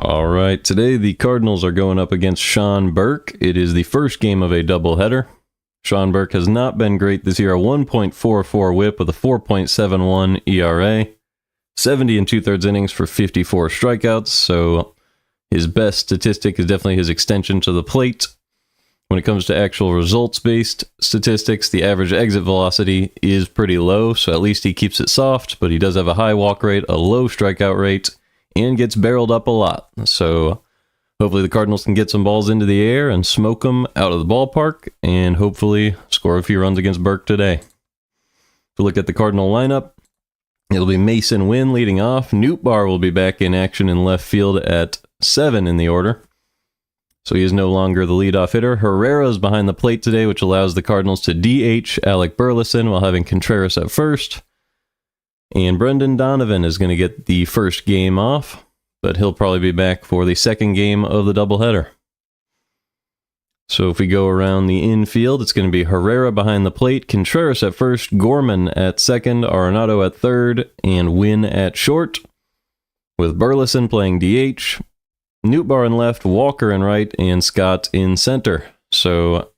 All right, today the Cardinals are going up against Sean Burke. It is the first game of a doubleheader. Sean Burke has not been great this year, a 1.44 whip with a 4.71 ERA, 70 and two-thirds innings for 54 strikeouts, so his best statistic is definitely his extension to the plate. When it comes to actual results-based statistics, the average exit velocity is pretty low, so at least he keeps it soft, but he does have a high walk rate, a low strikeout rate, and gets barreled up a lot. So hopefully the Cardinals can get some balls into the air and smoke them out of the ballpark, and hopefully score a few runs against Burke today. If we look at the Cardinal lineup, it'll be Masyn Winn leading off. Nootbaar will be back in action in left field at 7 in the order, so he is no longer the leadoff hitter. Herrera's behind the plate today, which allows the Cardinals to DH Alec Burleson while having Contreras at first. And Brendan Donovan is going to get the first game off, but he'll probably be back for the second game of the doubleheader. So if we go around the infield, it's going to be Herrera behind the plate, Contreras at first, Gorman at second, Arenado at third, and Winn at short, with Burleson playing DH, Nootbaar in left, Walker in right, and Scott in center. So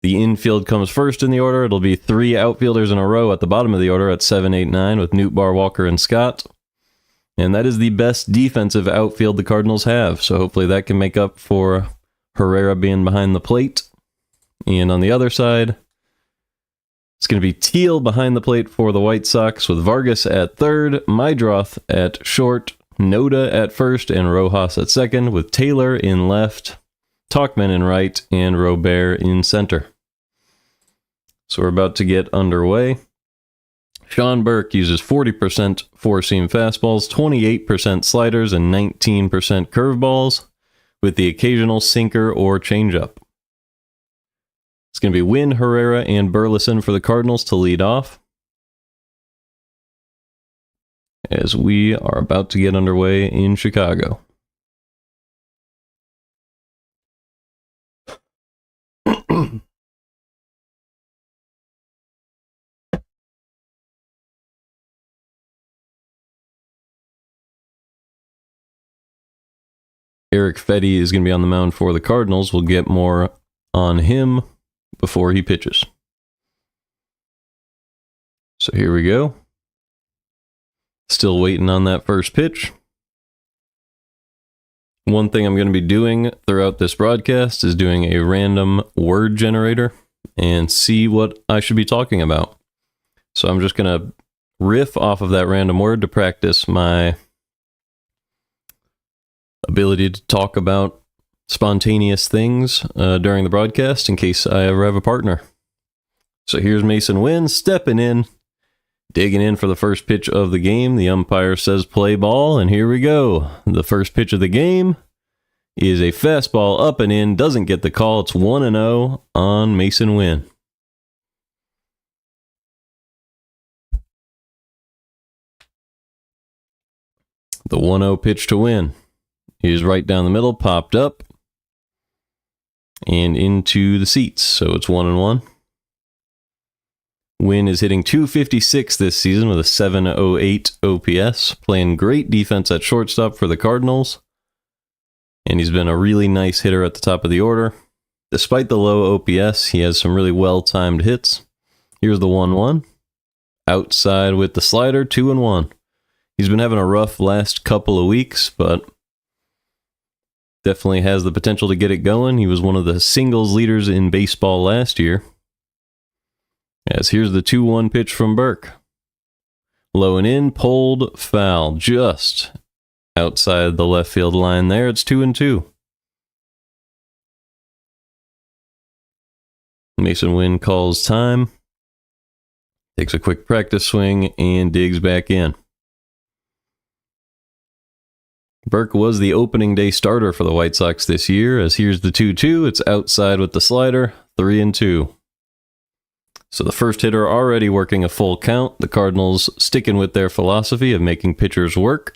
the infield comes first in the order. It'll be 3 outfielders in a row at the bottom of the order at 7, 8, 9 with Nootbaar, Walker, and Scott. And that is the best defensive outfield the Cardinals have. So hopefully that can make up for Herrera being behind the plate. And on the other side, it's going to be Teal behind the plate for the White Sox with Vargas at third, Meidroth at short, Noda at first, and Rojas at second, with Taylor in left, Tauchman in right, and Robert in center. So we're about to get underway. Sean Burke uses 40% four-seam fastballs, 28% sliders, and 19% curveballs, with the occasional sinker or changeup. It's going to be Winn, Herrera, and Burleson for the Cardinals to lead off, as we are about to get underway in Chicago. Erick Fedde is going to be on the mound for the Cardinals. We'll get more on him before he pitches. So here we go. Still waiting on that first pitch. One thing I'm going to be doing throughout this broadcast is doing a random word generator and see what I should be talking about. So I'm just going to riff off of that random word to practice my ability to talk about spontaneous things during the broadcast in case I ever have a partner. So here's Masyn Winn stepping in, digging in for the first pitch of the game. The umpire says play ball, and here we go. The first pitch of the game is a fastball up and in, doesn't get the call. It's 1-0 on Masyn Winn. The 1-0 pitch to Winn is right down the middle, popped up, and into the seats. So it's 1-1. Winn is hitting .256 this season with a .708 OPS, playing great defense at shortstop for the Cardinals, and he's been a really nice hitter at the top of the order. Despite the low OPS, he has some really well-timed hits. Here's the 1-1. Outside with the slider, 2-1. He's been having a rough last couple of weeks, but definitely has the potential to get it going. He was one of the singles leaders in baseball last year. As here's the 2-1 pitch from Burke. Low and in, pulled, foul, just outside the left field line there. It's 2-2. Masyn Winn calls time, takes a quick practice swing, and digs back in. Burke was the opening day starter for the White Sox this year, as here's the 2-2. It's outside with the slider, 3-2. So the first hitter already working a full count. The Cardinals sticking with their philosophy of making pitchers work.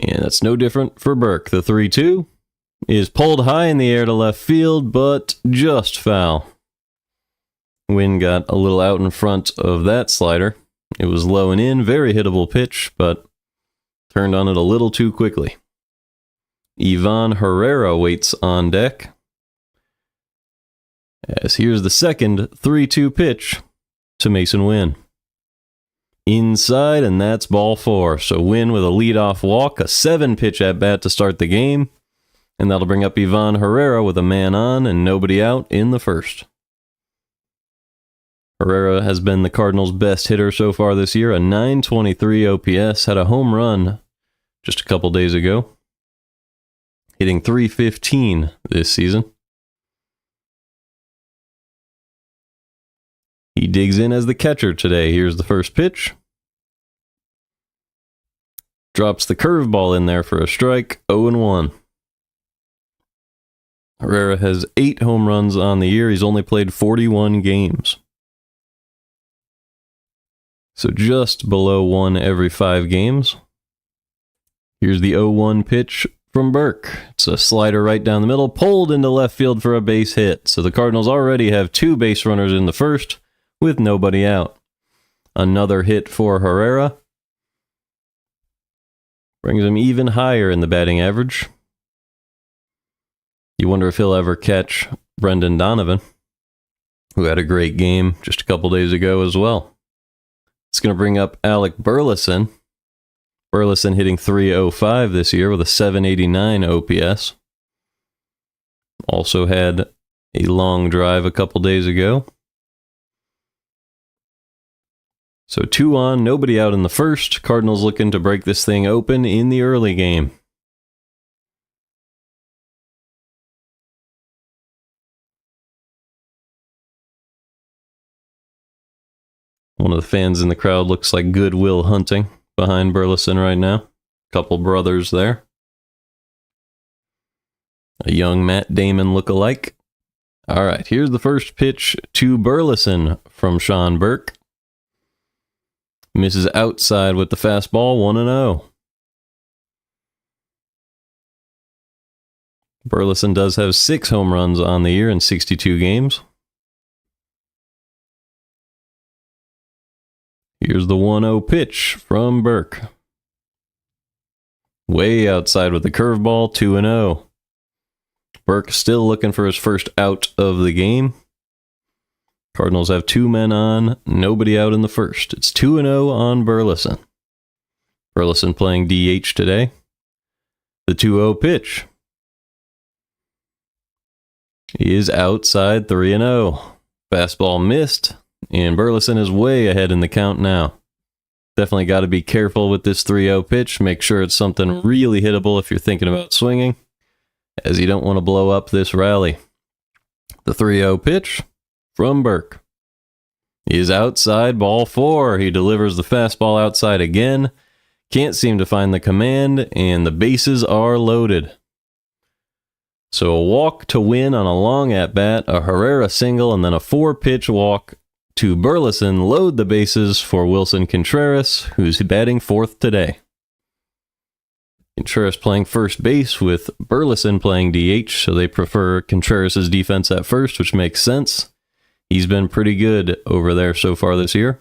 And that's no different for Burke. The 3-2 is pulled high in the air to left field, but just foul. Winn got a little out in front of that slider. It was low and in, very hittable pitch, but turned on it a little too quickly. Ivan Herrera waits on deck. As here's the second 3-2 pitch to Mason Wynn. Inside, and that's ball 4. So Wynn with a leadoff walk, a 7-pitch at bat to start the game, and that'll bring up Ivan Herrera with a man on and nobody out in the first. Herrera has been the Cardinals' best hitter so far this year, a .923 OPS, had a home run just a couple days ago, hitting .315 this season. He digs in as the catcher today. Here's the first pitch. Drops the curveball in there for a strike, 0-1. Herrera has 8 home runs on the year. He's only played 41 games. So just below 1 every 5 games. Here's the 0-1 pitch from Burke. It's a slider right down the middle, pulled into left field for a base hit. So the Cardinals already have 2 base runners in the first, with nobody out. Another hit for Herrera. Brings him even higher in the batting average. You wonder if he'll ever catch Brendan Donovan, who had a great game just a couple days ago as well. It's going to bring up Alec Burleson. Burleson hitting .305 this year with a .789 OPS. Also had a long drive a couple days ago. So 2 on, nobody out in the first. Cardinals looking to break this thing open in the early game. One of the fans in the crowd looks like Goodwill Hunting behind Burleson right now. Couple brothers there. A young Matt Damon look-alike. All right, here's the first pitch to Burleson from Sean Burke. Misses outside with the fastball, 1-0. Burleson does have 6 home runs on the year in 62 games. Here's the 1-0 pitch from Burke. Way outside with the curveball, 2-0. Burke still looking for his first out of the game. Cardinals have 2 men on, nobody out in the first. It's 2-0 on Burleson. Burleson playing DH today. The 2-0 pitch is outside, 3-0. Fastball missed, and Burleson is way ahead in the count now. Definitely got to be careful with this 3-0 pitch. Make sure it's something really hittable if you're thinking about swinging, as you don't want to blow up this rally. The 3-0 pitch from Burke is outside, ball 4. He delivers the fastball outside again. Can't seem to find the command, and the bases are loaded. So a walk to Win on a long at-bat, a Herrera single, and then a 4-pitch walk to Burleson load the bases for Wilson Contreras, who's batting 4th today. Contreras playing first base with Burleson playing DH, so they prefer Contreras' defense at first, which makes sense. He's been pretty good over there so far this year.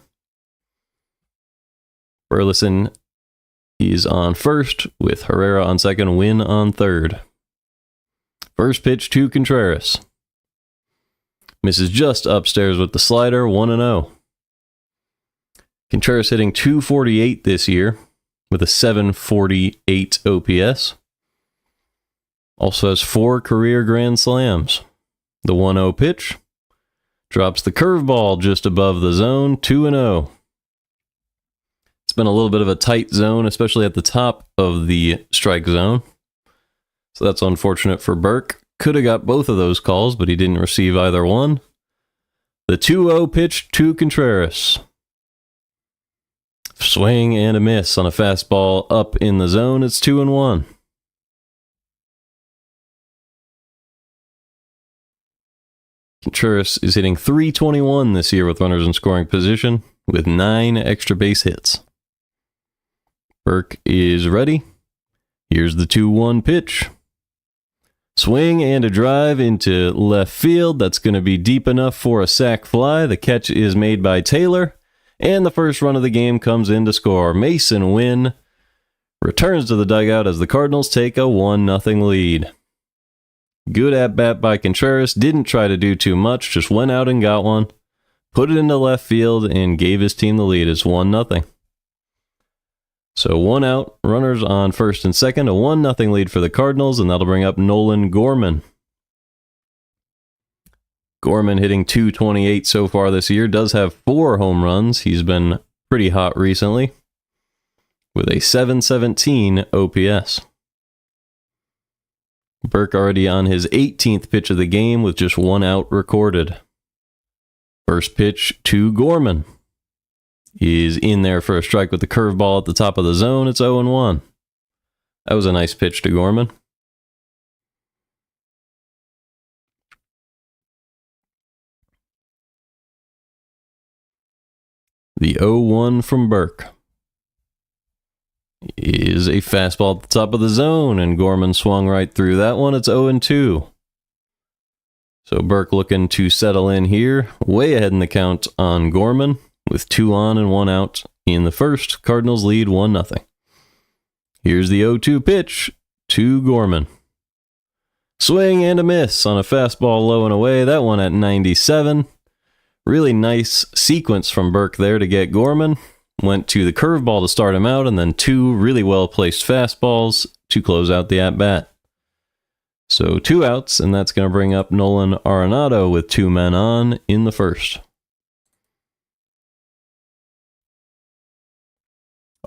Burleson is on first, with Herrera on second, Win on third. First pitch to Contreras. Misses just upstairs with the slider, 1-0. Contreras hitting .248 this year with a .748 OPS. Also has 4 career grand slams. The 1-0 pitch drops the curveball just above the zone, 2-0. It's been a little bit of a tight zone, especially at the top of the strike zone. So that's unfortunate for Burke. Could have got both of those calls, but he didn't receive either one. The 2-0 pitch to Contreras. Swing and a miss on a fastball up in the zone. It's 2-1. Contreras is hitting .321 this year with runners in scoring position, with 9 extra base hits. Burke is ready. Here's the 2-1 pitch. Swing and a drive into left field. That's going to be deep enough for a sac fly. The catch is made by Taylor, And the first run of the game comes in to score. Mason Wynn returns to the dugout as the Cardinals take a 1-0 lead. Good at-bat by Contreras, didn't try to do too much, just went out and got one, put it into left field, and gave his team the lead. It's 1-0. So 1 out, runners on first and second, a 1-0 lead for the Cardinals, and that'll bring up Nolan Gorman. Gorman hitting .228 so far this year, does have 4 home runs. He's been pretty hot recently with a .717 OPS. Burke already on his 18th pitch of the game with just 1 out recorded. First pitch to Gorman is in there for a strike with the curveball at the top of the zone. It's 0-1. That was a nice pitch to Gorman. The 0-1 from Burke is a fastball at the top of the zone, and Gorman swung right through that one. It's 0-2. So Burke looking to settle in here, way ahead in the count on Gorman, with 2 on and 1 out in the first. Cardinals lead 1-0. Here's the 0-2 pitch to Gorman. Swing and a miss on a fastball low and away. That one at 97. Really nice sequence from Burke there to get Gorman. Went to the curveball to start him out, and then 2 really well-placed fastballs to close out the at-bat. So 2 outs, and that's going to bring up Nolan Arenado with 2 men on in the first.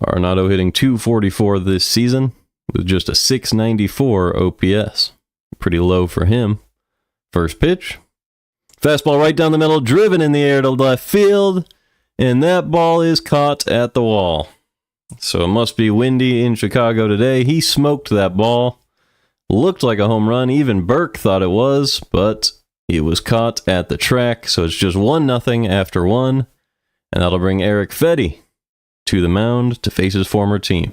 Arenado hitting .244 this season with just a .694 OPS. Pretty low for him. First pitch. Fastball right down the middle, driven in the air to left field, and that ball is caught at the wall. So it must be windy in Chicago today. He smoked that ball. Looked like a home run. Even Burke thought it was, but it was caught at the track. So it's just 1-0 after 1, and that'll bring Erick Fedde to the mound to face his former team.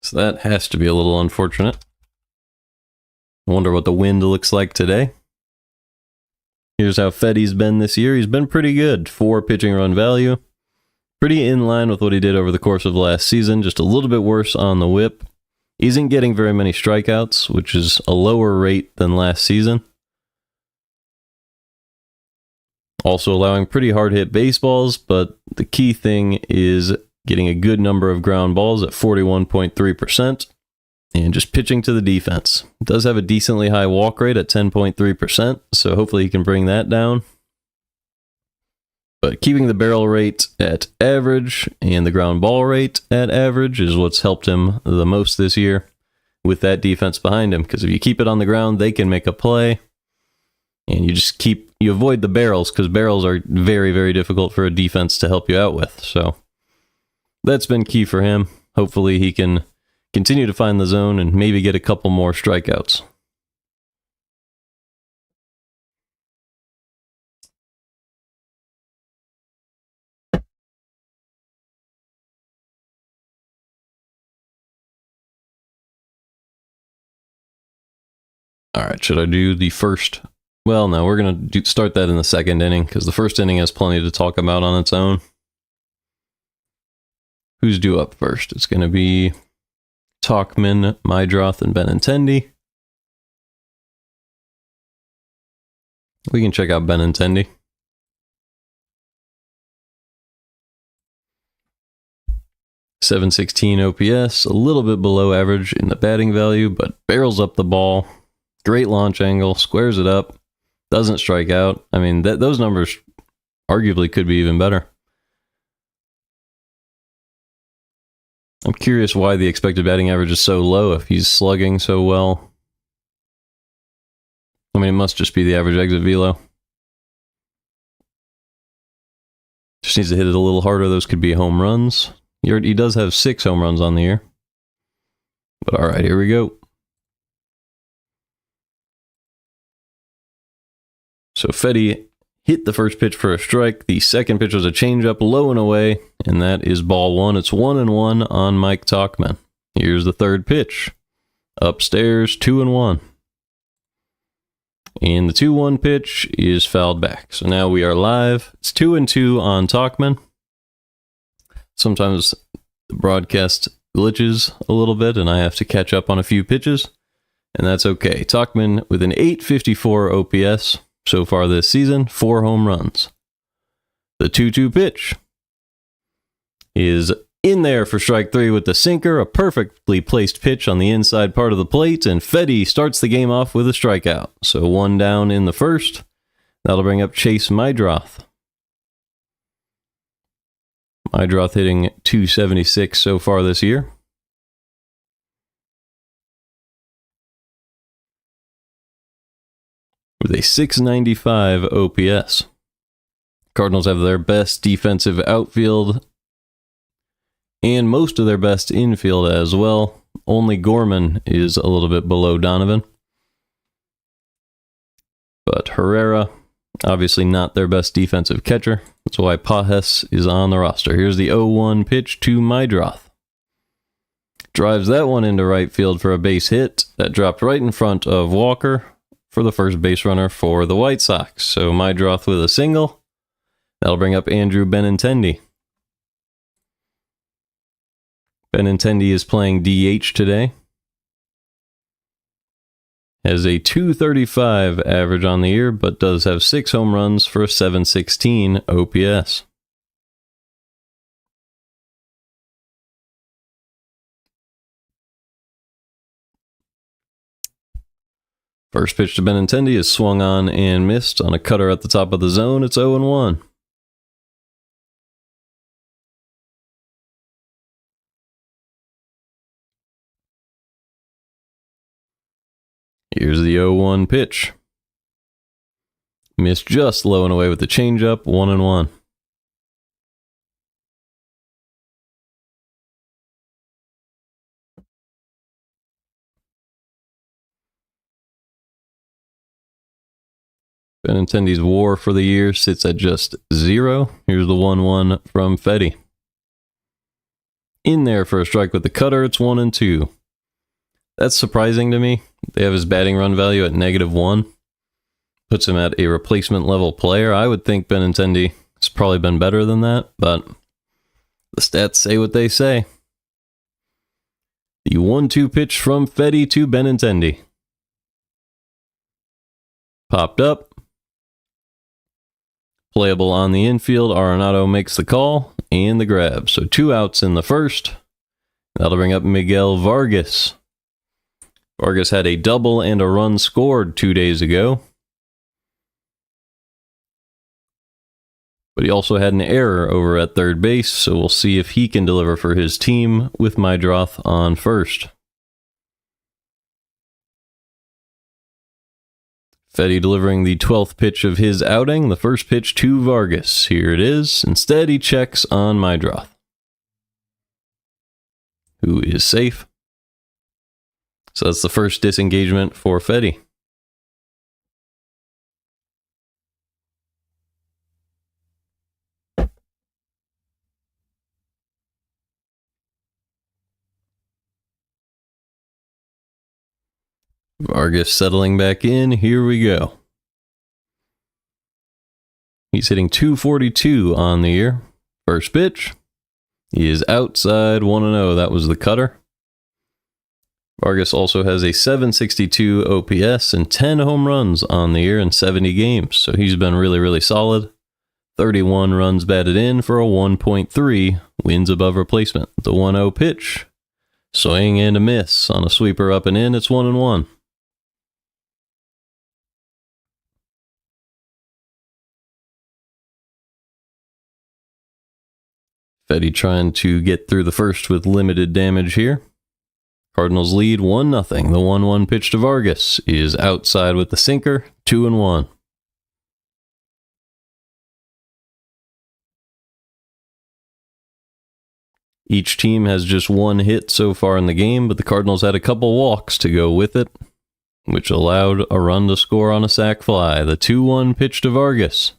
So that has to be a little unfortunate. I wonder what the wind looks like today. Here's how Fedde's been this year. He's been pretty good. 4 pitching run value. Pretty in line with what he did over the course of last season. Just a little bit worse on the whip. Isn't getting very many strikeouts, which is a lower rate than last season. Also allowing pretty hard hit baseballs, but the key thing is getting a good number of ground balls at 41.3%, and just pitching to the defense. It does have a decently high walk rate at 10.3%, so hopefully he can bring that down. But keeping the barrel rate at average and the ground ball rate at average is what's helped him the most this year with that defense behind him, because if you keep it on the ground, they can make a play, and you avoid the barrels, because barrels are very, very difficult for a defense to help you out with. So that's been key for him. Hopefully he can continue to find the zone and maybe get a couple more strikeouts. All right, should I do the first? Well, no, we're going to start that in the second inning, because the first inning has plenty to talk about on its own. Who's due up first? It's going to be Tauchman, Mydroth, and Benintendi. We can check out Benintendi. .716 OPS, a little bit below average in the batting value, but barrels up the ball. Great launch angle, squares it up, doesn't strike out. I mean, those numbers arguably could be even better. I'm curious why the expected batting average is so low if he's slugging so well. I mean, it must just be the average exit velo. Just needs to hit it a little harder. Those could be home runs. He does have 6 home runs on the year. But all right, here we go. So Fedde hit the first pitch for a strike. The second pitch was a changeup, low and away, and that is ball 1. It's 1-1 on Mike Tauchman. Here's the third pitch. Upstairs, 2-1. And the 2-1 pitch is fouled back. So now we are live. It's 2-2 on Talkman. Sometimes the broadcast glitches a little bit and I have to catch up on a few pitches, and that's okay. Talkman with an 854 OPS so far this season, 4 home runs. The 2-2 pitch is in there for strike 3 with the sinker, a perfectly placed pitch on the inside part of the plate, and Fedde starts the game off with a strikeout. So 1 down in the first. That'll bring up Chase Meidroth. Meidroth hitting .276 so far this year. With a .695 OPS. Cardinals have their best defensive outfield and most of their best infield as well. Only Gorman is a little bit below Donovan. But Herrera, obviously not their best defensive catcher. That's why Pajes is on the roster. Here's the 0-1 pitch to Meidroth. Drives that one into right field for a base hit. That dropped right in front of Walker for the first base runner for the White Sox. So Meidroth with a single. That'll bring up Andrew Benintendi. Benintendi is playing DH today. Has a .235 average on the year, but does have 6 home runs for a .716 OPS. First pitch to Benintendi is swung on and missed on a cutter at the top of the zone. It's 0-1. Here's the 0-1 pitch. Missed just low and away with the changeup, 1-1. Benintendi's WAR for the year sits at just 0. Here's the 1-1 from Fedde. In there for a strike with the cutter, it's 1-2. That's surprising to me. They have his batting run value at -1. Puts him at a replacement level player. I would think Benintendi has probably been better than that, but the stats say what they say. The 1-2 pitch from Fedde to Benintendi. Popped up. Playable on the infield. Arenado makes the call and the grab. So 2 outs in the first. That'll bring up Miguel Vargas. Vargas had a double and a run scored 2 days ago. But he also had an error over at third base, so we'll see if he can deliver for his team with Meidroth on first. Fedde delivering the 12th pitch of his outing, the first pitch to Vargas. Here it is. Instead, he checks on Meidroth, who is safe. So that's the first disengagement for Fedde. Vargas settling back in. Here we go. He's hitting .242 on the year. First pitch. He is outside 1-0. That was the cutter. Vargas also has a .762 OPS and 10 home runs on the year in 70 games. So he's been really, really solid. 31 runs batted in for a 1.3 wins above replacement. The 1-0 pitch. Swing and a miss on a sweeper up and in. It's 1-1. Fedde trying to get through the first with limited damage here. Cardinals lead 1-0. The 1-1 pitch to Vargas is outside with the sinker, 2-1. Each team has just 1 hit so far in the game, but the Cardinals had a couple walks to go with it, which allowed a run to score on a sac fly. The 2-1 pitch to Vargas.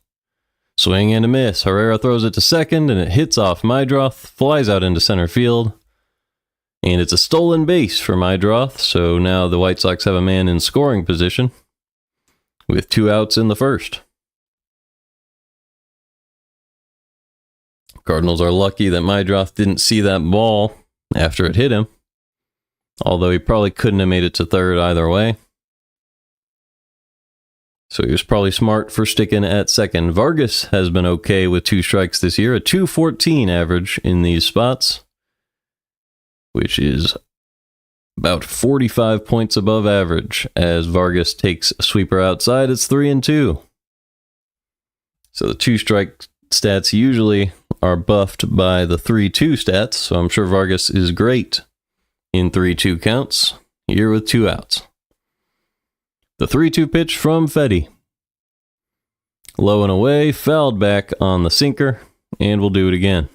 Swing and a miss. Herrera throws it to second, and it hits off Meidroth, flies out into center field. And it's a stolen base for Mydroth, so now the White Sox have a man in scoring position with 2 outs in the first. Cardinals are lucky that Mydroth didn't see that ball after it hit him, although he probably couldn't have made it to third either way. So he was probably smart for sticking at second. Vargas has been okay with 2 strikes this year, a .214 average in these spots, which is about 45 points above average. As Vargas takes a sweeper outside, it's 3-2. So the 2-strike stats usually are buffed by the 3-2 stats, so I'm sure Vargas is great in 3-2 counts, here with 2 outs. The 3-2 pitch from Fedde. Low and away, fouled back on the sinker, and we'll do it again.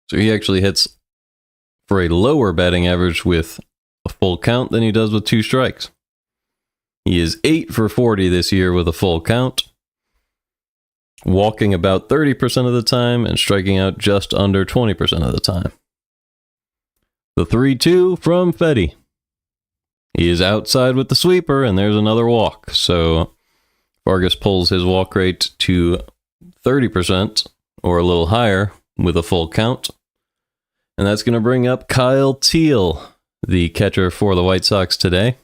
So he actually hits for a lower batting average with a full count than he does with 2 strikes. He is 8 for 40 this year with a full count, walking about 30% of the time and striking out just under 20% of the time. The 3-2 from Fedde. He is outside with the sweeper, and there's another walk. So Vargas pulls his walk rate to 30% or a little higher with a full count. And that's going to bring up Kyle Teel, the catcher for the White Sox today.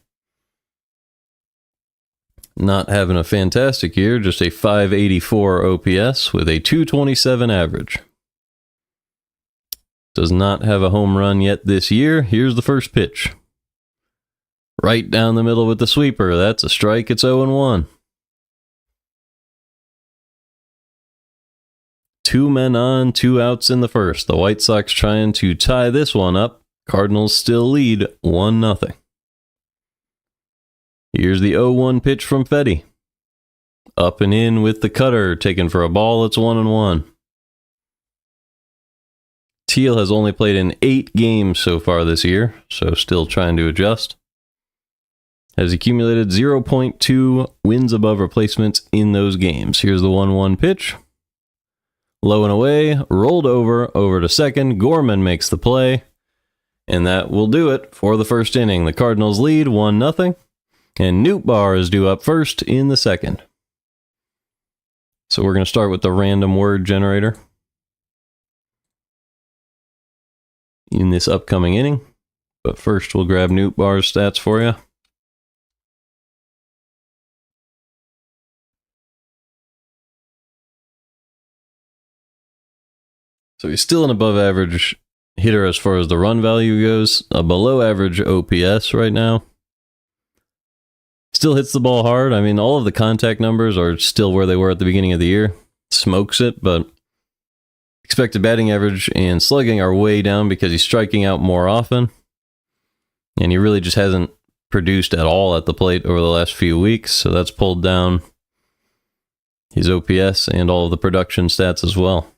Not having a fantastic year, just a .584 OPS with a .227 average. Does not have a home run yet this year. Here's the first pitch. Right down the middle with the sweeper. That's a strike. It's 0-1. 2 men on, 2 outs in the first. The White Sox trying to tie this one up. Cardinals still lead 1-0. Here's the 0-1 pitch from Fedde. Up and in with the cutter, taken for a ball. It's 1-1. Teel has only played in 8 games so far this year, so still trying to adjust. Has accumulated 0.2 wins above replacements in those games. Here's the 1-1 pitch. Low and away, rolled over to second. Gorman makes the play, and that will do it for the first inning. The Cardinals lead 1-0, and Nootbaar is due up first in the second. So we're going to start with the random word generator in this upcoming inning. But first, we'll grab Nootbaar's stats for you. So he's still an above average hitter as far as the run value goes. A below average OPS right now. Still hits the ball hard. I mean, all of the contact numbers are still where they were at the beginning of the year. Smokes it, but expected batting average and slugging are way down because he's striking out more often. And he really just hasn't produced at all at the plate over the last few weeks. So that's pulled down his OPS and all of the production stats as well.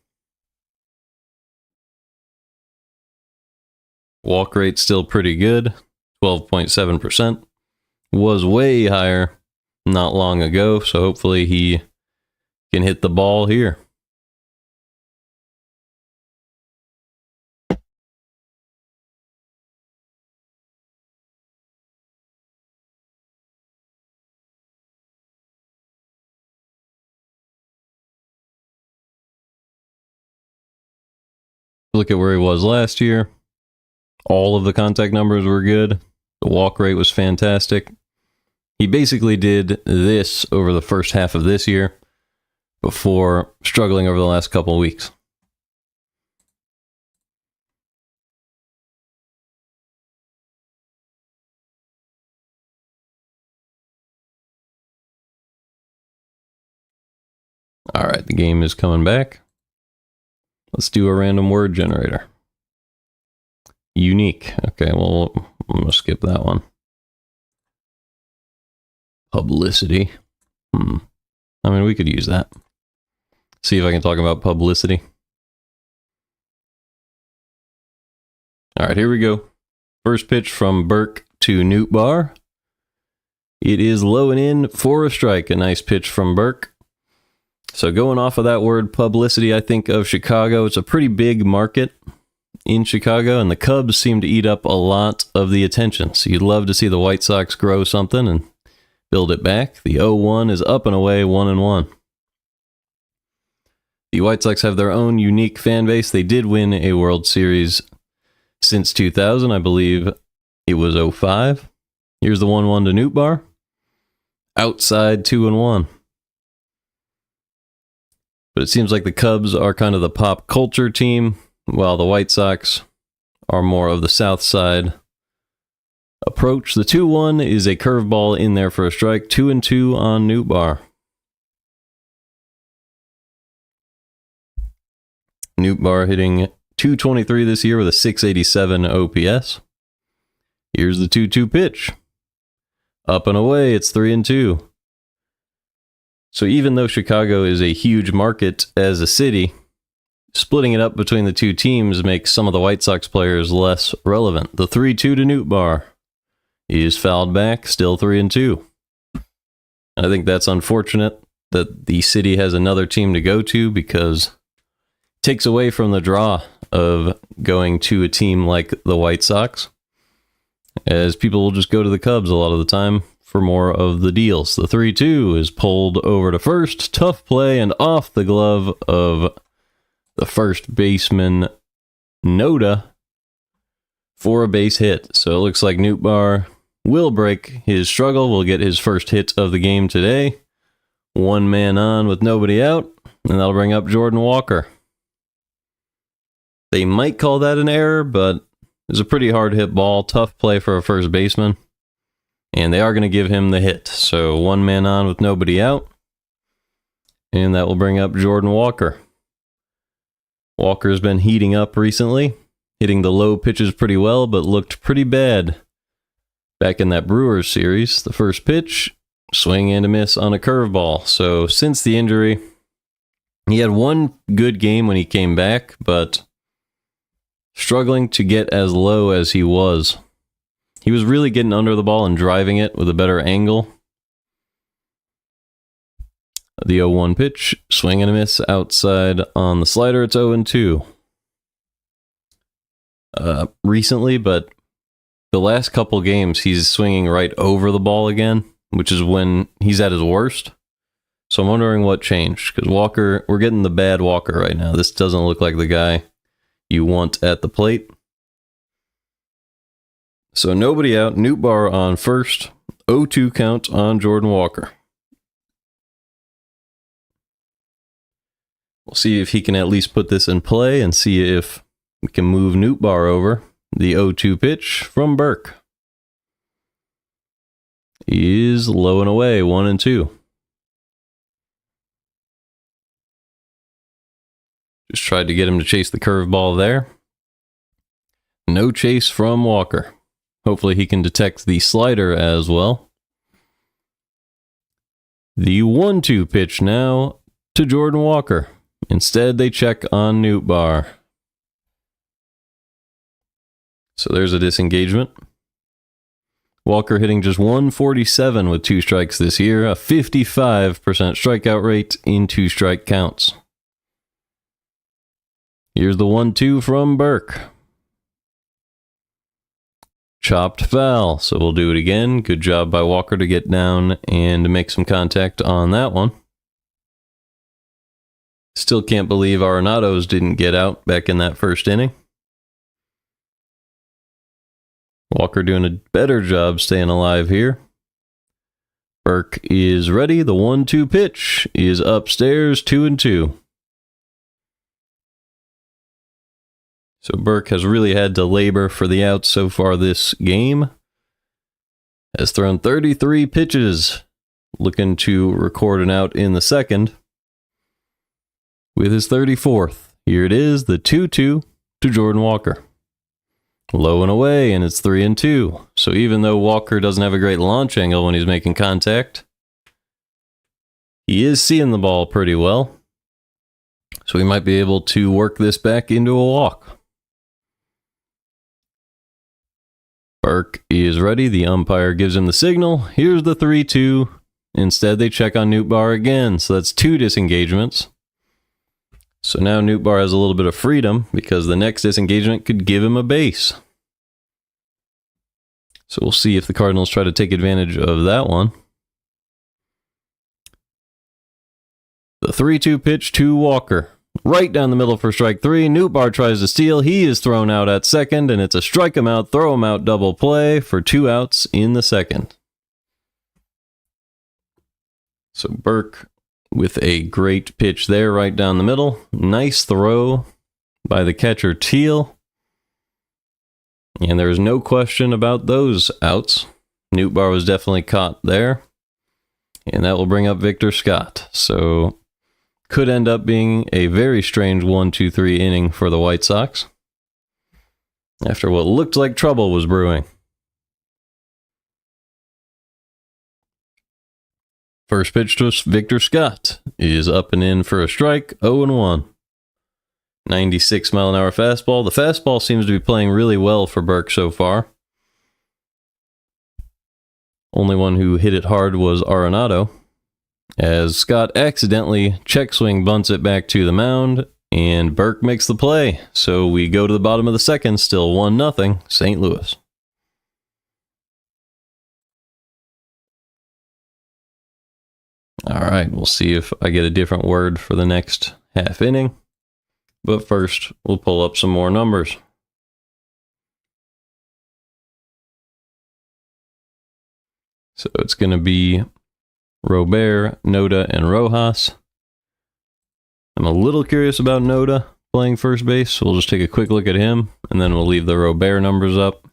Walk rate still pretty good, 12.7%. Was way higher not long ago, so hopefully he can hit the ball here. Look at where he was last year. All of the contact numbers were good. The walk rate was fantastic. He basically did this over the first half of this year before struggling over the last couple of weeks. All right, the game is coming back. Let's do a random word generator. Unique. Okay, well, I'm going to skip that one. Publicity. I mean, we could use that. See if I can talk about publicity. All right, here we go. First pitch from Burke to Nootbaar. It is low and in for a strike. A nice pitch from Burke. So going off of that word publicity, I think of Chicago. It's a pretty big market in Chicago, and the Cubs seem to eat up a lot of the attention. So you'd love to see the White Sox grow something and build it back. The 0-1 is up and away, 1-1. The White Sox have their own unique fan base. They did win a World Series since 2000. I believe it was 05. Here's the 1-1 to Nootbaar. Outside 2-1. But it seems like the Cubs are kind of the pop culture team, while the White Sox are more of the South Side approach. The 2-1 is a curveball in there for a strike. 2-2 on Nootbaar. Nootbaar hitting .223 this year with a .687 OPS. Here's the 2-2 pitch. Up and away, it's 3-2. So even though Chicago is a huge market as a city, splitting it up between the two teams makes some of the White Sox players less relevant. The 3-2 to Nootbaar is fouled back, still 3-2. I think that's unfortunate that the city has another team to go to, because it takes away from the draw of going to a team like the White Sox, as people will just go to the Cubs a lot of the time for more of the deals. The 3-2 is pulled over to first. Tough play and off the glove of the first baseman, Noda, for a base hit. So it looks like Nootbaar will break his struggle, will get his first hit of the game today. One man on with nobody out, and that'll bring up Jordan Walker. They might call that an error, but it was a pretty hard hit ball. Tough play for a first baseman. And they are going to give him the hit. So one man on with nobody out. And that will bring up Jordan Walker. Walker's been heating up recently, hitting the low pitches pretty well, but looked pretty bad back in that Brewers series. The first pitch, swing and a miss on a curveball. So since the injury, he had one good game when he came back, but struggling to get as low as he was. He was really getting under the ball and driving it with a better angle. The 0-1 pitch, swing and a miss outside on the slider. It's 0-2. Recently, but the last couple games, he's swinging right over the ball again, which is when he's at his worst. So I'm wondering what changed, because Walker, we're getting the bad Walker right now. This doesn't look like the guy you want at the plate. So nobody out. Nootbaar on first. 0-2 count on Jordan Walker. We'll see if he can at least put this in play and see if we can move Nootbaar over. The 0-2 pitch from Burke is low and away, 1-2. Just tried to get him to chase the curveball there. No chase from Walker. Hopefully he can detect the slider as well. The 1-2 pitch now to Jordan Walker. Instead, they check on Nootbaar. So there's a disengagement. Walker hitting just 147 with 2 strikes this year, a 55% strikeout rate in 2 strike counts. Here's the 1-2 from Burke. Chopped foul, so we'll do it again. Good job by Walker to get down and make some contact on that one. Still can't believe Arenado's didn't get out back in that first inning. Walker doing a better job staying alive here. Burke is ready. The 1-2 pitch is upstairs, 2-2. So Burke has really had to labor for the outs so far this game. Has thrown 33 pitches, looking to record an out in the second with his 34th. Here it is, the 2-2 to Jordan Walker. Low and away, and it's 3-2. So even though Walker doesn't have a great launch angle when he's making contact, he is seeing the ball pretty well. So he might be able to work this back into a walk. Burke is ready. The umpire gives him the signal. Here's the 3-2. Instead, they check on Nootbaar again. So that's 2 disengagements. So now Nootbaar has a little bit of freedom because the next disengagement could give him a base. So we'll see if the Cardinals try to take advantage of that one. The 3-2 pitch to Walker. Right down the middle for strike 3. Nootbaar tries to steal. He is thrown out at second, and it's a strike him out, throw him out double play for 2 outs in the second. So Burke with a great pitch there right down the middle. Nice throw by the catcher Teal. And there is no question about those outs. Nootbaar was definitely caught there. And that will bring up Victor Scott. So could end up being a very strange 1-2-3 inning for the White Sox after what looked like trouble was brewing. First pitch to Victor Scott is up and in for a strike, 0-1. 96-mile-an-hour fastball. The fastball seems to be playing really well for Burke so far. Only one who hit it hard was Arenado, as Scott accidentally check swing bunts it back to the mound, and Burke makes the play. So we go to the bottom of the second, still 1-0, St. Louis. All right, we'll see if I get a different word for the next half inning. But first, we'll pull up some more numbers. So it's going to be Robert, Noda, and Rojas. I'm a little curious about Noda playing first base, so we'll just take a quick look at him, and then we'll leave the Robert numbers up.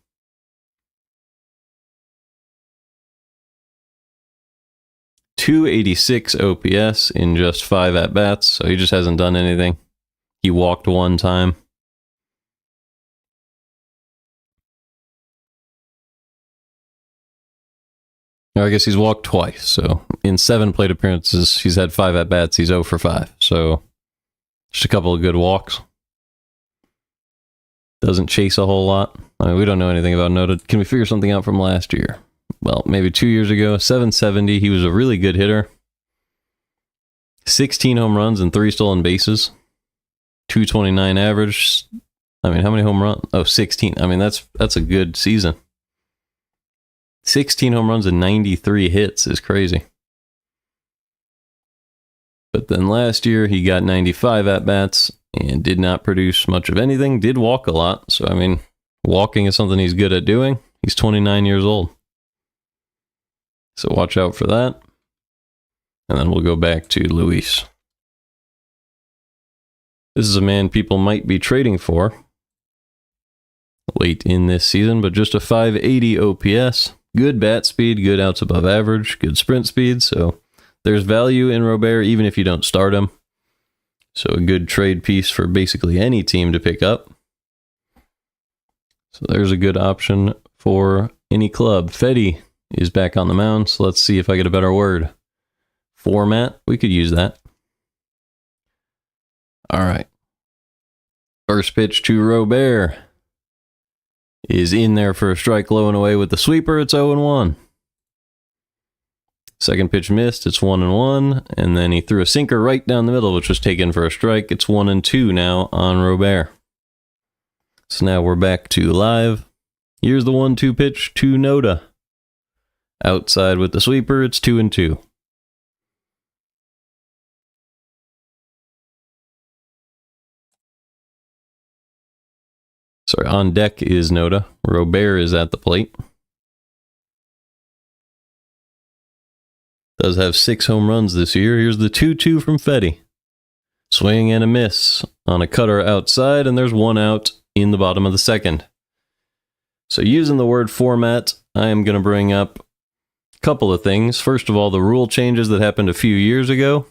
.286 OPS in just 5 at-bats, so he just hasn't done anything. He walked 1 time. I guess he's walked twice, so in 7 plate appearances, he's had 5 at-bats, he's 0 for 5, so just a couple of good walks. Doesn't chase a whole lot. I mean, we don't know anything about Noda. Can we figure something out from last year? Well, maybe 2 years ago, 770, he was a really good hitter. 16 home runs and 3 stolen bases. 229 average. I mean, how many home runs? Oh, 16. I mean, that's a good season. 16 home runs and 93 hits is crazy. But then last year, he got 95 at-bats and did not produce much of anything. Did walk a lot. So, I mean, walking is something he's good at doing. He's 29 years old. So watch out for that. And then we'll go back to Luis. This is a man people might be trading for late in this season, but just a 580 OPS. Good bat speed, good outs above average, good sprint speed. So there's value in Robert even if you don't start him. So a good trade piece for basically any team to pick up. So there's a good option for any club. Fedde is back on the mound, so let's see if I get a better word. Format, we could use that. All right. First pitch to Robert is in there for a strike, low and away with the sweeper. It's 0-1. Second pitch missed. It's 1-1. And then he threw a sinker right down the middle, which was taken for a strike. It's 1-2 now on Robert. So now we're back to live. Here's the 1-2 pitch to Noda. Outside with the sweeper. It's 2-2. Sorry, on deck is Noda. Robert is at the plate. Does have 6 home runs this year. Here's the 2-2 from Fedde. Swing and a miss on a cutter outside, and there's 1 out in the bottom of the second. So using the word format, I am going to bring up a couple of things. First of all, the rule changes that happened a few years ago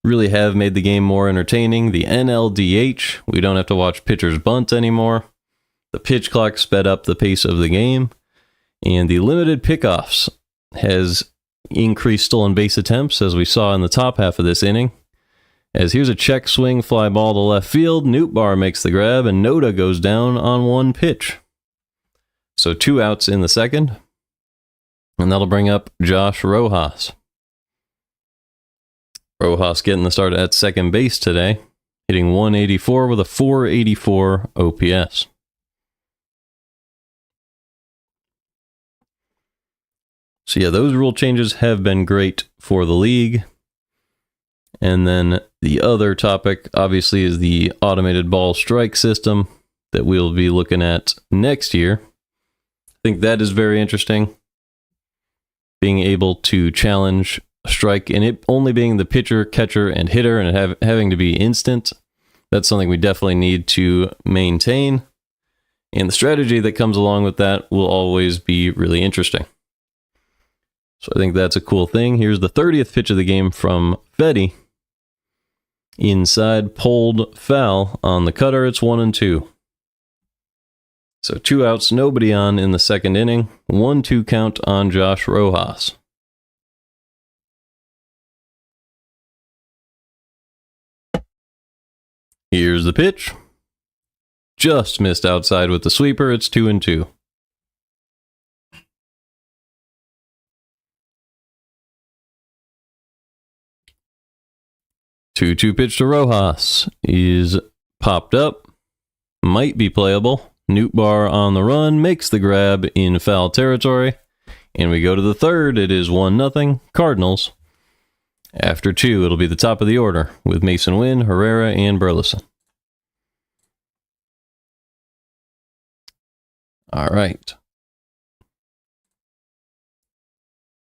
really have made the game more entertaining. The NLDH, we don't have to watch pitchers bunt anymore. The pitch clock sped up the pace of the game. And the limited pickoffs has increased stolen base attempts, as we saw in the top half of this inning. As here's a check swing, fly ball to left field. Nootbaar makes the grab, and Noda goes down on 1 pitch. So 2 outs in the second. And that'll bring up Josh Rojas. Rojas getting the start at second base today, hitting 184 with a 484 OPS. So yeah, those rule changes have been great for the league. And then the other topic, obviously, is the automated ball strike system that we'll be looking at next year. I think that is very interesting. Being able to challenge a strike and it only being the pitcher, catcher, and hitter and having to be instant. That's something we definitely need to maintain. And the strategy that comes along with that will always be really interesting. So I think that's a cool thing. Here's the 30th pitch of the game from Fedde. Inside, pulled foul on the cutter. It's 1-2. So 2 outs, nobody on in the second inning. 1-2 count on Josh Rojas. Here's the pitch. Just missed outside with the sweeper. It's 2-2. Two pitch to Rojas is popped up. Might be playable. Nootbaar on the run, makes the grab in foul territory. And we go to the third. It is 1-0 Cardinals. After 2, it'll be the top of the order with Mason Wynn, Herrera, and Burleson. All right.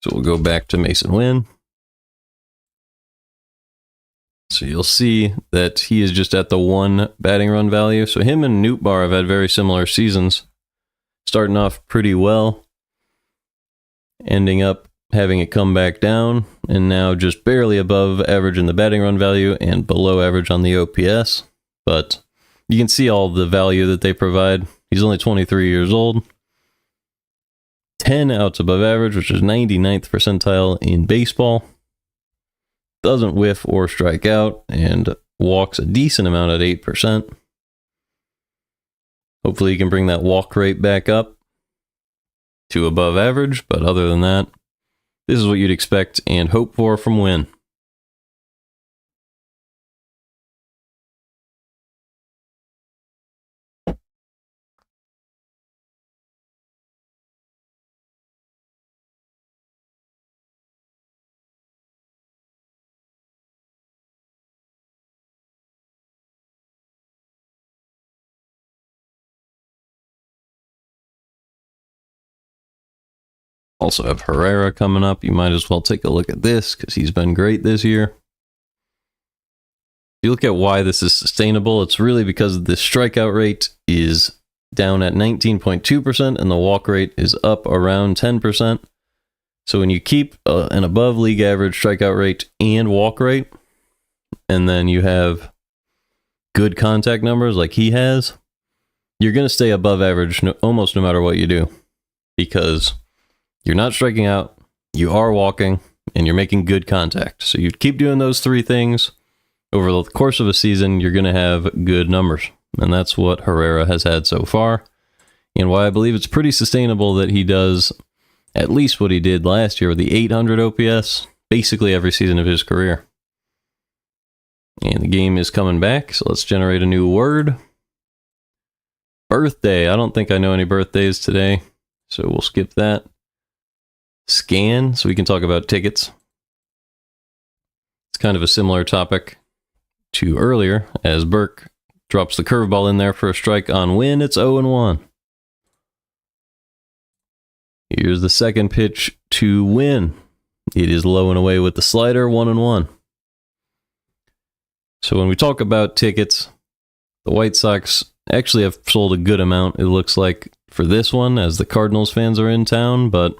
So we'll go back to Mason Wynn. So you'll see that he is just at the 1 batting run value. So him and Nootbaar have had very similar seasons. Starting off pretty well. Ending up having it come back down. And now just barely above average in the batting run value and below average on the OPS. But you can see all the value that they provide. He's only 23 years old. 10 outs above average, which is 99th percentile in baseball. Doesn't whiff or strike out, and walks a decent amount at 8%. Hopefully he can bring that walk rate back up to above average, but other than that, this is what you'd expect and hope for from Wynn. Also have Herrera coming up. You might as well take a look at this because he's been great this year. If you look at why this is sustainable, it's really because the strikeout rate is down at 19.2% and the walk rate is up around 10%. So when you keep an above league average strikeout rate and walk rate, and then you have good contact numbers like he has, you're going to stay above average almost no matter what you do, because you're not striking out, you are walking, and you're making good contact. So you keep doing those 3 things over the course of a season, you're going to have good numbers. And that's what Herrera has had so far, and why I believe it's pretty sustainable that he does at least what he did last year with the 800 OPS, basically every season of his career. And the game is coming back, so let's generate a new word. Birthday. I don't think I know any birthdays today, so we'll skip that. Scan, so we can talk about tickets. It's kind of a similar topic to earlier, as Burke drops the curveball in there for a strike on Wynn. It's 0-1. Here's the second pitch to Wynn. It is low and away with the slider, 1-1. So when we talk about tickets, the White Sox actually have sold a good amount, it looks like, for this one, as the Cardinals fans are in town, but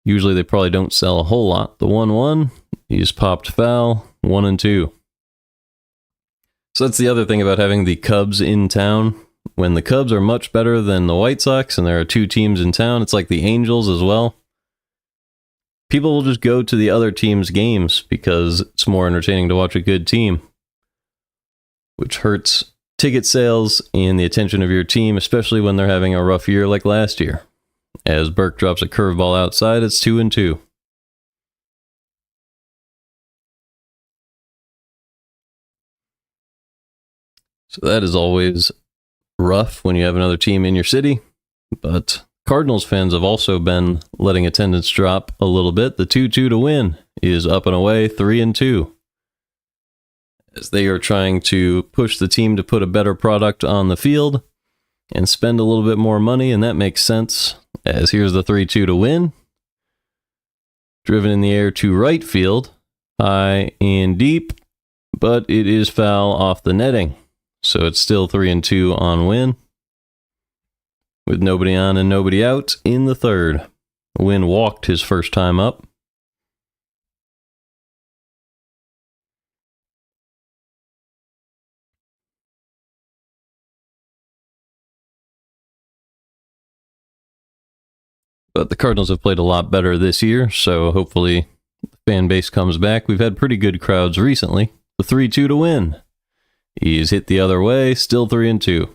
usually they probably don't sell a whole lot. The 1-1, he's popped foul, 1-2. So that's the other thing about having the Cubs in town. When the Cubs are much better than the White Sox, and there are 2 teams in town, it's like the Angels as well. People will just go to the other team's games because it's more entertaining to watch a good team, which hurts ticket sales and the attention of your team, especially when they're having a rough year like last year. As Burke drops a curveball outside, it's 2-2. So that is always rough when you have another team in your city, but Cardinals fans have also been letting attendance drop a little bit. The 2-2 to win is up and away, 3-2. As they are trying to push the team to put a better product on the field and spend a little bit more money, and that makes sense. As here's the 3-2 to win. Driven in the air to right field, high and deep, but it is foul off the netting. So it's still 3-2 on win, with nobody on and nobody out in the third. Win walked his first time up. But the Cardinals have played a lot better this year, so hopefully the fan base comes back. We've had pretty good crowds recently. The 3-2 to win. He's hit the other way, still 3-2.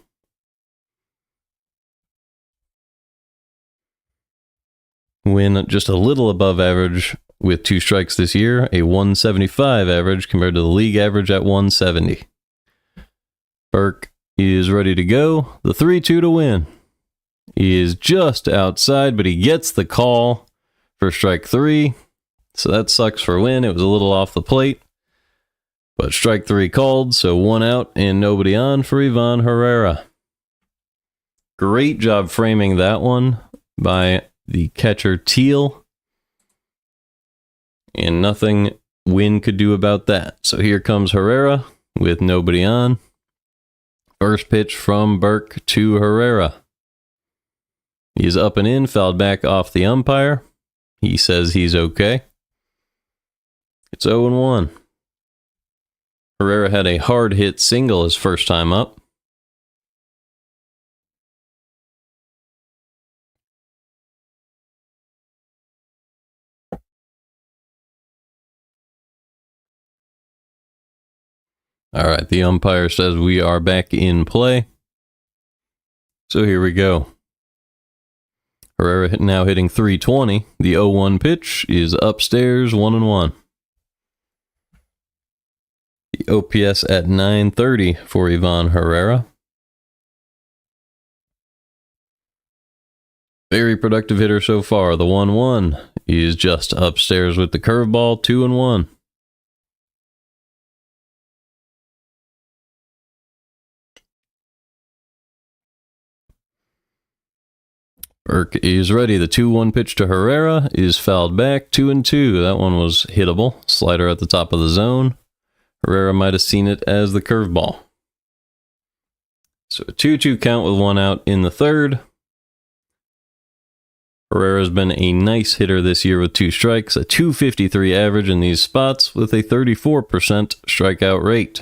Win just a little above average with 2 strikes this year, a 175 average compared to the league average at 170. Burke is ready to go. The 3-2 to win. He is just outside, but he gets the call for strike 3. So that sucks for Win. It was a little off the plate. But strike 3 called, so 1 out and nobody on for Ivan Herrera. Great job framing that one by the catcher Teal. And nothing Win could do about that. So here comes Herrera with nobody on. First pitch from Burke to Herrera. He's up and in, fouled back off the umpire. He says he's okay. It's 0-1. Herrera had a hard hit single his first time up. All right, the umpire says we are back in play. So here we go. Herrera now hitting .320. The 0-1 pitch is upstairs, 1-1. The OPS at .930 for Ivan Herrera. Very productive hitter so far. The 1-1 is just upstairs with the curveball, 2-1. Burke is ready. The 2-1 pitch to Herrera is fouled back, 2-2. That one was hittable. Slider at the top of the zone. Herrera might have seen it as the curveball. So a 2-2 count with 1 out in the third. Herrera's been a nice hitter this year with 2 strikes, a .253 average in these spots with a 34% strikeout rate.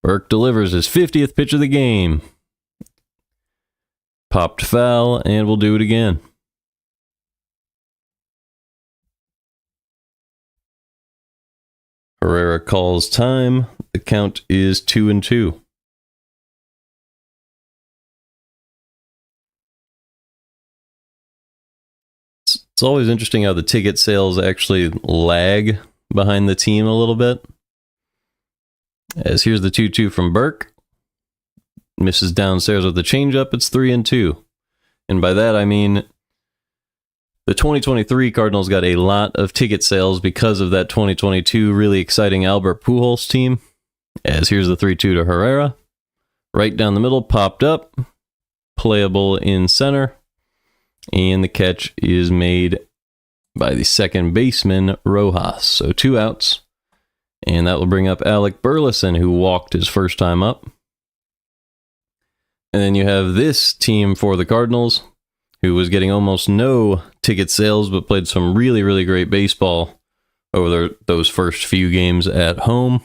Burke delivers his 50th pitch of the game. Popped foul, and we'll do it again. Herrera calls time. The count is 2-2. It's always interesting how the ticket sales actually lag behind the team a little bit. As here's the 2-2 from Burke. Misses downstairs with the changeup. It's 3-2. And by that, I mean the 2023 Cardinals got a lot of ticket sales because of that 2022 really exciting Albert Pujols team. As here's the 3-2 to Herrera. Right down the middle, popped up. Playable in center. And the catch is made by the second baseman, Rojas. So 2 outs. And that will bring up Alec Burleson, who walked his first time up. And then you have this team for the Cardinals, who was getting almost no ticket sales, but played some really, really great baseball over those first few games at home.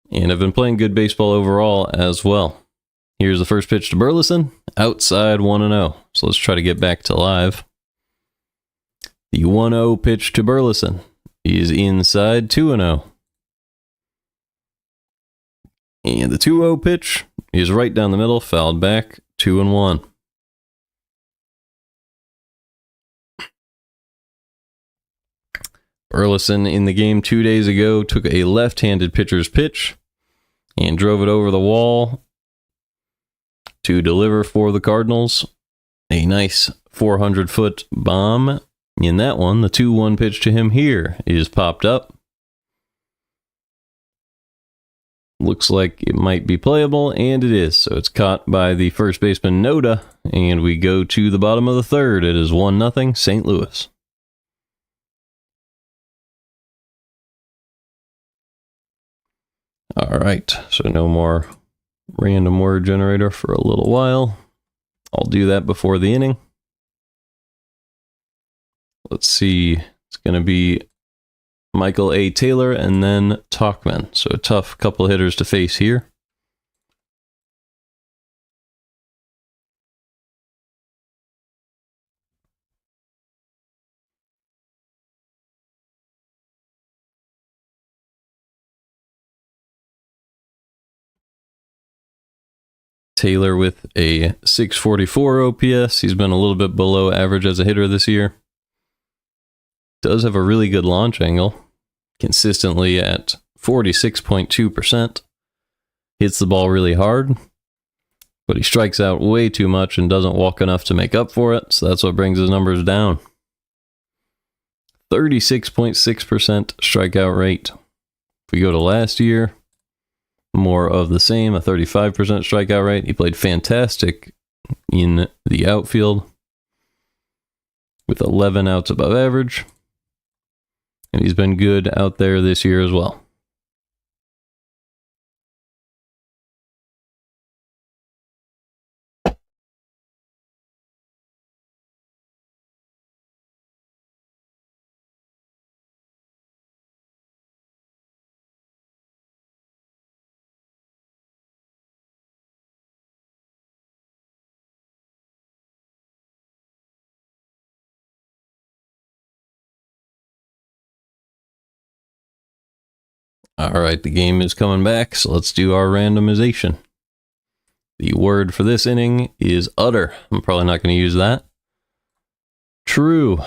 And have been playing good baseball overall as well. Here's the first pitch to Burleson, outside 1-0. So let's try to get back to live. The 1-0 pitch to Burleson is inside 2-0. And the 2-0 pitch is right down the middle, fouled back, 2-1. Burleson in the game 2 days ago took a left-handed pitcher's pitch and drove it over the wall to deliver for the Cardinals. A nice 400-foot bomb. In that one, the 2-1 pitch to him here is popped up. Looks like it might be playable, and it is. So it's caught by the first baseman Noda, and we go to the bottom of the third. It is 1-0 St. Louis. All right, so no more random word generator for a little while. I'll do that before the inning. Let's see, it's going to be Michael A. Taylor and then Tauchman. So a tough couple hitters to face here. Taylor with a 644 OPS. He's been a little bit below average as a hitter this year. Does have a really good launch angle, consistently at 46.2%. Hits the ball really hard, but he strikes out way too much and doesn't walk enough to make up for it, so that's what brings his numbers down. 36.6% strikeout rate. If we go to last year, more of the same, a 35% strikeout rate. He played fantastic in the outfield with 11 outs above average. And he's been good out there this year as well. All right, the game is coming back, so let's do our randomization. The word for this inning is utter. I'm probably not going to use that. True.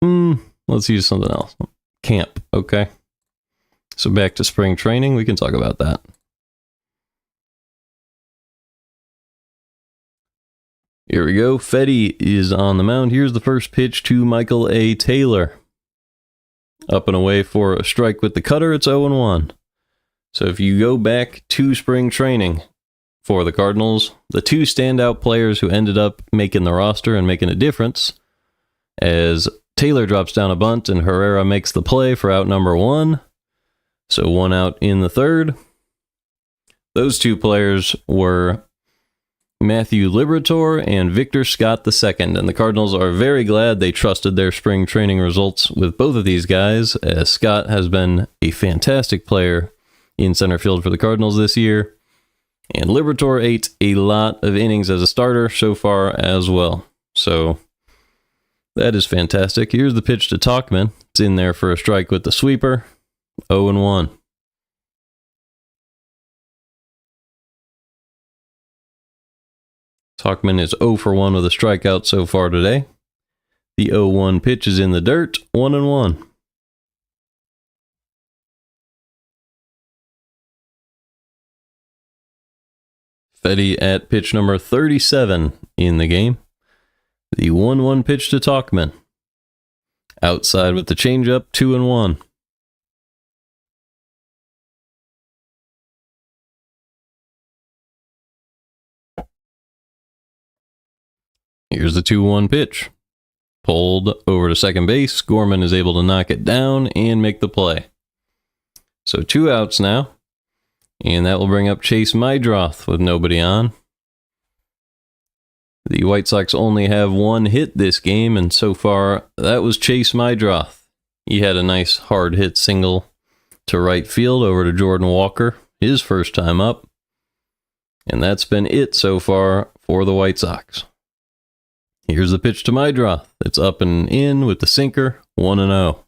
Let's use something else. Camp, okay. So back to spring training, we can talk about that. Here we go. Fedde is on the mound. Here's the first pitch to Michael A. Taylor. Up and away for a strike with the cutter. It's 0-1. So if you go back to spring training for the Cardinals, the two standout players who ended up making the roster and making a difference, as Taylor drops down a bunt and Herrera makes the play for out number 1. So 1 out in the third. Those two players were Matthew Liberatore and Victor Scott II, and the Cardinals are very glad they trusted their spring training results with both of these guys, as Scott has been a fantastic player in center field for the Cardinals this year, and Liberatore ate a lot of innings as a starter so far as well. So that is fantastic. Here's the pitch to Tauchman. It's in there for a strike with the sweeper. 0-1. Tauchman is 0 for 1 with a strikeout so far today. The 0-1 pitch is in the dirt, 1-1. Fedde at pitch number 37 in the game. The 1-1 pitch to Tauchman. Outside with the changeup, 2-1. Here's the 2-1 pitch. Pulled over to second base. Gorman is able to knock it down and make the play. So 2 outs now. And that will bring up Chase Mydroth with nobody on. The White Sox only have 1 hit this game, and so far that was Chase Mydroth. He had a nice hard hit single to right field over to Jordan Walker, his first time up. And that's been it so far for the White Sox. Here's the pitch to Mydroth. It's up and in with the sinker, 1-0.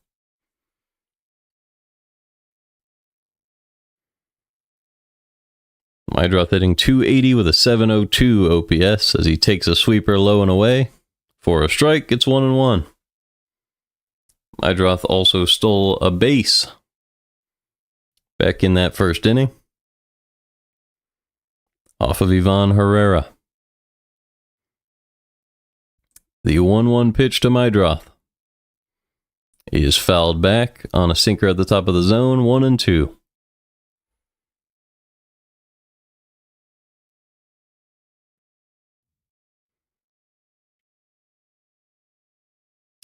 Meidroth hitting .280 with a .702 OPS as he takes a sweeper low and away. For a strike, it's 1-1. Meidroth also stole a base back in that first inning off of Ivan Herrera. The 1-1 pitch to Meidroth is fouled back on a sinker at the top of the zone, 1-2.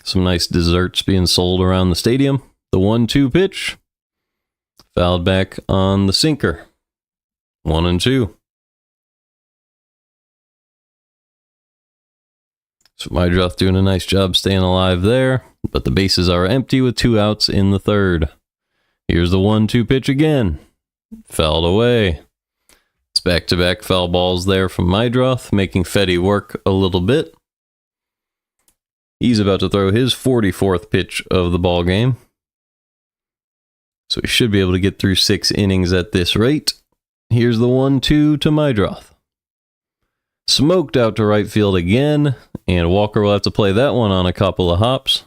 Some nice desserts being sold around the stadium. The 1-2 pitch fouled back on the sinker, 1-2. So Meidroth doing a nice job staying alive there, but the bases are empty with 2 outs in the third. Here's the 1-2 pitch again. Fouled away. It's back-to-back foul balls there from Meidroth, making Fedde work a little bit. He's about to throw his 44th pitch of the ball game. So he should be able to get through 6 innings at this rate. Here's the 1-2 to Meidroth. Smoked out to right field again, and Walker will have to play that one on a couple of hops.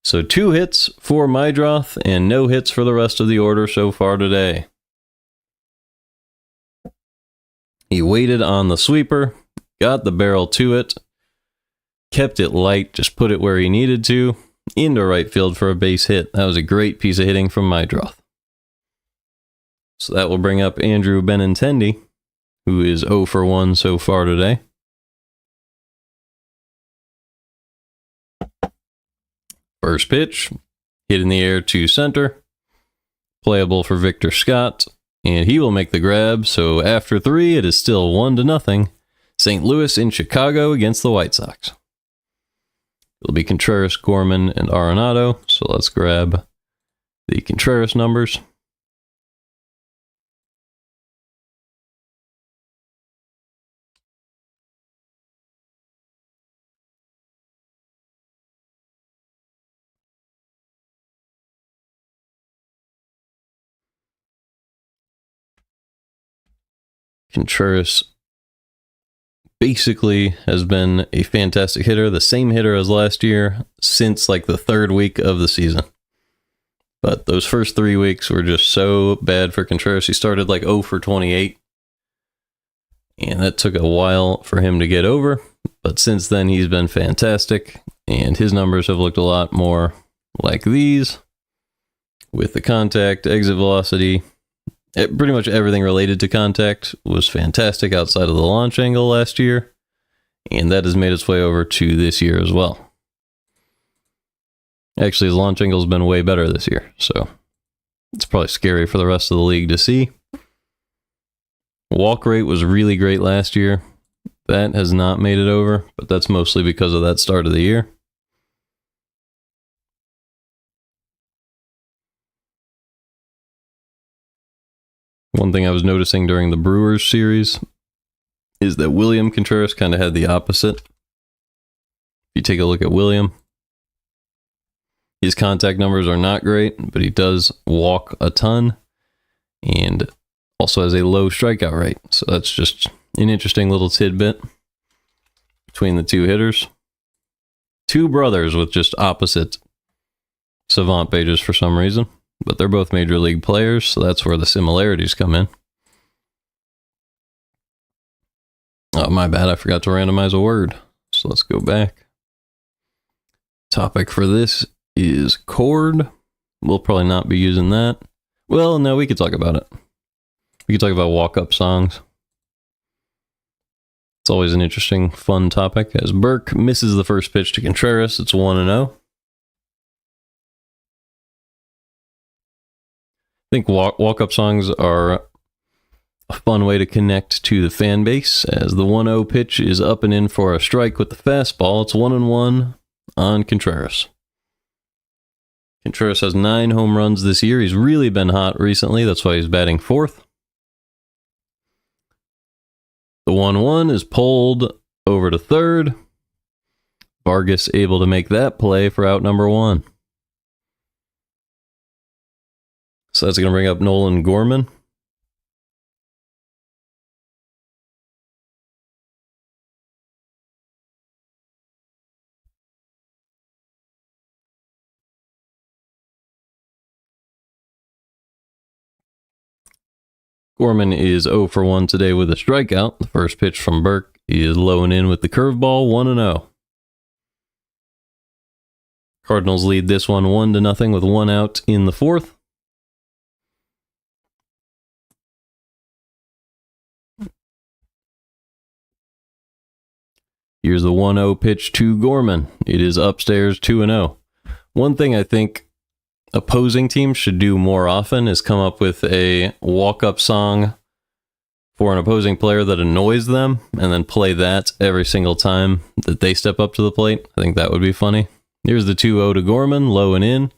So 2 hits for Meidroth and no hits for the rest of the order so far today. He waited on the sweeper, got the barrel to it, kept it light, just put it where he needed to, into right field for a base hit. That was a great piece of hitting from Meidroth. So that will bring up Andrew Benintendi, who is 0 for 1 so far today. First pitch, hit in the air to center. Playable for Victor Scott, and he will make the grab. So after 3, it is still 1-0. St. Louis in Chicago against the White Sox. It'll be Contreras, Gorman, and Arenado. So let's grab the Contreras numbers. Contreras basically has been a fantastic hitter, the same hitter as last year since like the 3rd week of the season. But those first 3 weeks were just so bad for Contreras. He started like 0 for 28, and that took a while for him to get over. But since then, he's been fantastic, and his numbers have looked a lot more like these with the contact, exit velocity. Pretty much everything related to contact was fantastic outside of the launch angle last year, and that has made its way over to this year as well. Actually, his launch angle has been way better this year, so it's probably scary for the rest of the league to see. Walk rate was really great last year. That has not made it over, but that's mostly because of that start of the year. One thing I was noticing during the Brewers series is that William Contreras kind of had the opposite. If you take a look at William, his contact numbers are not great, but he does walk a ton and also has a low strikeout rate. So that's just an interesting little tidbit between the 2 hitters. 2 brothers with just opposite savant pages for some reason. But they're both major league players, so that's where the similarities come in. Oh, my bad. I forgot to randomize a word. So let's go back. Topic for this is chord. We'll probably not be using that. Well, no, we could talk about it. We could talk about walk-up songs. It's always an interesting, fun topic. As Burke misses the first pitch to Contreras, it's 1-0. I think walk-up songs are a fun way to connect to the fan base, as the 1-0 pitch is up and in for a strike with the fastball. It's 1-1 on Contreras. Contreras has 9 home runs this year. He's really been hot recently. That's why he's batting 4th. The 1-1 is pulled over to 3rd. Vargas able to make that play for out number 1. So that's going to bring up Nolan Gorman. Gorman is 0 for 1 today with a strikeout. The first pitch from Burke is low and in with the curveball, 1-0. Cardinals lead this one 1-0 with 1 out in the fourth. Here's the 1-0 pitch to Gorman. It is upstairs, 2-0. One thing I think opposing teams should do more often is come up with a walk-up song for an opposing player that annoys them and then play that every single time that they step up to the plate. I think that would be funny. Here's the 2-0 to Gorman, low and in,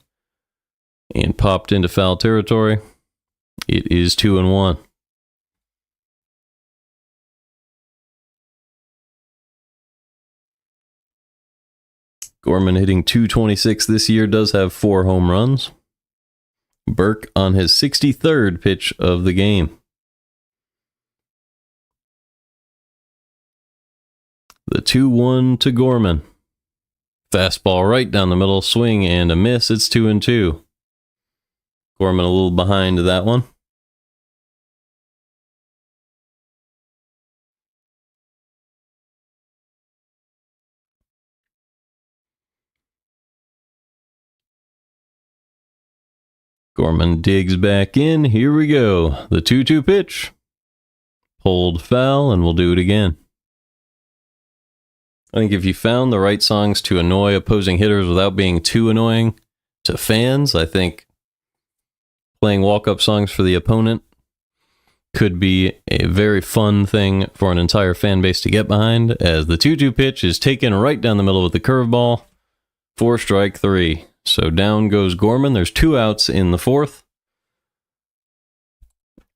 and popped into foul territory. It is 2-1. Gorman hitting .226 this year, does have 4 home runs. Burke on his 63rd pitch of the game. The 2-1 to Gorman. Fastball right down the middle, swing and a miss. It's 2-2. Gorman a little behind that one. Gorman digs back in. Here we go. The 2-2 pitch. Pulled foul, and we'll do it again. I think if you found the right songs to annoy opposing hitters without being too annoying to fans, I think playing walk-up songs for the opponent could be a very fun thing for an entire fan base to get behind, as the 2-2 pitch is taken right down the middle with the curveball for strike 3. So down goes Gorman. There's 2 outs in the fourth,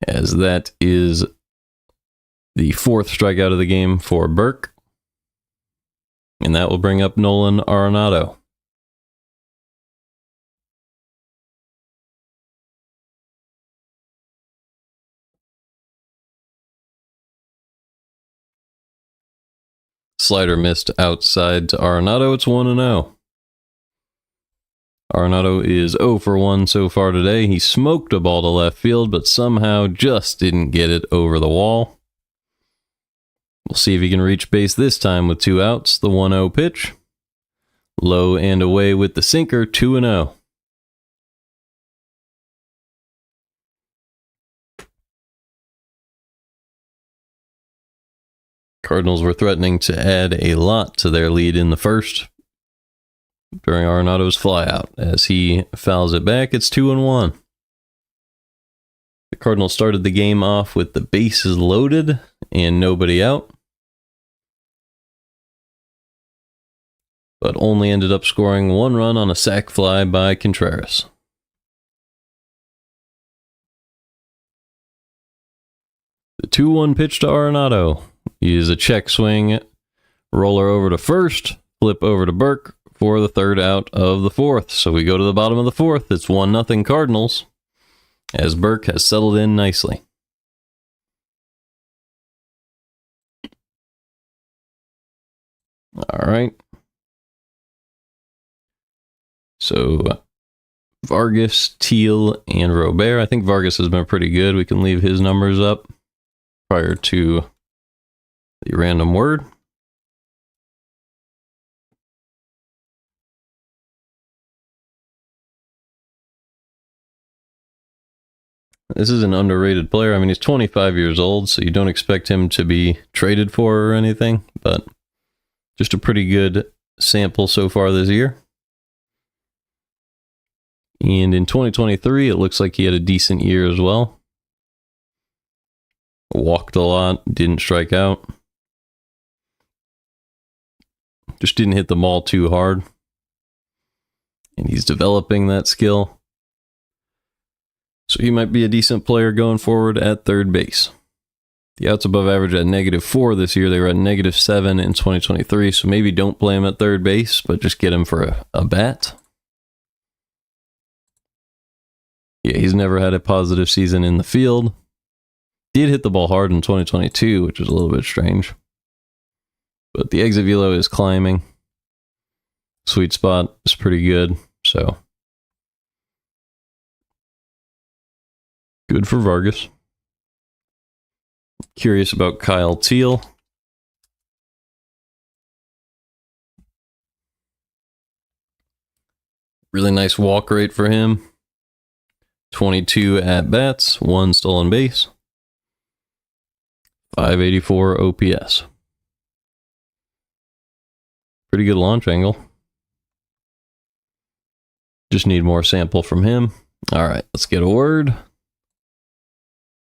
as that is the 4th strikeout of the game for Burke. And that will bring up Nolan Arenado. Slider missed outside to Arenado. It's 1-0. Arenado is 0 for 1 so far today. He smoked a ball to left field, but somehow just didn't get it over the wall. We'll see if he can reach base this time with 2 outs. The 1-0 pitch. Low and away with the sinker, 2-0. Cardinals were threatening to add a lot to their lead in the first during Arenado's flyout. As he fouls it back, it's 2-1. The Cardinals started the game off with the bases loaded and nobody out, but only ended up scoring 1 run on a sac fly by Contreras. The 2-1 pitch to Arenado is a check swing, roller over to first, flip over to Burke for the 3rd out of the 4th. So we go to the bottom of the 4th. It's 1-0 Cardinals, as Burke has settled in nicely. All right. So Vargas, Teal, and Robert. I think Vargas has been pretty good. We can leave his numbers up prior to the random word. This is an underrated player. I mean, he's 25 years old, so you don't expect him to be traded for or anything, but just a pretty good sample so far this year. And in 2023, it looks like he had a decent year as well. Walked a lot, didn't strike out. Just didn't hit the ball too hard. And he's developing that skill. So he might be a decent player going forward at third base. The outs above average at -4 this year. They were at -7 in 2023. So maybe don't play him at third base, but just get him for a bat. Yeah, he's never had a positive season in the field. Did hit the ball hard in 2022, which is a little bit strange. But the exit velo is climbing. Sweet spot is pretty good. So good for Vargas. Curious about Kyle Teal. Really nice walk rate for him. 22 at-bats, 1 stolen base. 584 OPS. Pretty good launch angle. Just need more sample from him. All right, let's get a word.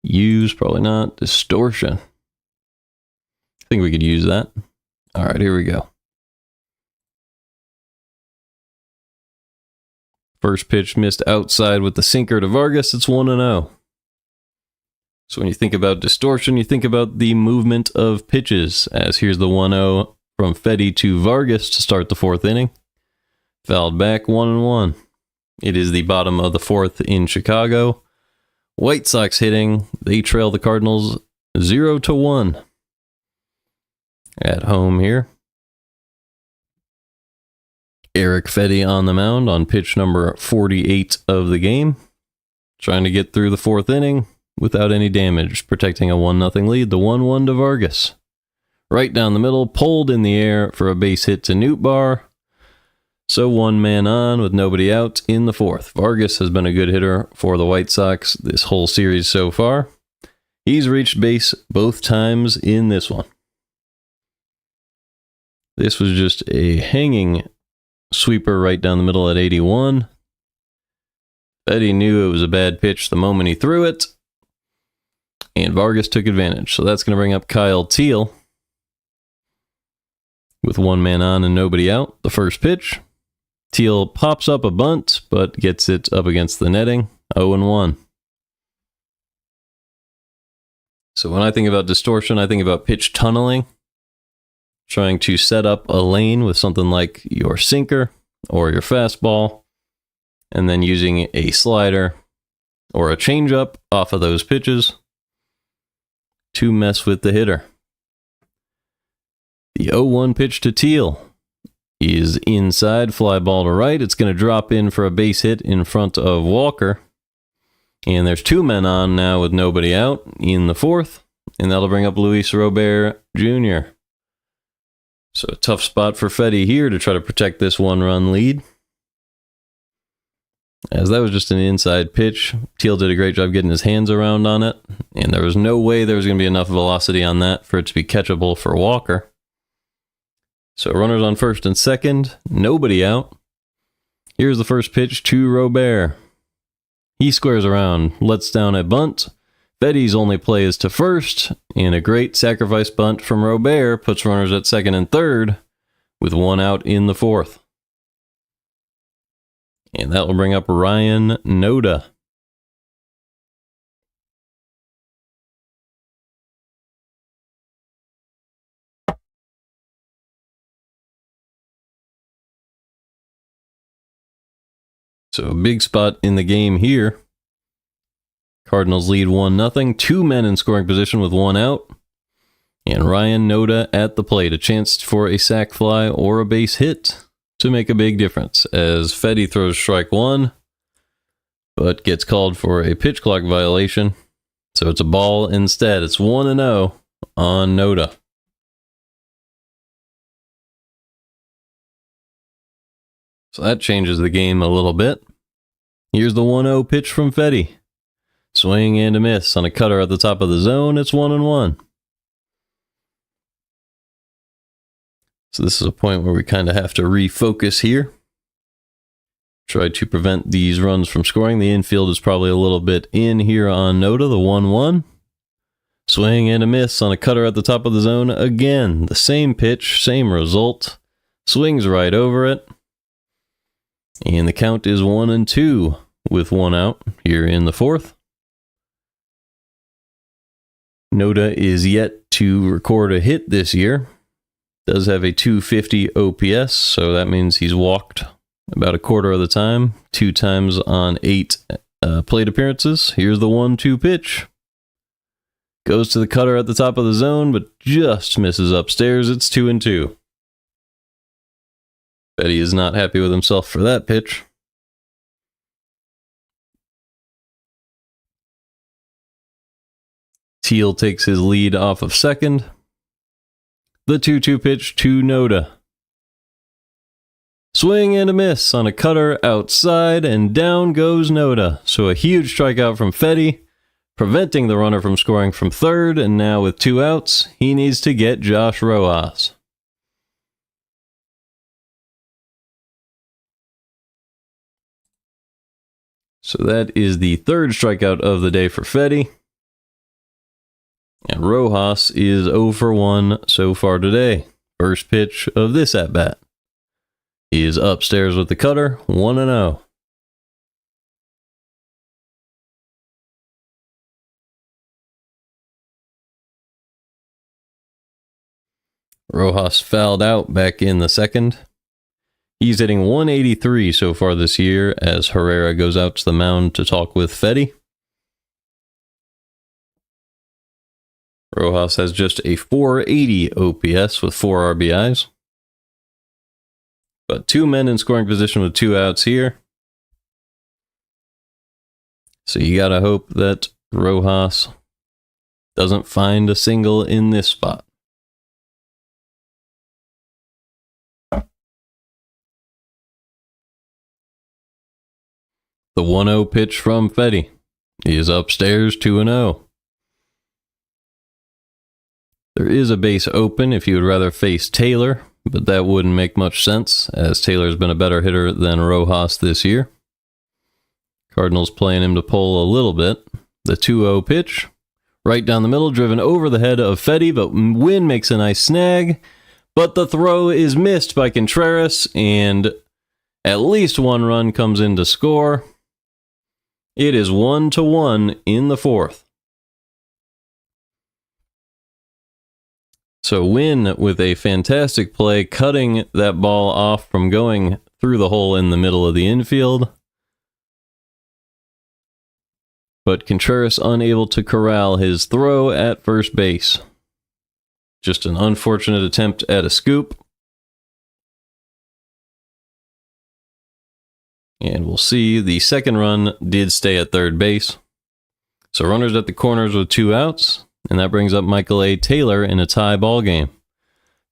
Use, probably not. Distortion. I think we could use that. All right, here we go. First pitch missed outside with the sinker to Vargas. It's 1-0. So when you think about distortion, you think about the movement of pitches. As here's the 1-0 from Fedde to Vargas to start the 4th inning. Fouled back, 1-1. It is the bottom of the 4th in Chicago. White Sox hitting. They trail the Cardinals 0-1. At home here. Erick Fedde on the mound on pitch number 48 of the game. Trying to get through the 4th inning without any damage. Protecting a 1-0 lead. The 1-1 to Vargas. Right down the middle. Pulled in the air for a base hit to Nootbaar. So 1 man on with nobody out in the 4th. Vargas has been a good hitter for the White Sox this whole series so far. He's reached base both times in this one. This was just a hanging sweeper right down the middle at 81. Fedde knew it was a bad pitch the moment he threw it. And Vargas took advantage. So that's going to bring up Kyle Teal. With 1 man on and nobody out. The first pitch. Teal pops up a bunt, but gets it up against the netting. 0-1. So when I think about distortion, I think about pitch tunneling. Trying to set up a lane with something like your sinker or your fastball, and then using a slider or a changeup off of those pitches to mess with the hitter. The 0-1 pitch to Teal is inside, fly ball to right. It's going to drop in for a base hit in front of Walker. And there's 2 men on now with nobody out in the 4th, and that'll bring up Luis Robert Jr. So a tough spot for Fedde here to try to protect this 1-run lead. As that was just an inside pitch. Teal did a great job getting his hands around on it. And there was no way there was going to be enough velocity on that for it to be catchable for Walker. So runners on first and second. Nobody out. Here's the first pitch to Robert. He squares around. Lets down a bunt. Fedde's only play is to first, and a great sacrifice bunt from Robert puts runners at second and third with 1 out in the 4th. And that will bring up Ryan Noda. So a big spot in the game here. Cardinals lead 1-0. 2 men in scoring position with 1 out. And Ryan Noda at the plate. A chance for a sac fly or a base hit to make a big difference. As Fedde throws strike 1, but gets called for a pitch clock violation. So it's a ball instead. It's 1-0 on Noda. So that changes the game a little bit. Here's the 1-0 pitch from Fedde. Swing and a miss on a cutter at the top of the zone. It's 1-1. So this is a point where we kind of have to refocus here. Try to prevent these runs from scoring. The infield is probably a little bit in here on Noda, the 1-1. Swing and a miss on a cutter at the top of the zone. Again, the same pitch, same result. Swings right over it. And the count is 1-2 with 1 out here in the 4th. Noda is yet to record a hit this year. Does have a 250 OPS, so that means he's walked about a quarter of the time, 2 times on 8 plate appearances. Here's the 1-2 pitch. Goes to the cutter at the top of the zone, but just misses upstairs. It's 2-2. Fedde is not happy with himself for that pitch. Teal takes his lead off of second. The 2-2 pitch to Noda. Swing and a miss on a cutter outside, and down goes Noda. So a huge strikeout from Fedde, preventing the runner from scoring from third, and now with 2 outs, he needs to get Josh Rojas. So that is the 3rd strikeout of the day for Fedde. And Rojas is 0 for 1 so far today. First pitch of this at-bat. He is upstairs with the cutter, 1-0. Rojas fouled out back in the second. He's hitting 183 so far this year as Herrera goes out to the mound to talk with Fedde. Rojas has just a 480 OPS with 4 RBIs. But 2 men in scoring position with 2 outs here. So you gotta hope that Rojas doesn't find a single in this spot. The 1-0 pitch from Fedde. He is upstairs 2-0. There is a base open if you would rather face Taylor, but that wouldn't make much sense, as Taylor's been a better hitter than Rojas this year. Cardinals playing him to pull a little bit. The 2-0 pitch, right down the middle, driven over the head of Fedde, but Wynn makes a nice snag. But the throw is missed by Contreras, and at least 1 run comes in to score. It is 1-1 in the 4th. So Wynn with a fantastic play, cutting that ball off from going through the hole in the middle of the infield. But Contreras unable to corral his throw at first base. Just an unfortunate attempt at a scoop. And we'll see the second run did stay at third base. So runners at the corners with 2 outs. And that brings up Michael A. Taylor in a tie ball game.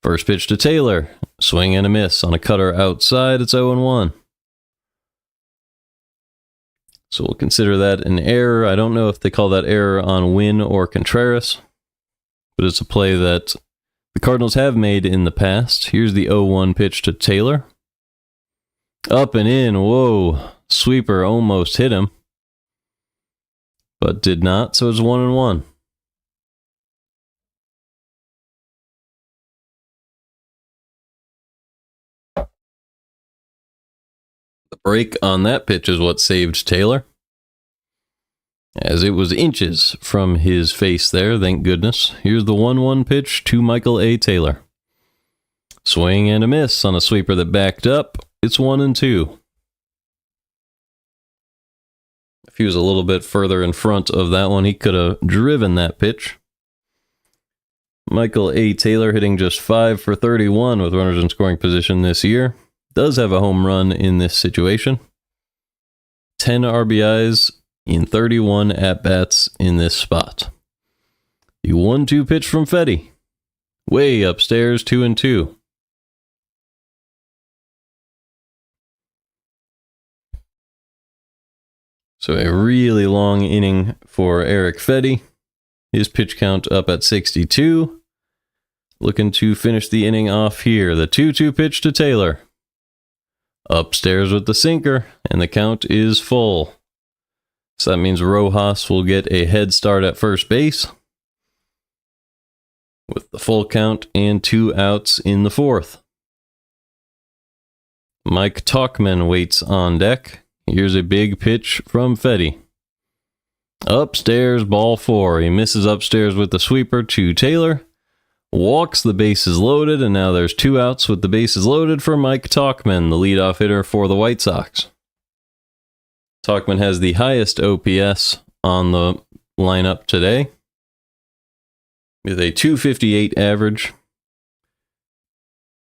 First pitch to Taylor. Swing and a miss on a cutter outside. It's 0-1. So we'll consider that an error. I don't know if they call that error on Wynn or Contreras, but it's a play that the Cardinals have made in the past. Here's the 0-1 pitch to Taylor. Up and in. Whoa. Sweeper almost hit him, but did not. So it's 1-1. The break on that pitch is what saved Taylor, as it was inches from his face there, thank goodness. Here's the 1-1 pitch to Michael A. Taylor. Swing and a miss on a sweeper that backed up. It's 1-2. If he was a little bit further in front of that one, he could have driven that pitch. Michael A. Taylor hitting just 5 for 31 with runners in scoring position this year. Does have a home run in this situation. 10 RBIs in 31 at-bats in this spot. The 1-2 pitch from Fedde. Way upstairs, 2-2. So a really long inning for Erick Fedde. His pitch count up at 62. Looking to finish the inning off here. The 2-2 pitch to Taylor. Upstairs with the sinker, and the count is full. So that means Rojas will get a head start at first base with the full count and 2 outs in the 4th. Mike Tauchman waits on deck. Here's a big pitch from Fedde. Upstairs, ball 4. He misses upstairs with the sweeper to Taylor. Walks, the bases loaded, and now there's 2 outs with the bases loaded for Mike Tauchman, the leadoff hitter for the White Sox. Tauchman has the highest OPS on the lineup today, with a 258 average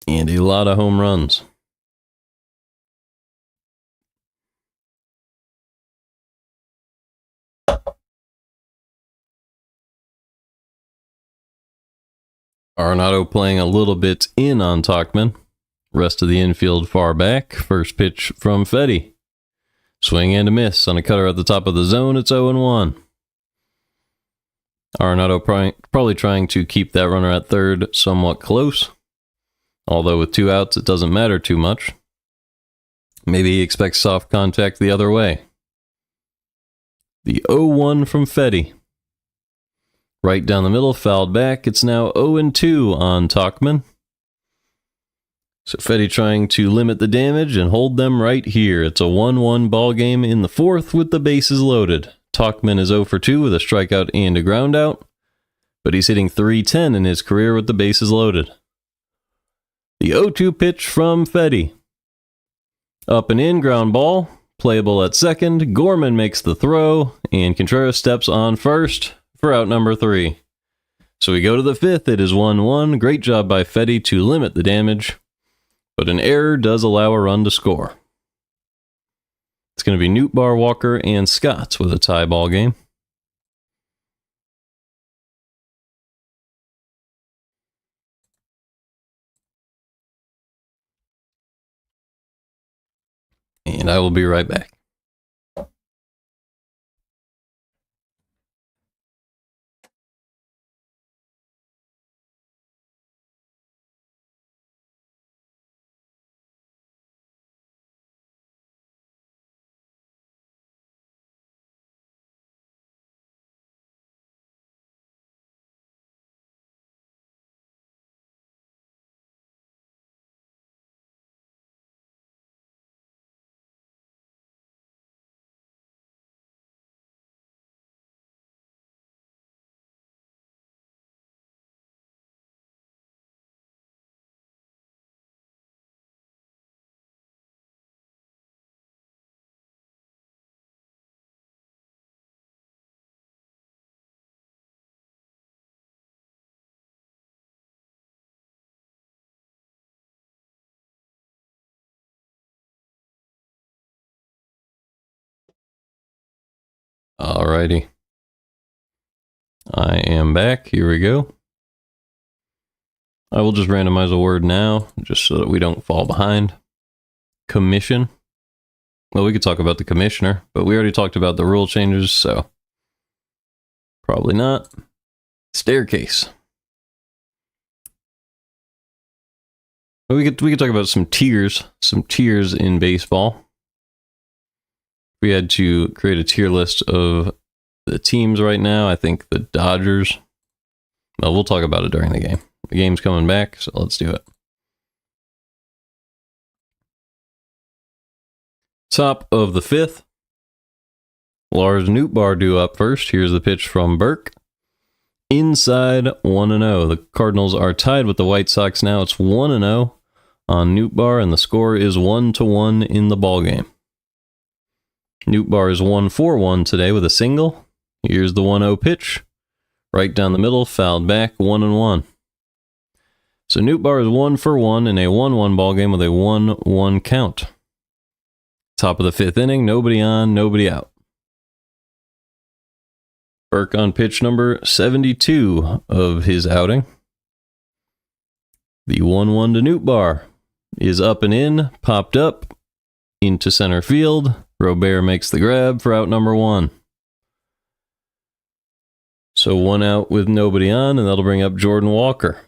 and a lot of home runs. Arenado playing a little bit in on Tauchman. Rest of the infield far back. First pitch from Fedde. Swing and a miss on a cutter at the top of the zone. It's 0-1. Arenado probably trying to keep that runner at third somewhat close. Although with 2 outs, it doesn't matter too much. Maybe he expects soft contact the other way. The 0-1 from Fedde. Right down the middle, fouled back. It's now 0-2 on Tauchman. So Fedde trying to limit the damage and hold them right here. It's a 1-1 ball game in the 4th with the bases loaded. Tauchman is 0 for 2 with a strikeout and a groundout, but he's hitting .310 in his career with the bases loaded. The 0-2 pitch from Fedde. Up and in, ground ball. Playable at second. Gorman makes the throw, and Contreras steps on first for out number 3. So we go to the 5th. It is 1-1. Great job by Fedde to limit the damage, but an error does allow a run to score. It's going to be Nootbaar, Walker, and Scott with a tie ball game. And I will be right back. Alrighty. I am back. Here we go. I will just randomize a word now, just so that we don't fall behind. Commission. Well, we could talk about the commissioner, but we already talked about the rule changes, so probably not. Staircase. We could talk about some tiers in baseball. We had to create a tier list of the teams right now. I think the Dodgers. Well, we'll talk about it during the game. The game's coming back, so let's do it. Top of the 5th. Lars Nootbaar due up first. Here's the pitch from Burke. Inside 1-0. The Cardinals are tied with the White Sox now. It's 1-0 on Nootbaar, and the score is 1-1 in the ballgame. Nootbaar is 1 for 1 today with a single. Here's the 1-0 pitch. Right down the middle, fouled back, 1-1. So Nootbaar is 1 for 1 in a 1-1 ball game with a 1-1 count. Top of the 5th inning, nobody on, nobody out. Burke on pitch number 72 of his outing. The 1-1 to Nootbaar is up and in, popped up into center field. Robert makes the grab for out number 1. So 1 out with nobody on, and that'll bring up Jordan Walker.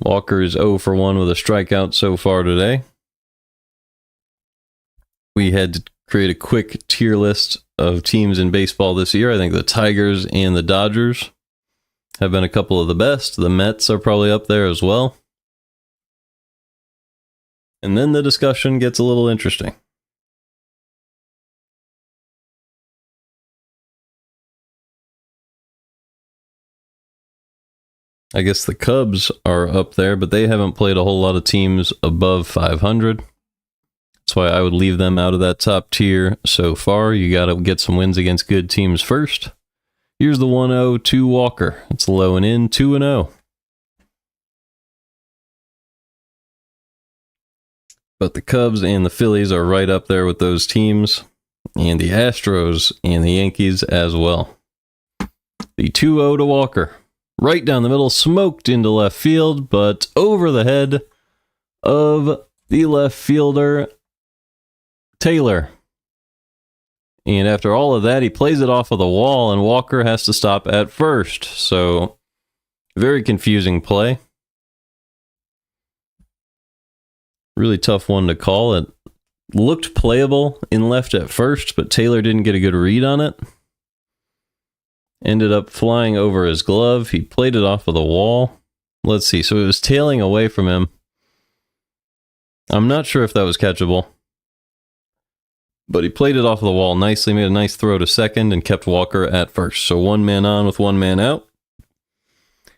Walker is 0 for 1 with a strikeout so far today. We had to create a quick tier list of teams in baseball this year. I think the Tigers and the Dodgers have been a couple of the best. The Mets are probably up there as well. And then the discussion gets a little interesting. I guess the Cubs are up there, but they haven't played a whole lot of teams above 500. That's why I would leave them out of that top tier so far. You got to get some wins against good teams first. Here's the 1-0 to Walker. It's low and in, 2-0. But the Cubs and the Phillies are right up there with those teams, and the Astros and the Yankees as well. The 2-0 to Walker. right down the middle, smoked into left field, but over the head of the left fielder, Taylor. And after all of that, he plays it off of the wall, and Walker has to stop at first. So, very confusing play. Really tough one to call. It looked playable in left at first, but Taylor didn't get a good read on it. Ended up flying over his glove. He played it off of the wall. Let's see. So it was tailing away from him. I'm not sure if that was catchable. But he played it off of the wall nicely, made a nice throw to second, and kept Walker at first. So 1 man on with 1 man out.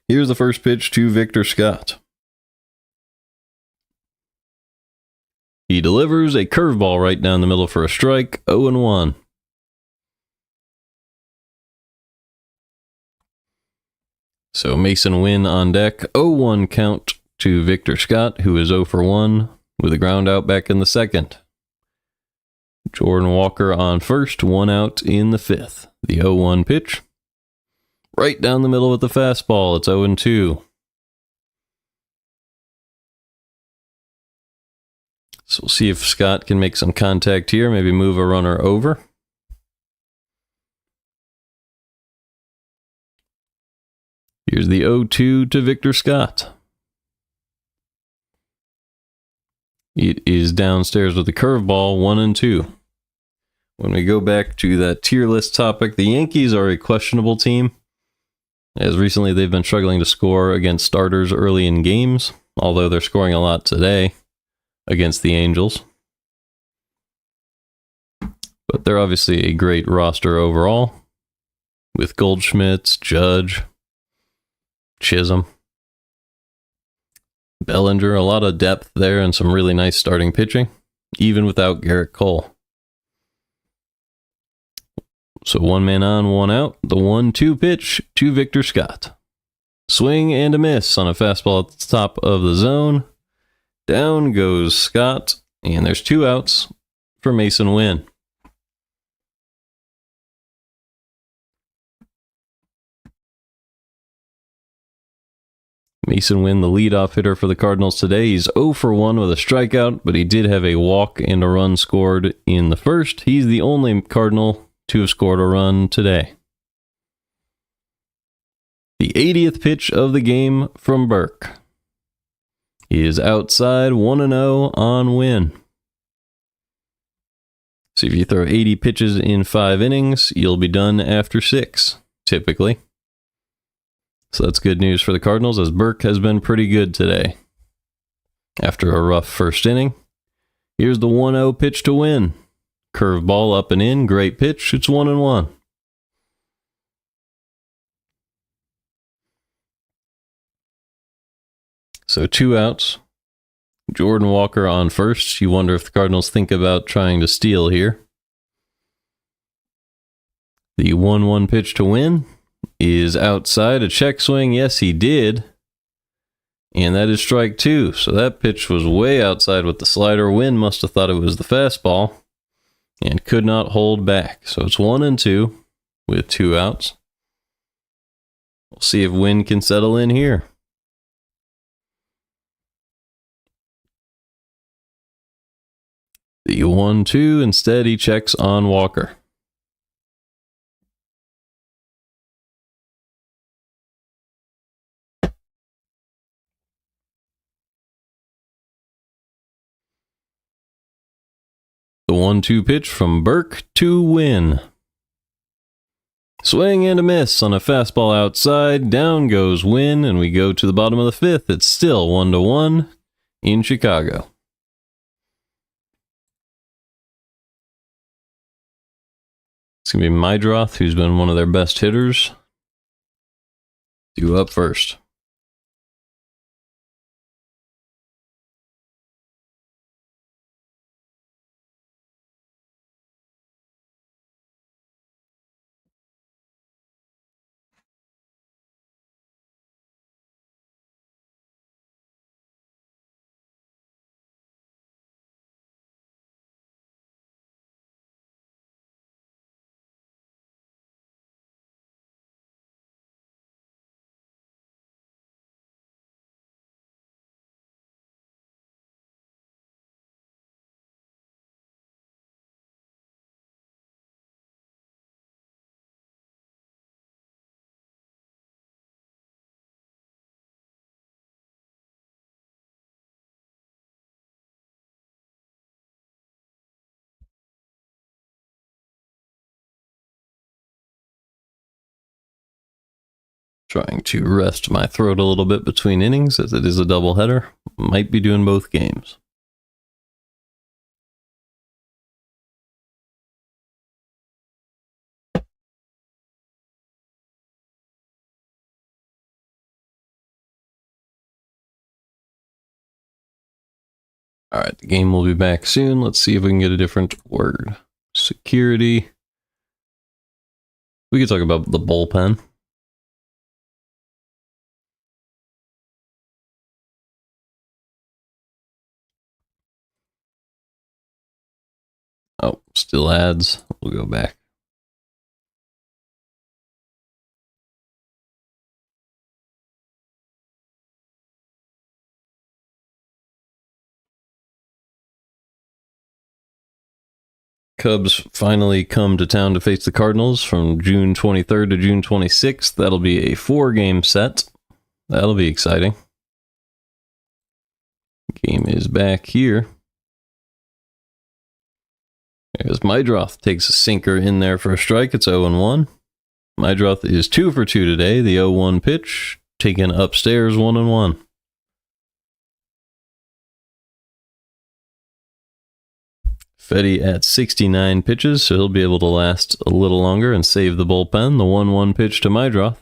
Here's the first pitch to Victor Scott. He delivers a curveball right down the middle for a strike, 0-1. So Mason Wynn on deck, 0-1 count to Victor Scott, who is 0 for 1 with a ground out back in the second. Jordan Walker on first, 1 out in the fifth. The 0-1 pitch. Right down the middle with the fastball, it's 0-2. So we'll see if Scott can make some contact here, maybe move a runner over. Here's the 0-2 to Victor Scott. It is downstairs with the curveball, 1-2. When we go back to that tier list topic, the Yankees are a questionable team, as recently they've been struggling to score against starters early in games, although they're scoring a lot today against the Angels. But they're obviously a great roster overall, with Goldschmidt, Judge, Chisholm, Bellinger, a lot of depth there and some really nice starting pitching, even without Garrett Cole. So 1 man on, 1 out. The 1-2 pitch to Victor Scott. Swing and a miss on a fastball at the top of the zone. Down goes Scott, and there's 2 outs for Mason Wynn. Mason Wynn, the leadoff hitter for the Cardinals today. He's 0 for 1 with a strikeout, but he did have a walk and a run scored in the first. He's the only Cardinal to have scored a run today. The 80th pitch of the game from Burke. He is outside, 1-0 on Wynn. So if you throw 80 pitches in 5 innings, you'll be done after 6, typically. So that's good news for the Cardinals, as Burke has been pretty good today. After a rough first inning, here's the 1-0 pitch to Wynn. Curveball up and in, great pitch, it's 1-1. So 2 outs. Jordan Walker on first. You wonder if the Cardinals think about trying to steal here. The 1-1 pitch to Wynn is outside. A check swing, yes he did. And that is strike 2. So that pitch was way outside with the slider. Wynn must have thought it was the fastball and could not hold back. So it's 1-2 with 2 outs. We'll see if Wynn can settle in here. The 1-2, instead he checks on Walker. The 1-2 pitch from Burke to Wynn. Swing and a miss on a fastball outside. Down goes Wynn, and we go to the bottom of the 5th. It's still 1-1 in Chicago. It's going to be Mydroth, who's been one of their best hitters, due up first. Trying to rest my throat a little bit between innings as it is a doubleheader. Might be doing both games. All right, the game will be back soon. Let's see if we can get a different word. Security. We could talk about the bullpen. Oh, still ads. We'll go back. Cubs finally come to town to face the Cardinals from June 23rd to June 26th. That'll be a 4-game set. That'll be exciting. Game is back here. As Mydroth takes a sinker in there for a strike. It's 0-1. Mydroth is 2 for 2 today. The 0-1 pitch taken upstairs 1-1. Fedde at 69 pitches, so he'll be able to last a little longer and save the bullpen. The 1-1 pitch to Mydroth.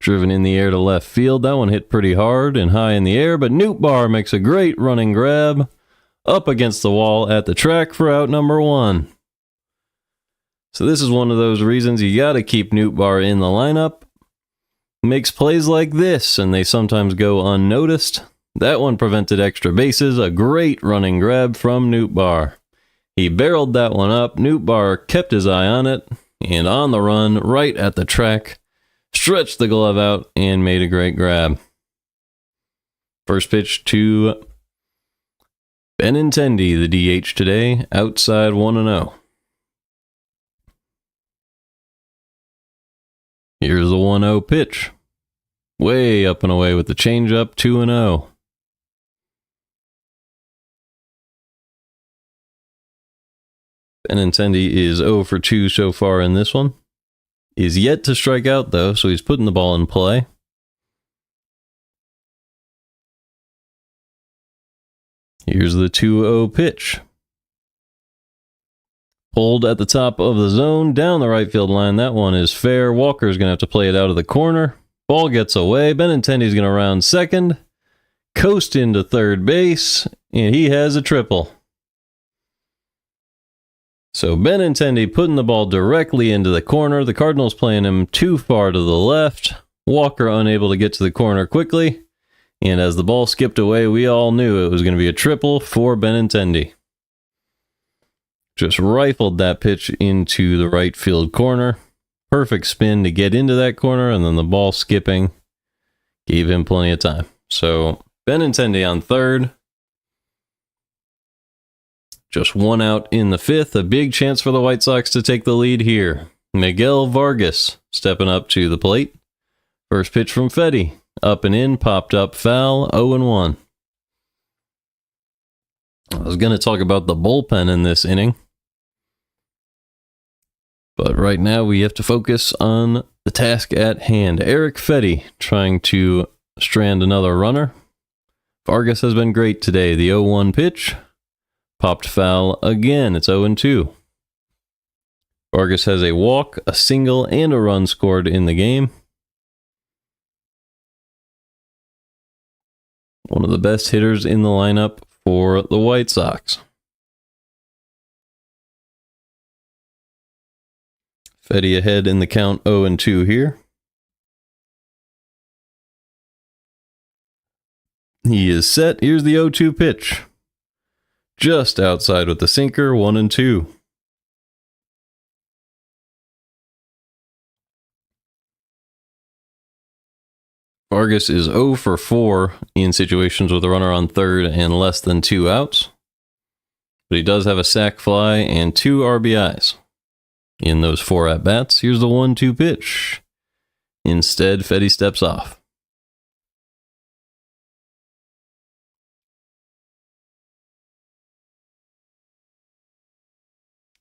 Driven in the air to left field. That one hit pretty hard and high in the air, but Nootbaar makes a great running grab up against the wall at the track for out number 1. So this is one of those reasons you got to keep Nootbaar in the lineup. Makes plays like this, and they sometimes go unnoticed. That one prevented extra bases. A great running grab from Nootbaar. He barreled that one up. Nootbaar kept his eye on it, and on the run, right at the track, stretched the glove out and made a great grab. First pitch to Benintendi, the DH today, outside 1-0. Here's the 1-0 pitch. Way up and away with the changeup, 2-0. Benintendi is 0 for 2 so far in this one. Is yet to strike out, though, so he's putting the ball in play. Here's the 2-0 pitch. Pulled at the top of the zone, down the right field line. That one is fair. Walker's going to have to play it out of the corner. Ball gets away. Benintendi's going to round second. Coast into third base, and he has a triple. So Benintendi putting the ball directly into the corner. The Cardinals playing him too far to the left. Walker unable to get to the corner quickly. And as the ball skipped away, we all knew it was going to be a triple for Benintendi. Just rifled that pitch into the right field corner. Perfect spin to get into that corner, and then the ball skipping gave him plenty of time. So Benintendi on third. Just 1 out in the 5th. A big chance for the White Sox to take the lead here. Miguel Vargas stepping up to the plate. First pitch from Fedde. Up and in, popped up foul, 0-1. I was going to talk about the bullpen in this inning. But right now we have to focus on the task at hand. Erick Fedde trying to strand another runner. Vargas has been great today. The 0-1 pitch. Popped foul again. It's 0-2. Vargas has a walk, a single, and a run scored in the game. One of the best hitters in the lineup for the White Sox. Fedde ahead in the count 0-2 here. He is set. Here's the 0-2 pitch. Just outside with the sinker, 1-2. Vargas is 0 for 4 in situations with a runner on third and less than 2 outs. But he does have a sac fly and 2 RBIs in those 4 at-bats. Here's the 1-2 pitch. Instead, Fedde steps off.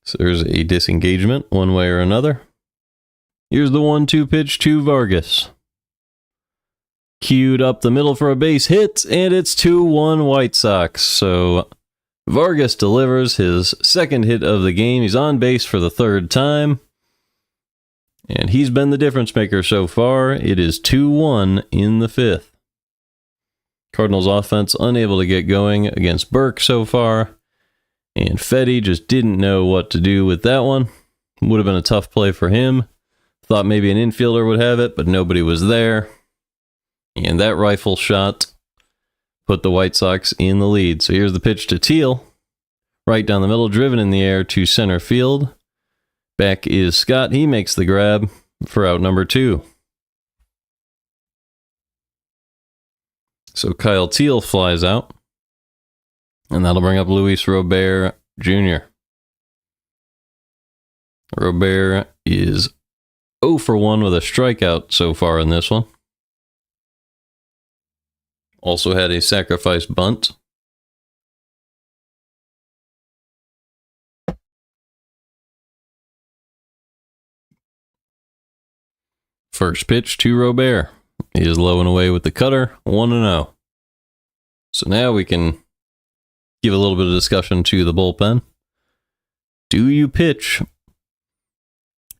So there's a disengagement one way or another. Here's the 1-2 pitch to Vargas. Queued up the middle for a base hit, and it's 2-1 White Sox. So Vargas delivers his second hit of the game. He's on base for the third time, and he's been the difference maker so far. It is 2-1 in the fifth. Cardinals offense unable to get going against Burke so far, and Fedde just didn't know what to do with that one. Would have been a tough play for him. Thought maybe an infielder would have it, but nobody was there. And that rifle shot put the White Sox in the lead. So here's the pitch to Teal. Right down the middle, driven in the air to center field. Back is Scott. He makes the grab for out number 2. So Kyle Teal flies out. And that'll bring up Luis Robert Jr. Robert is 0 for 1 with a strikeout so far in this one. Also had a sacrifice bunt. First pitch to Robert. He is low and away with the cutter, 1-0. So now we can give a little bit of discussion to the bullpen. Do you pitch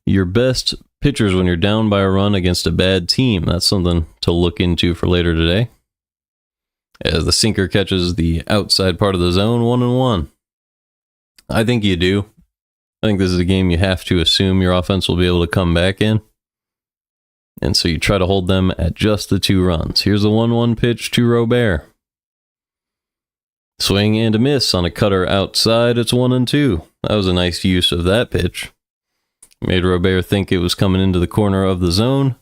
your best pitchers when you're down by a run against a bad team? That's something to look into for later today. As the sinker catches the outside part of the zone, 1-1. I think you do. I think this is a game you have to assume your offense will be able to come back in. And so you try to hold them at just the 2 runs. Here's a 1-1 pitch to Robert. Swing and a miss on a cutter outside. It's 1-2. That was a nice use of that pitch. Made Robert think it was coming into the corner of the zone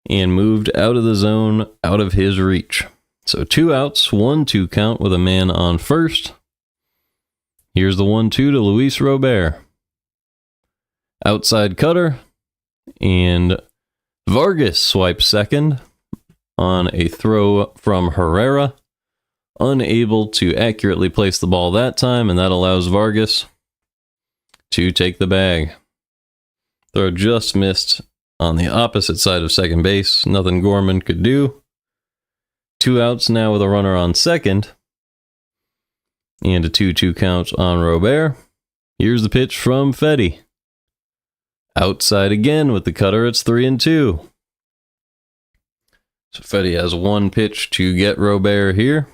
and moved out of the zone, out of his reach. So 2 outs, 1-2 count with a man on first. Here's the 1-2 to Luis Robert. Outside cutter, and Vargas swipes second on a throw from Herrera. Unable to accurately place the ball that time, and that allows Vargas to take the bag. Throw just missed on the opposite side of second base. Nothing Gorman could do. 2 outs now with a runner on second. And a 2-2 count on Robert. Here's the pitch from Fedde. Outside again with the cutter. It's 3-2. So Fedde has 1 pitch to get Robert here.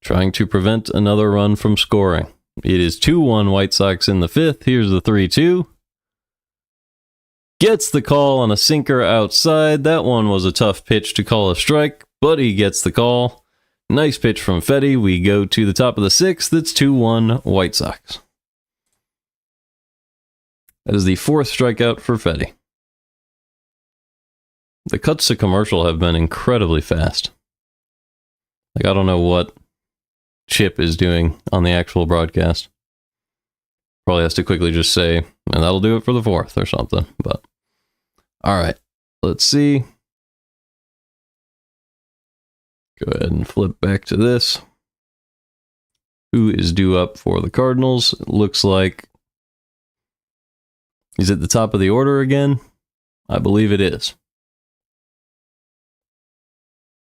Trying to prevent another run from scoring. It is 2-1 White Sox in the fifth. Here's the 3-2. Gets the call on a sinker outside. That one was a tough pitch to call a strike, but he gets the call. Nice pitch from Fedde. We go to the top of the 6th. It's 2-1 White Sox. That is the 4th strikeout for Fedde. The cuts to commercial have been incredibly fast. I don't know what Chip is doing on the actual broadcast. Probably has to quickly just say, and that'll do it for the 4th or something. But all right, let's see. Go ahead and flip back to this. Who is due up for the Cardinals? It looks like he's at the top of the order again. I believe it is.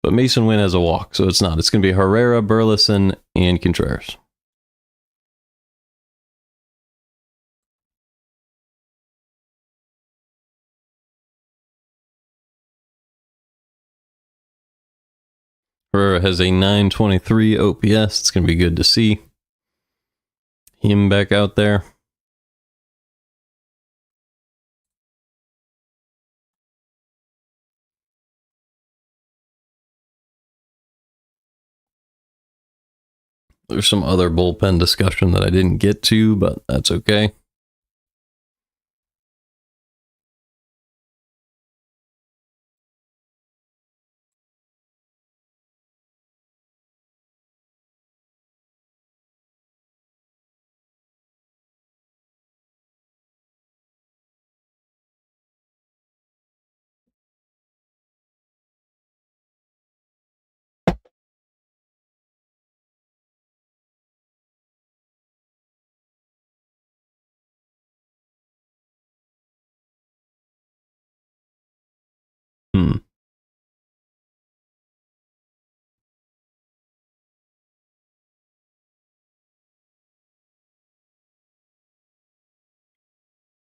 But Mason Wynn has a walk, so it's not. It's going to be Herrera, Burleson, and Contreras. Herrera has a 923 OPS. It's going to be good to see him back out there. There's some other bullpen discussion that I didn't get to, but that's okay.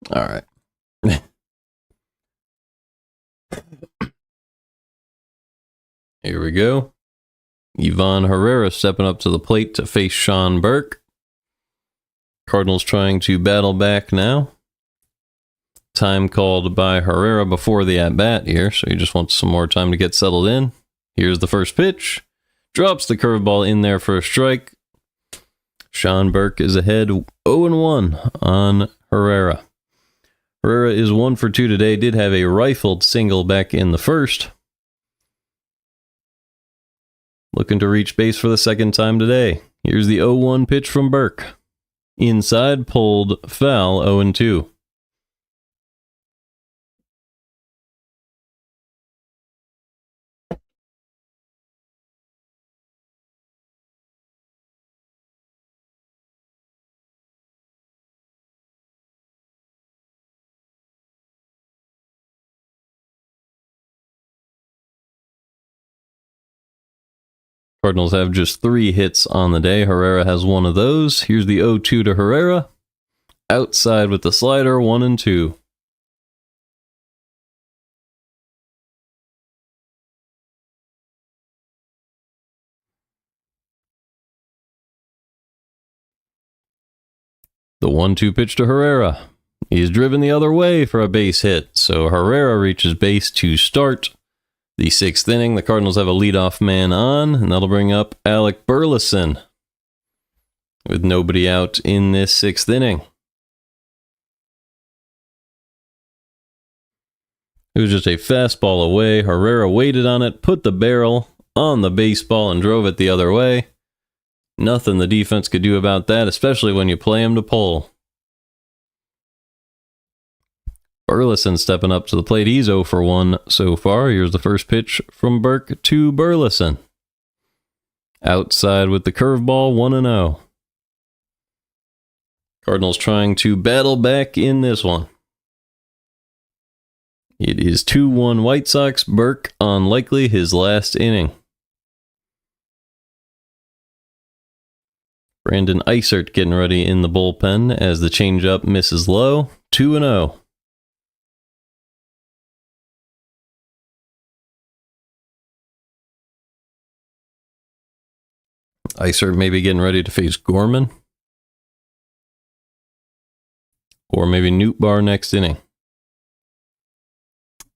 All right. Here we go. Ivan Herrera stepping up to the plate to face Sean Burke. Cardinals trying to battle back now. Time called by Herrera before the at-bat here, so he just wants some more time to get settled in. Here's the first pitch. Drops the curveball in there for a strike. Sean Burke is ahead 0-1 on Herrera. Herrera is 1 for 2 today. Did have a rifled single back in the first. Looking to reach base for the second time today. Here's the 0-1 pitch from Burke. Inside, pulled foul, 0-2. Cardinals have just 3 hits on the day. Herrera has one of those. Here's the 0-2 to Herrera. Outside with the slider, 1-2. The 1-2 pitch to Herrera. He's driven the other way for a base hit, so Herrera reaches base to start the 6th inning. The Cardinals have a leadoff man on, and that'll bring up Alec Burleson with nobody out in this 6th inning. It was just a fastball away. Herrera waited on it, put the barrel on the baseball, and drove it the other way. Nothing the defense could do about that, especially when you play him to pull. Burleson stepping up to the plate. He's 0 for 1 so far. Here's the first pitch from Burke to Burleson. Outside with the curveball, 1-0. Cardinals trying to battle back in this one. It is 2-1 White Sox. Burke on likely his last inning. Brandon Eisert getting ready in the bullpen as the changeup misses low. 2-0. Eisert maybe getting ready to face Gorman. Or maybe Nootbaar next inning.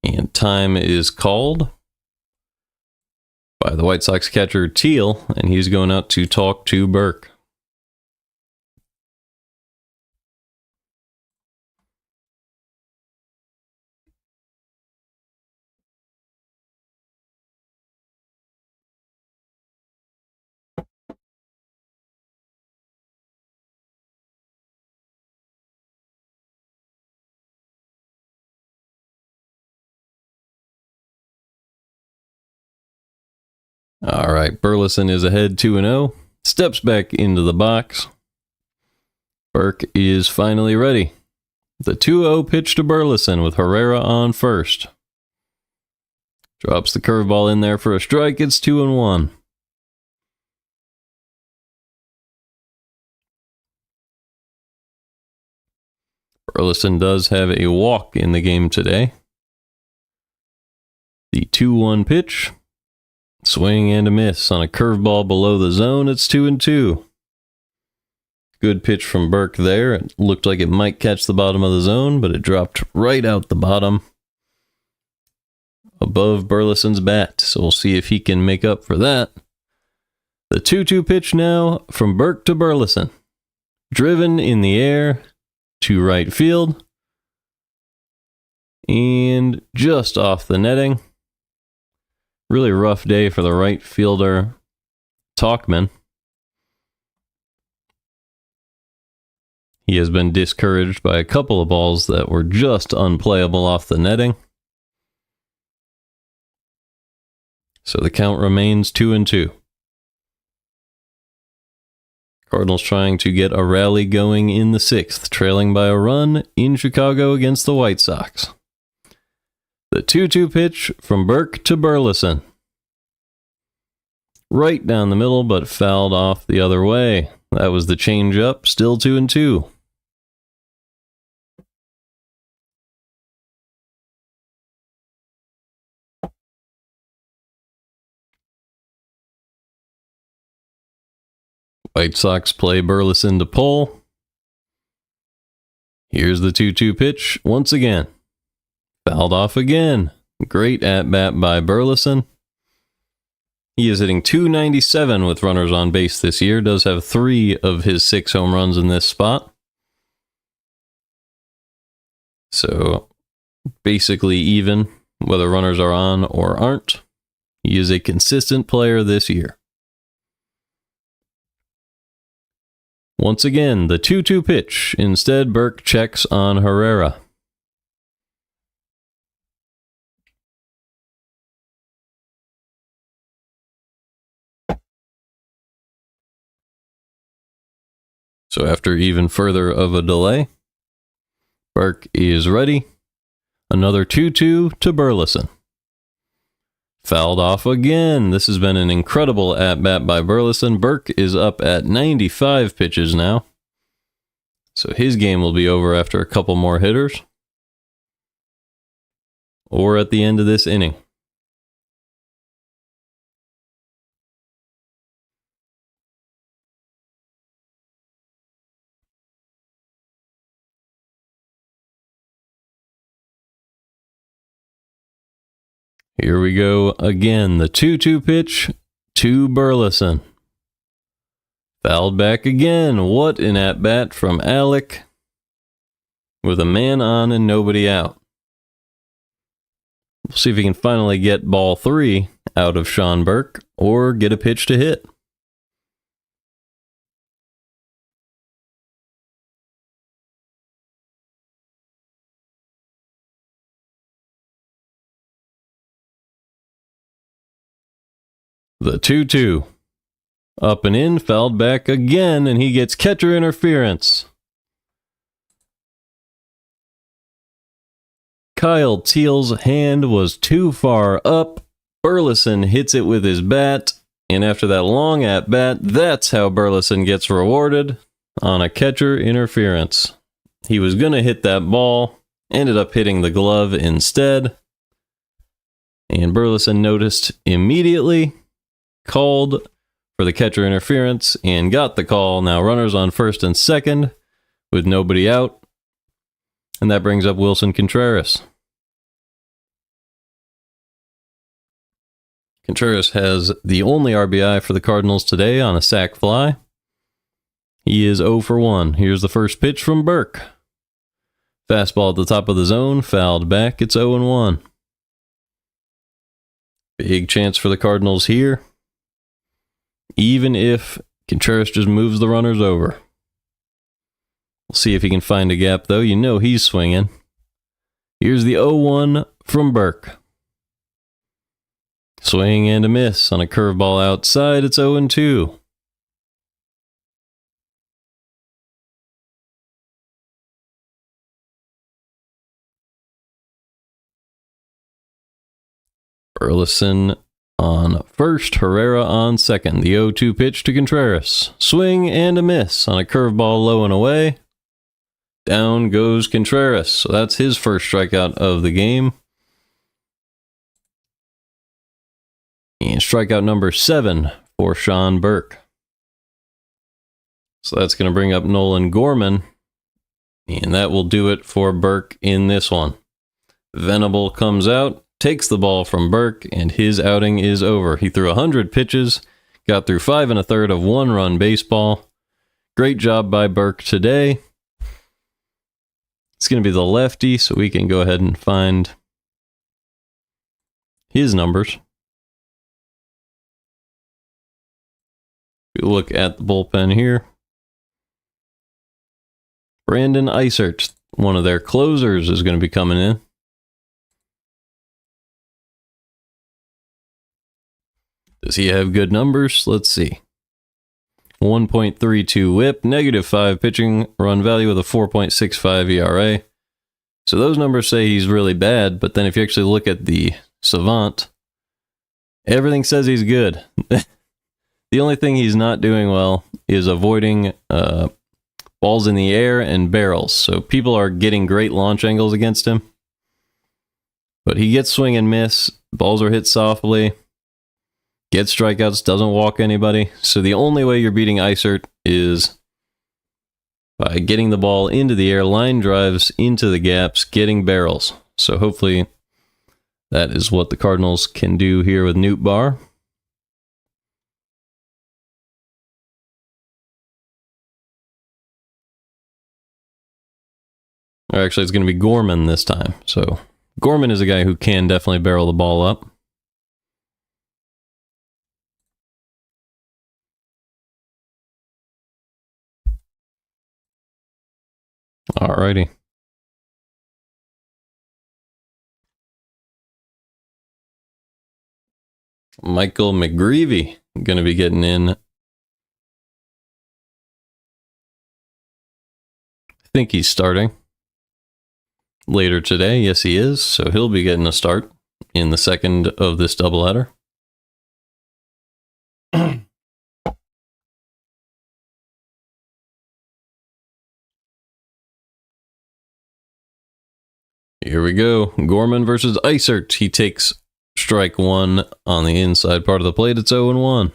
And time is called by the White Sox catcher Teal, and he's going out to talk to Burke. All right, Burleson is ahead 2-0. Steps back into the box. Burke is finally ready. The 2-0 pitch to Burleson with Herrera on first. Drops the curveball in there for a strike. It's 2-1. Burleson does have a walk in the game today. The 2-1 pitch. Swing and a miss on a curveball below the zone. It's 2-2. Good pitch from Burke there. It looked like it might catch the bottom of the zone, but it dropped right out the bottom above Burleson's bat. So we'll see if he can make up for that. The 2-2 pitch now from Burke to Burleson. Driven in the air to right field. And just off the netting. Really rough day for the right fielder, Talkman. He has been discouraged by a couple of balls that were just unplayable off the netting. So the count remains 2-2. Cardinals trying to get a rally going in the 6th, trailing by a run in Chicago against the White Sox. The 2-2 pitch from Burke to Burleson. Right down the middle, but fouled off the other way. That was the changeup, still 2-2. White Sox play Burleson to pull. Here's the 2-2 pitch once again. Fouled off again. Great at-bat by Burleson. He is hitting .297 with runners on base this year. Does have 3 of his 6 home runs in this spot. So basically even, whether runners are on or aren't. He is a consistent player this year. Once again, the 2-2 pitch. Instead, Burke checks on Herrera. So after even further of a delay, Burke is ready. Another 2-2 to Burleson. Fouled off again. This has been an incredible at-bat by Burleson. Burke is up at 95 pitches now. So his game will be over after a couple more hitters. Or at the end of this inning. Here we go again. The 2-2 pitch to Burleson. Fouled back again. What an at-bat from Alec. With a man on and nobody out. We'll see if he can finally get ball 3 out of Sean Burke or get a pitch to hit. The 2-2. Up and in, fouled back again, and he gets catcher interference. Kyle Teal's hand was too far up. Burleson hits it with his bat, and after that long at-bat, that's how Burleson gets rewarded on a catcher interference. He was going to hit that ball, ended up hitting the glove instead, and Burleson noticed immediately, called for the catcher interference, and got the call. Now runners on first and second with nobody out. And that brings up Wilson Contreras. Contreras has the only RBI for the Cardinals today on a sac fly. He is 0 for 1. Here's the first pitch from Burke. Fastball at the top of the zone, fouled back. It's 0-1. Big chance for the Cardinals here. Even if Contreras just moves the runners over. We'll see if he can find a gap, though. You know he's swinging. Here's the 0-1 from Burke. Swing and a miss on a curveball outside. It's 0-2. Burleson on first, Herrera on second. The 0-2 pitch to Contreras. Swing and a miss on a curveball low and away. Down goes Contreras. So that's his first strikeout of the game. And strikeout number 7 for Sean Burke. So that's going to bring up Nolan Gorman. And that will do it for Burke in this one. Venable comes out, takes the ball from Burke, and his outing is over. He threw 100 pitches, got through 5 1/3 of 1-run baseball. Great job by Burke today. It's going to be the lefty, so we can go ahead and find his numbers. We look at the bullpen here. Brandon Eisert, one of their closers, is going to be coming in. Does he have good numbers? Let's see. 1.32 whip, -5 pitching run value with a 4.65 ERA. So those numbers say he's really bad, but then if you actually look at the Savant, everything says he's good. The only thing he's not doing well is avoiding balls in the air and barrels. So people are getting great launch angles against him. But he gets swing and miss. Balls are hit softly. gets strikeouts, doesn't walk anybody. So the only way you're beating Eisert is by getting the ball into the air, line drives into the gaps, getting barrels. So hopefully that is what the Cardinals can do here with Nootbaar. Or actually, it's going to be Gorman this time. So Gorman is a guy who can definitely barrel the ball up. Alrighty. Michael McGreevy going to be getting in. I think he's starting later today. Yes, he is. So he'll be getting a start in the second of this doubleheader. Here we go. Gorman versus Eisert. He takes strike one on the inside part of the plate. It's 0-1.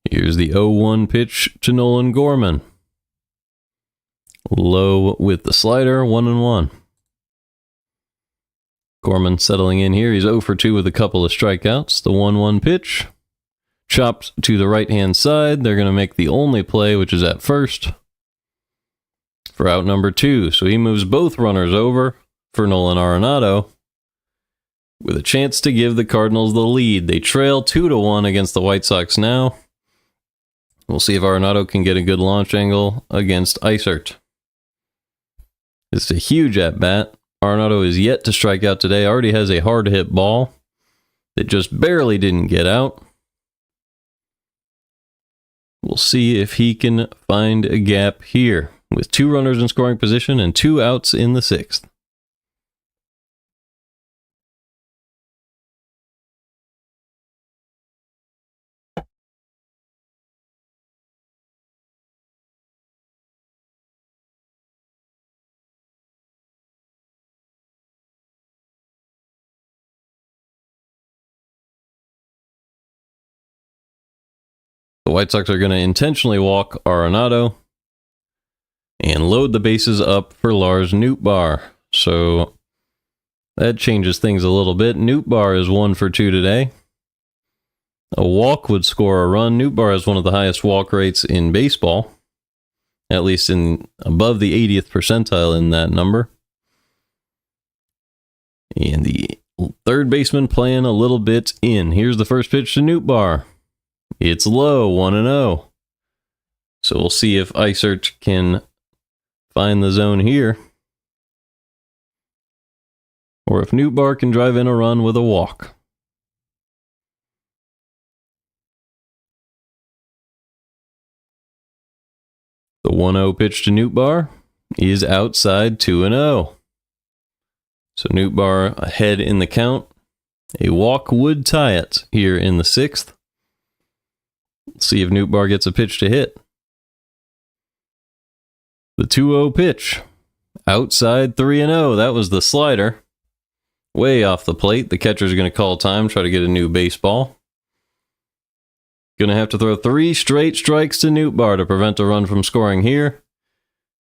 Here's the 0-1 pitch to Nolan Gorman. Low with the slider, 1-1. Gorman settling in here. He's 0 for 2 with a couple of strikeouts. The 1-1 pitch. Chopped to the right-hand side. They're going to make the only play, which is at first, for out number 2. So he moves both runners over for Nolan Arenado, with a chance to give the Cardinals the lead. They trail 2-1 against the White Sox now. We'll see if Arenado can get a good launch angle against Eisert. It's a huge at-bat. Arenado is yet to strike out today. Already has a hard-hit ball that just barely didn't get out. We'll see if he can find a gap here with 2 runners in scoring position and 2 outs in the 6th. The White Sox are going to intentionally walk Arenado and load the bases up for Lars Nootbaar. So that changes things a little bit. Nootbaar is 1 for 2 today. A walk would score a run. Nootbaar has one of the highest walk rates in baseball, at least in above the 80th percentile in that number. And the third baseman playing a little bit in. Here's the first pitch to Nootbaar. It's low, 1-0. So we'll see if Eisert can find the zone here, or if Nootbaar can drive in a run with a walk. The 1-0 pitch to Nootbaar is outside, 2-0. So Nootbaar ahead in the count. A walk would tie it here in the 6th. Let's see if Nootbaar gets a pitch to hit. The 2-0 pitch. Outside, 3-0. That was the slider. Way off the plate. The catcher's going to call time, try to get a new baseball. Going to have to throw 3 straight strikes to Nootbaar to prevent a run from scoring here.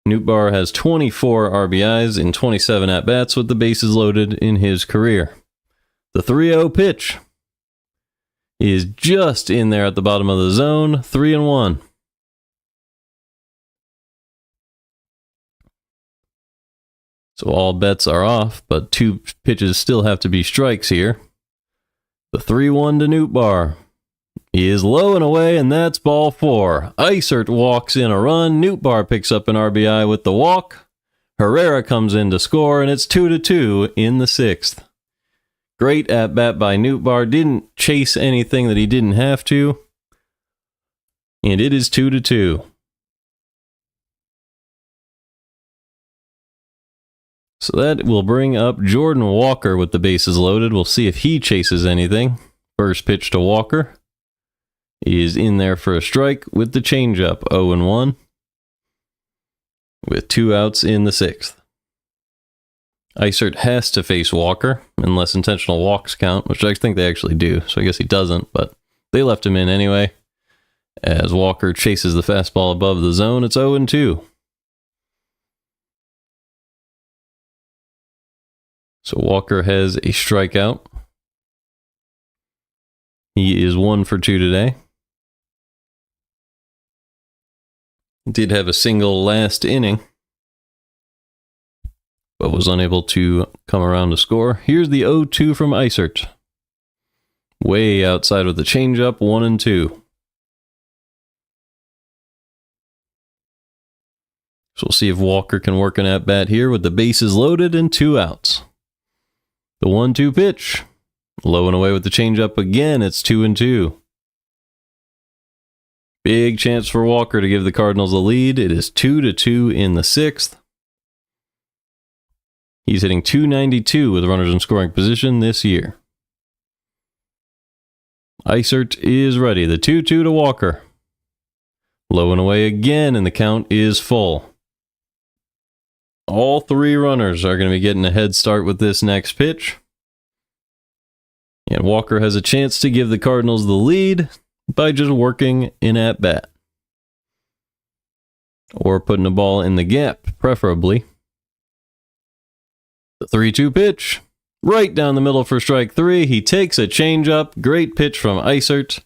Nootbaar has 24 RBIs in 27 at-bats with the bases loaded in his career. The 3-0 pitch is just in there at the bottom of the zone, 3-1. So all bets are off, but 2 pitches still have to be strikes here. The 3-1 to Nootbaar is low and away, and that's ball 4. Eisert walks in a run. Nootbaar picks up an RBI with the walk. Herrera comes in to score, and it's 2-2 in the 6th. Great at-bat by Nootbaar. Didn't chase anything that he didn't have to. And it is 2-2. So that will bring up Jordan Walker with the bases loaded. We'll see if he chases anything. First pitch to Walker. He is in there for a strike with the changeup, 0-1. with 2 outs in the 6th. Eisert has to face Walker, unless intentional walks count, which I think they actually do, so I guess he doesn't, but they left him in anyway. As Walker chases the fastball above the zone, it's 0-2. So Walker has a strikeout. He is 1 for 2 today. Did have a single last inning, but was unable to come around to score. Here's the 0-2 from Eisert. Way outside with the changeup, 1-2. So we'll see if Walker can work an at-bat here with the bases loaded and 2 outs. The 1-2 pitch. Low and away with the changeup again, it's 2-2. Big chance for Walker to give the Cardinals the lead. It is 2-2 in the 6th. He's hitting .292 with runners in scoring position this year. Eisert is ready. The 2-2 to Walker. Low and away again, and the count is full. All 3 runners are going to be getting a head start with this next pitch. And Walker has a chance to give the Cardinals the lead by just working in at-bat. Or putting a ball in the gap, preferably. The 3-2 pitch. Right down the middle for strike 3. He takes a changeup. Great pitch from Eisert.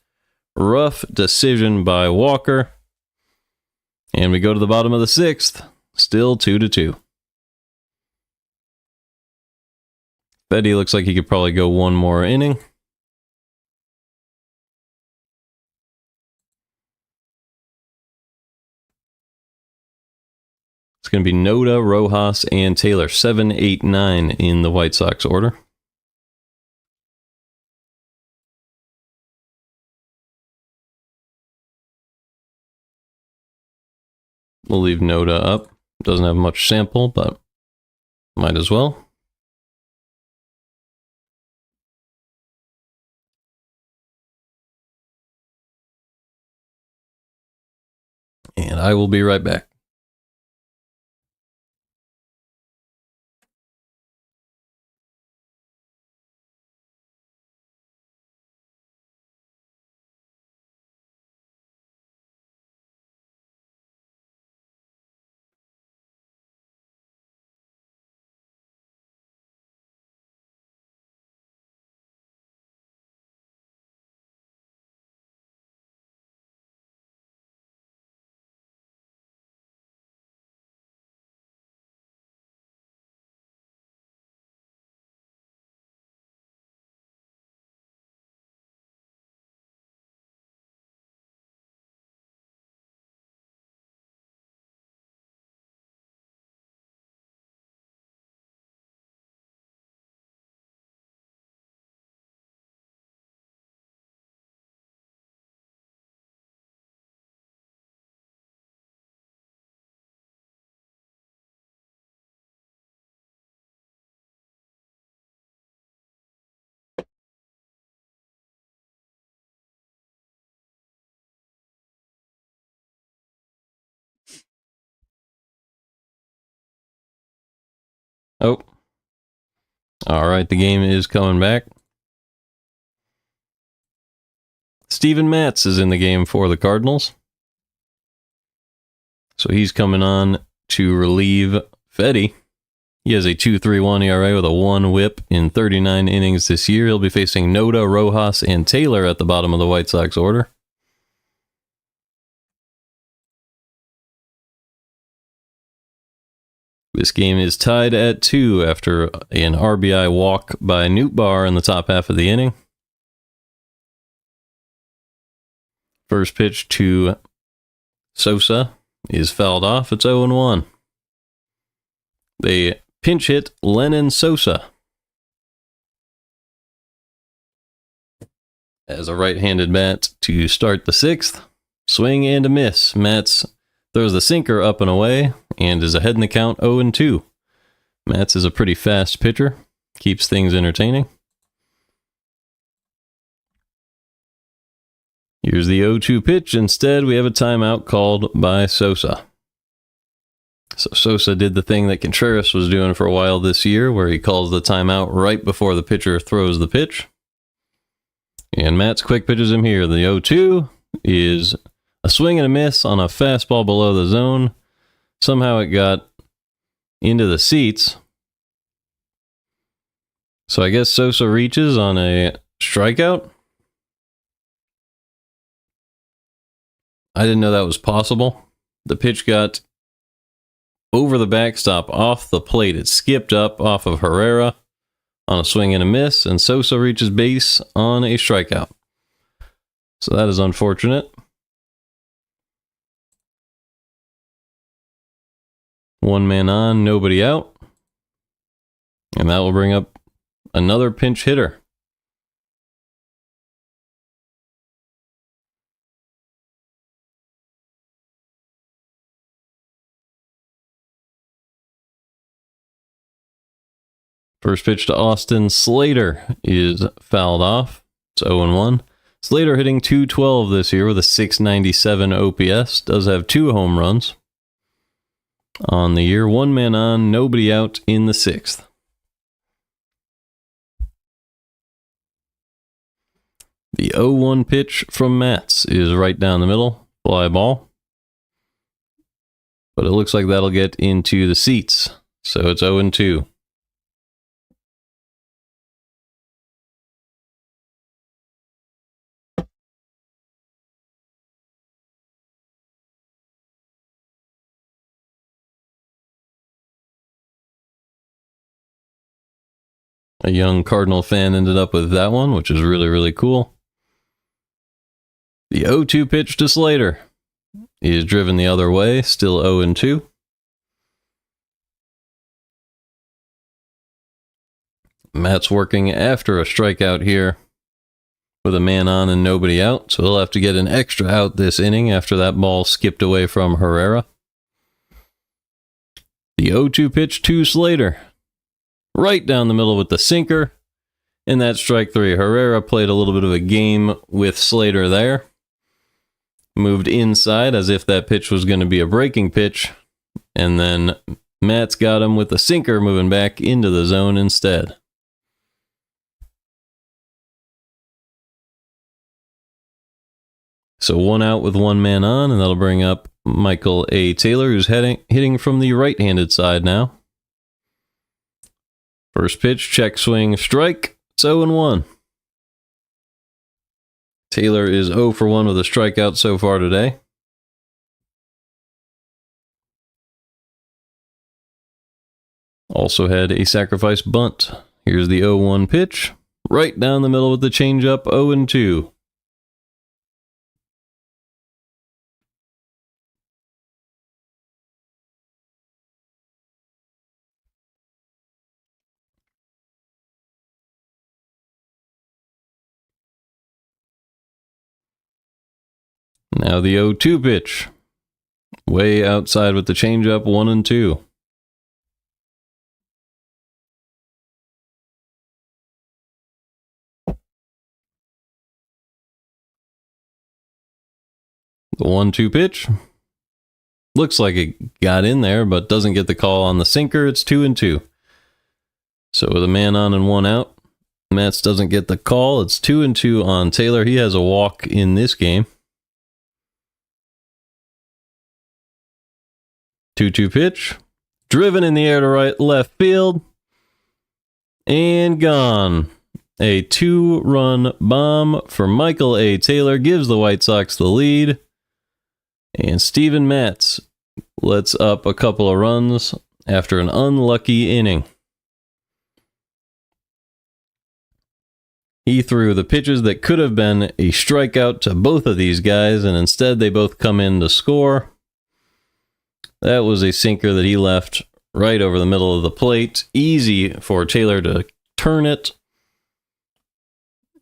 Rough decision by Walker. And we go to the bottom of the 6th. Still 2-2. Fedde looks like he could probably go one more inning. It's going to be Noda, Rojas, and Taylor. 7, 8, 9 in the White Sox order. We'll leave Noda up. Doesn't have much sample, but might as well. And I will be right back. Oh. All right, the game is coming back. Steven Matz is in the game for the Cardinals. So he's coming on to relieve Fedde. He has a 2.31 ERA with a 1 whip in 39 innings this year. He'll be facing Noda, Rojas, and Taylor at the bottom of the White Sox order. This game is tied at 2 after an RBI walk by Nootbaar in the top half of the inning. First pitch to Sosa is fouled off. It's 0-1. They pinch hit Lennon Sosa as a right-handed bat to start the 6th. Swing and a miss. Matz throws the sinker up and away and is ahead in the count 0-2. Matz is a pretty fast pitcher. Keeps things entertaining. Here's the 0-2 pitch. Instead, we have a timeout called by Sosa. So Sosa did the thing that Contreras was doing for a while this year, where he calls the timeout right before the pitcher throws the pitch. And Matz quick pitches him here. The 0-2 is a swing and a miss on a fastball below the zone. Somehow it got into the seats. So I guess Sosa reaches on a strikeout. I didn't know that was possible. The pitch got over the backstop off the plate. It skipped up off of Herrera on a swing and a miss, and Sosa reaches base on a strikeout. So that is unfortunate. One man on, nobody out. And that will bring up another pinch hitter. First pitch to Austin Slater is fouled off. It's 0-1. Slater hitting .212 this year with a .697 OPS. Does have 2 home runs on the year. One man on, nobody out in the 6th. The 0-1 pitch from Matz is right down the middle. Fly ball. But it looks like that'll get into the seats. So it's 0-2. A young Cardinal fan ended up with that one, which is really, really cool. The 0-2 pitch to Slater is driven the other way, still 0-2. Matt's working after a strikeout here with a man on and nobody out, so he'll have to get an extra out this inning after that ball skipped away from Herrera. The 0-2 pitch to Slater. Right down the middle with the sinker. And that's strike 3. Herrera played a little bit of a game with Slater there. Moved inside as if that pitch was going to be a breaking pitch. And then Matt's got him with the sinker moving back into the zone instead. So one out with one man on, and that'll bring up Michael A. Taylor, who's hitting from the right-handed side now. First pitch, check swing, strike. It's 0-1. Taylor is 0 for 1 with a strikeout so far today. Also had a sacrifice bunt. Here's the 0-1 pitch. Right down the middle with the changeup, 0-2. Now the 0-2 pitch. Way outside with the changeup, 1-2. The 1-2 pitch. Looks like it got in there, but doesn't get the call on the sinker. It's 2-2. So with a man on and one out, Matz doesn't get the call. It's 2-2 on Taylor. He has a walk in this game. 2-2 pitch. Driven in the air to left field. And gone. A 2-run bomb for Michael A. Taylor gives the White Sox the lead. And Steven Matz lets up a couple of runs after an unlucky inning. He threw the pitches that could have been a strikeout to both of these guys, and instead they both come in to score. That was a sinker that he left right over the middle of the plate. Easy for Taylor to turn it.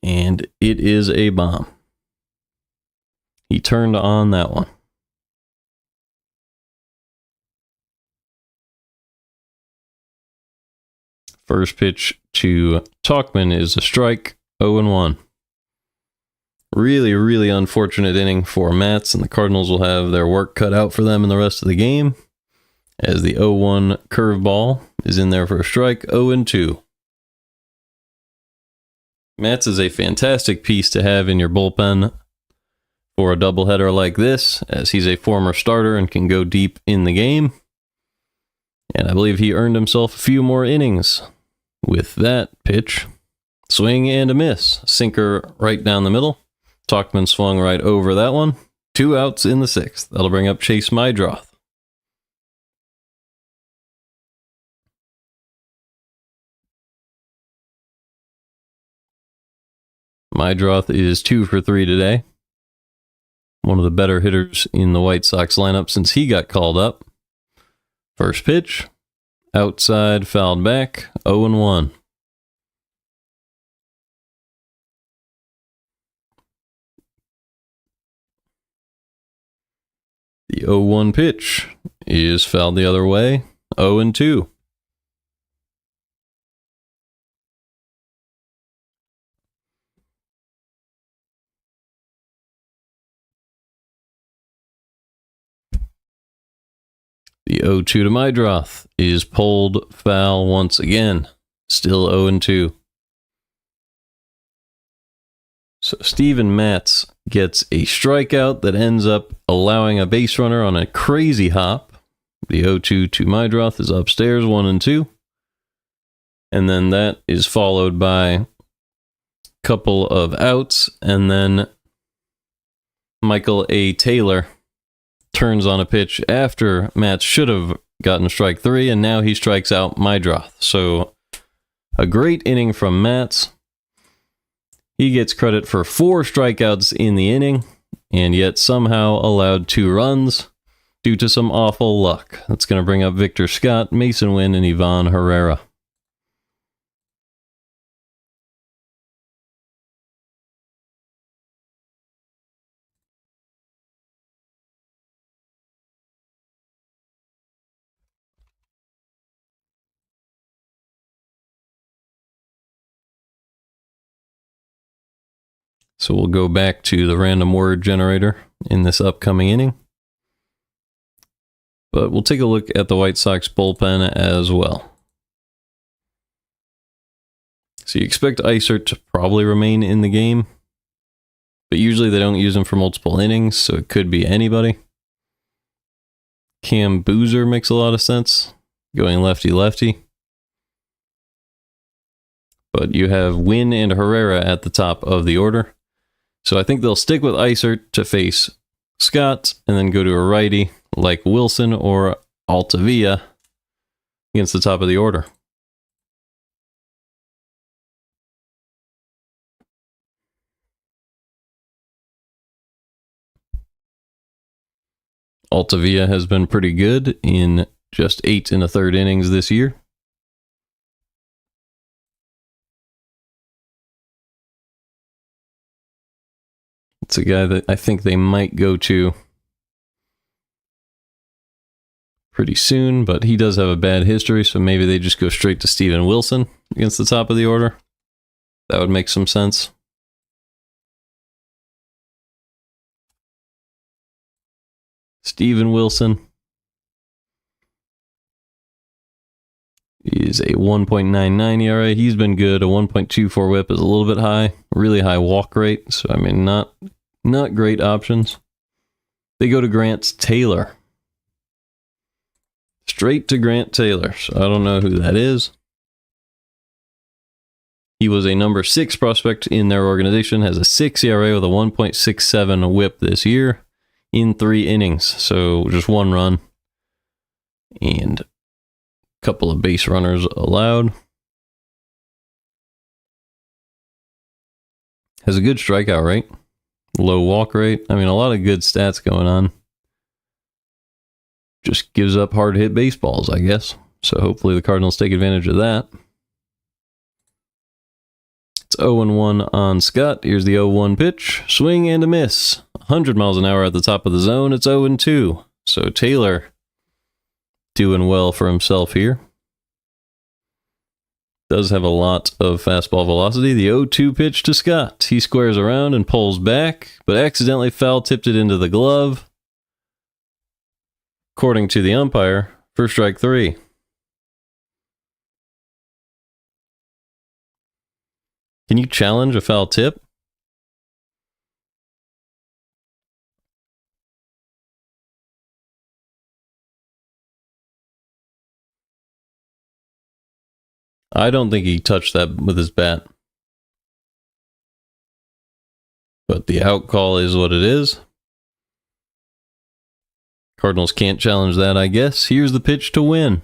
And it is a bomb. He turned on that one. First pitch to Tauchman is a strike, 0-1. Really, really unfortunate inning for Matz, and the Cardinals will have their work cut out for them in the rest of the game. as the 0-1 curveball is in there for a strike. 0-2. Matz is a fantastic piece to have in your bullpen for a doubleheader like this, as he's a former starter and can go deep in the game. And I believe he earned himself a few more innings with that pitch. Swing and a miss. Sinker right down the middle. Tauchman swung right over that one. 2 outs in the 6th. That'll bring up Chase Mydroth. Mydroth is 2 for 3 today. One of the better hitters in the White Sox lineup since he got called up. First pitch. Outside, fouled back. 0-1. The 0-1 pitch is fouled the other way. 0-2. The 0-2 to Mydroth is pulled foul once again. Still 0-2. So Steven Matz gets a strikeout that ends up allowing a base runner on a crazy hop. The 0-2 to Mydroth is upstairs, 1-2. And then that is followed by a couple of outs. And then Michael A. Taylor turns on a pitch after Matz should have gotten strike 3, and now he strikes out Mydroth. So a great inning from Matz. He gets credit for 4 strikeouts in the inning, and yet somehow allowed 2 runs due to some awful luck. That's going to bring up Victor Scott, Mason Wynn, and Ivan Herrera. So we'll go back to the random word generator in this upcoming inning. But we'll take a look at the White Sox bullpen as well. So you expect Eisert to probably remain in the game, but usually they don't use him for multiple innings, so it could be anybody. Cam Boozer makes a lot of sense, going lefty-lefty. But you have Wynn and Herrera at the top of the order. So I think they'll stick with Eisert to face Scott and then go to a righty like Wilson or Altavilla against the top of the order. Altavilla has been pretty good in just 8 1/3 innings this year. It's a guy that I think they might go to pretty soon, but he does have a bad history, so maybe they just go straight to Steven Wilson against the top of the order. That would make some sense. Steven Wilson is a 1.99 ERA. He's been good. A 1.24 whip is a little bit high. Really high walk rate. So, I mean, not great options. They go to Grant Taylor. Straight to Grant Taylor. So, I don't know who that is. He was a number 6 prospect in their organization. Has a 6 ERA with a 1.67 whip this year in 3 innings. So, just 1 run. And couple of base runners allowed. Has a good strikeout rate, low walk rate. I mean, a lot of good stats going on. Just gives up hard hit baseballs, I guess. So hopefully the Cardinals take advantage of that. It's 0-1 on Scott. Here's the 0-1 pitch. Swing and a miss. 100 miles an hour at the top of the zone. It's 0-2. So Taylor doing well for himself here. Does have a lot of fastball velocity. The 0-2 pitch to Scott. He squares around and pulls back, but accidentally foul tipped it into the glove. According to the umpire, For strike 3. Can you challenge a foul tip? I don't think he touched that with his bat. But the out call is what it is. Cardinals can't challenge that, I guess. Here's the pitch to win.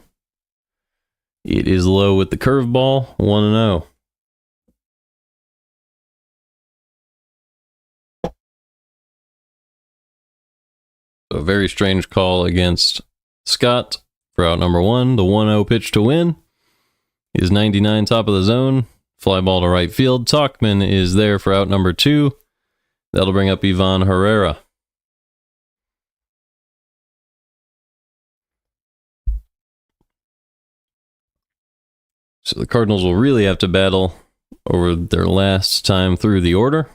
It is low with the curveball, 1-0. A very strange call against Scott for out number 1. The 1-0 pitch to win is 99, top of the zone. Fly ball to right field. Talkman is there for out number 2. That'll bring up Ivan Herrera. So the Cardinals will really have to battle over their last time through the order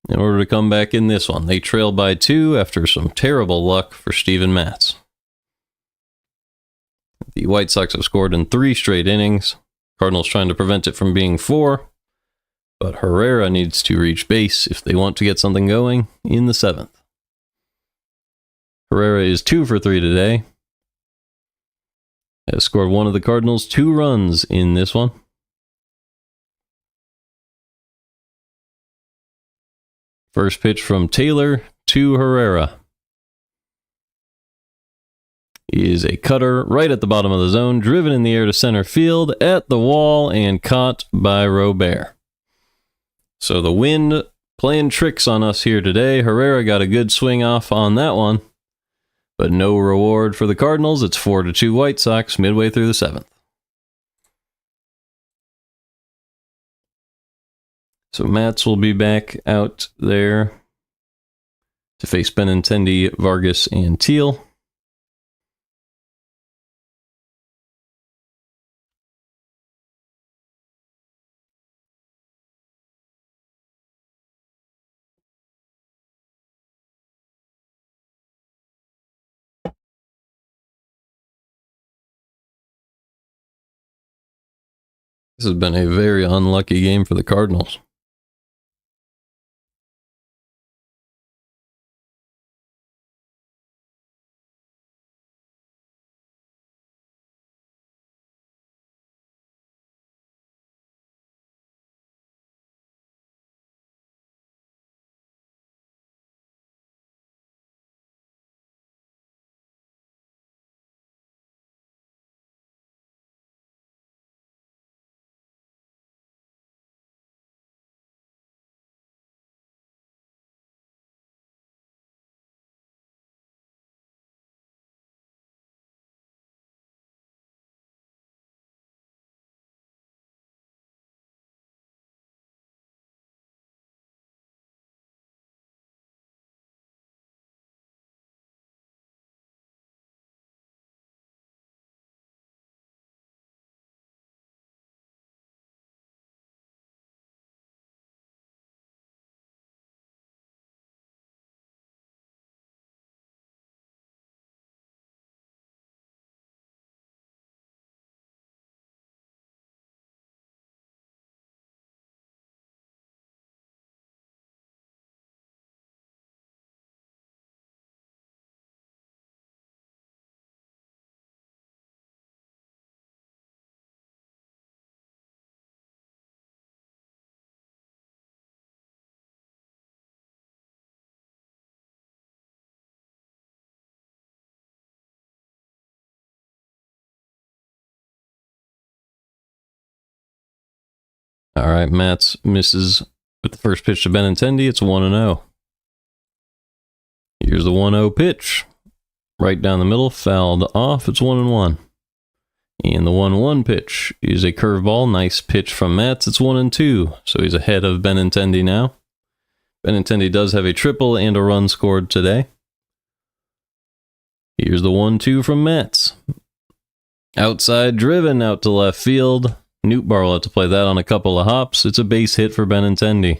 in order to come back in this one. They trail by 2 after some terrible luck for Steven Matz. The White Sox have scored in 3 straight innings. Cardinals trying to prevent it from being 4. But Herrera needs to reach base if they want to get something going in the 7th. Herrera is 2 for 3 today. Has scored one of the Cardinals 2 runs in this one. First pitch from Taylor to Herrera is a cutter right at the bottom of the zone, driven in the air to center field at the wall and caught by Robert. So the wind playing tricks on us here today. Herrera got a good swing off on that one, but no reward for the Cardinals. It's 4-2 White Sox midway through the 7th. So Matz will be back out there to face Benintendi, Vargas, and Teal. This has been a very unlucky game for the Cardinals. All right, Matz misses with the first pitch to Benintendi. It's 1-0. Here's the 1-0 pitch. Right down the middle, fouled off. It's 1-1. And the 1-1 pitch is a curveball. Nice pitch from Matz. It's 1-2. So he's ahead of Benintendi now. Benintendi does have a triple and a run scored today. Here's the 1-2 from Matz. Outside driven out to left field. Nootbaar will have to play that on a couple of hops. It's a base hit for Benintendi.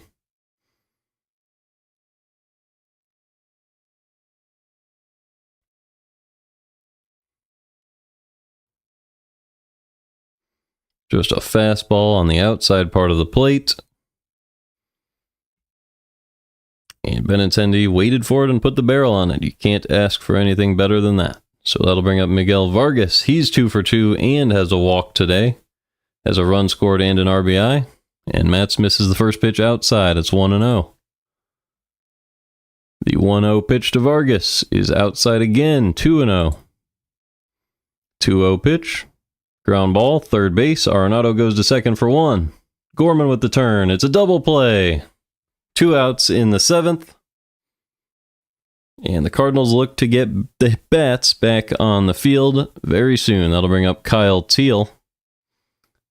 Just a fastball on the outside part of the plate. And Benintendi waited for it and put the barrel on it. You can't ask for anything better than that. So that'll bring up Miguel Vargas. He's 2 for 2 and has a walk today. Has a run scored and an RBI. And Matz misses the first pitch outside. It's 1-0. The 1-0 pitch to Vargas is outside again. 2-0. 2-0 pitch. Ground ball, third base. Arenado goes to second for 1. Gorman with the turn. It's a double play. 2 outs in the 7th. And the Cardinals look to get the bats back on the field very soon. That'll bring up Kyle Teal,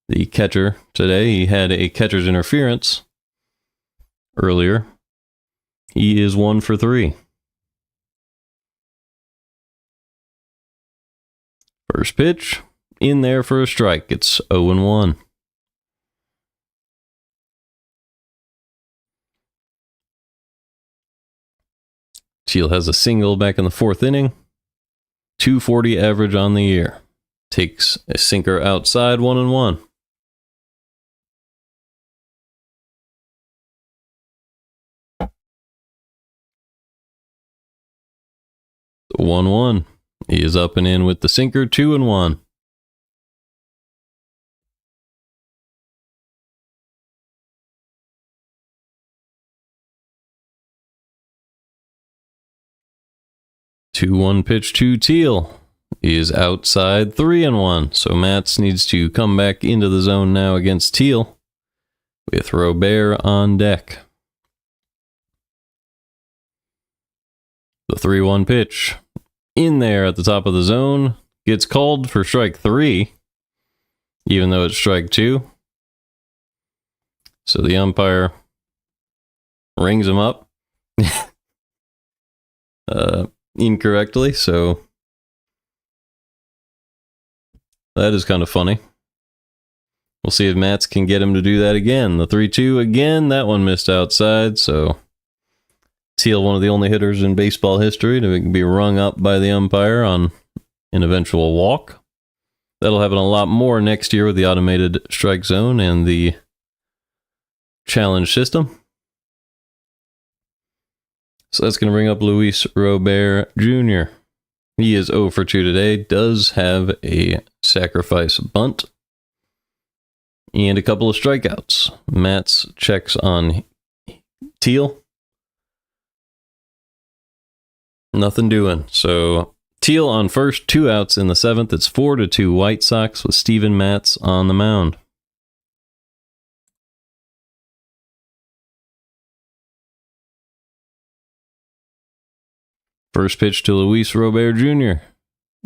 the catcher today. He had a catcher's interference earlier. He is 1 for 3. First pitch, in there for a strike. It's 0-1. Teal has a single back in the 4th inning. 240 average on the year. Takes a sinker outside, 1-1. 1-1. He is up and in with the sinker, 2-1. Two-one pitch to Teal is outside, 3-1. So Matz needs to come back into the zone now against Teal with Robert on deck. The 3-1 pitch in there at the top of the zone gets called for strike 3, even though it's strike 2. So the umpire rings him up incorrectly, so that is kind of funny. We'll see if Matz can get him to do that again. The 3-2 again, that one missed outside, so Teal, one of the only hitters in baseball history to be rung up by the umpire on an eventual walk. That'll happen a lot more next year with the automated strike zone and the challenge system. So that's going to bring up Luis Robert Jr. He is 0 for 2 today, does have a sacrifice bunt and a couple of strikeouts. Matz checks on Teal. Nothing doing. So Teal on first, 2 outs in the 7th. It's 4-2 White Sox with Steven Matz on the mound. First pitch to Luis Robert Jr.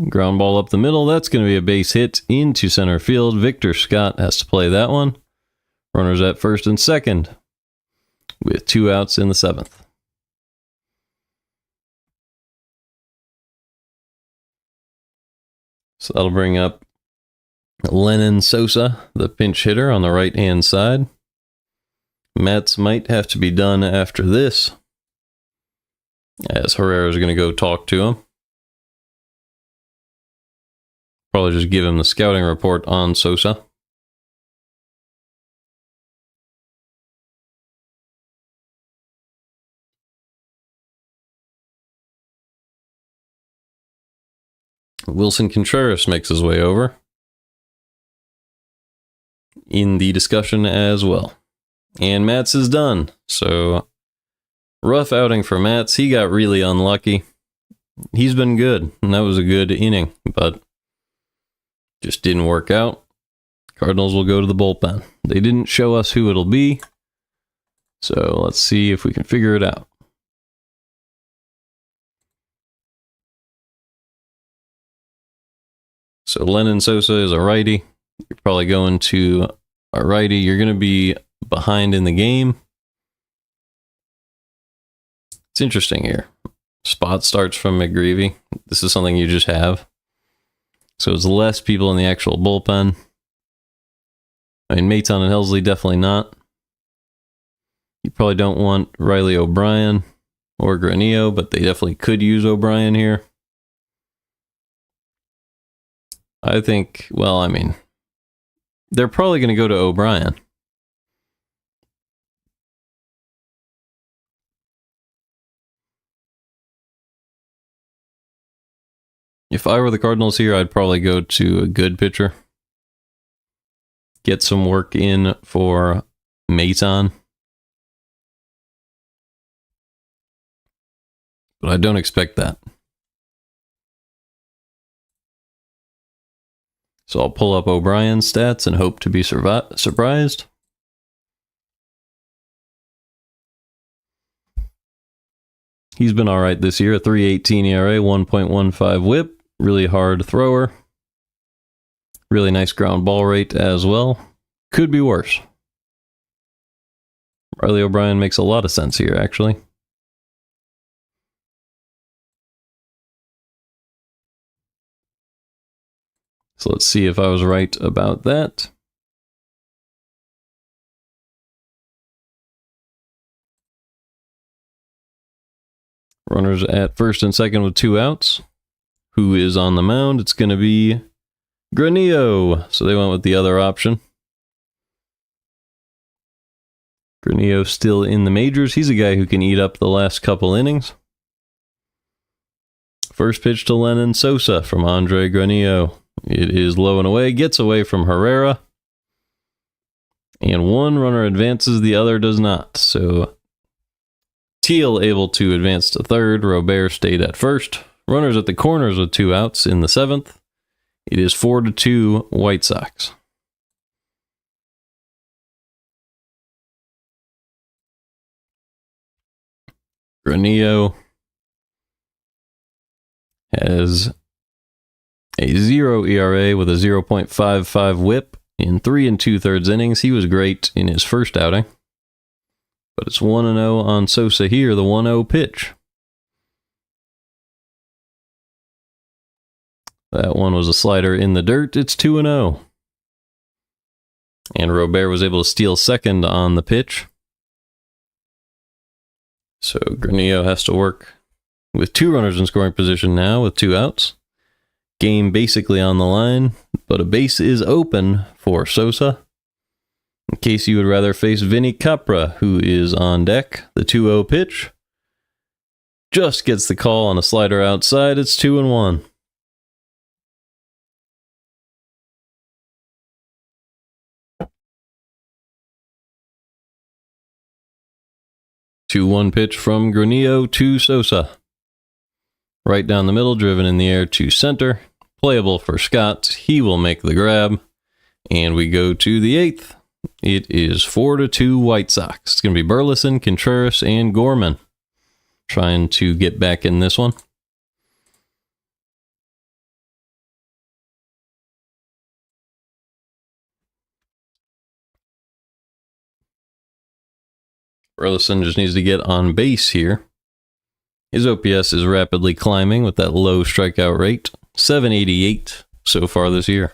Ground ball up the middle. That's going to be a base hit into center field. Victor Scott has to play that one. Runners at first and second with 2 outs in the 7th. So that'll bring up Lennon Sosa, the pinch hitter on the right-hand side. Matz might have to be done after this, as Herrera's going to go talk to him. Probably just give him the scouting report on Sosa. Wilson Contreras makes his way over in the discussion as well. And Matz is done. So, rough outing for Matz. He got really unlucky. He's been good, and that was a good inning, but just didn't work out. Cardinals will go to the bullpen. They didn't show us who it'll be, so let's see if we can figure it out. So Lennon Sosa is a righty. You're probably going to a righty. You're going to be behind in the game. It's interesting here. Spot starts from McGreevy. This is something you just have. So it's less people in the actual bullpen. I mean, Maton and Helsley, definitely not. You probably don't want Riley O'Brien or Granillo, but they definitely could use O'Brien here. I think, well, I mean, They're probably going to go to O'Brien. If I were the Cardinals here, I'd probably go to a good pitcher. Get some work in for Maton. But I don't expect that. So I'll pull up O'Brien's stats and hope to be surprised. He's been all right this year. A 3.18 ERA, 1.15 whip. Really hard thrower. Really nice ground ball rate as well. Could be worse. Riley O'Brien makes a lot of sense here, actually. So let's see if I was right about that. Runners at first and second with 2 outs. Who is on the mound? It's going to be Granillo. So they went with the other option. Granillo still in the majors. He's a guy who can eat up the last couple innings. First pitch to Lennon Sosa from Andre Granillo. It is low and away. Gets away from Herrera. And one runner advances, the other does not. So Teal able to advance to third. Robert stayed at first. Runners at the corners with 2 outs in the 7th. It is 4-2 White Sox. Granillo has a 0 ERA with a 0.55 whip in 3 2/3 innings. He was great in his first outing. But it's 1-0 on Sosa here, the 1-0 pitch. That one was a slider in the dirt. It's 2-0. And Robert was able to steal second on the pitch. So Granillo has to work with 2 runners in scoring position now with 2 outs. Game basically on the line, but a base is open for Sosa. In case you would rather face Vinny Capra, who is on deck. The 2-0 pitch just gets the call on a slider outside. It's 2-1. Two-one pitch from Granillo to Sosa. Right down the middle, driven in the air to center. Playable for Scott. He will make the grab. And we go to the 8th. It is 4-2 White Sox. It's going to be Burleson, Contreras, and Gorman trying to get back in this one. Burleson just needs to get on base here. His OPS is rapidly climbing with that low strikeout rate. 788 so far this year.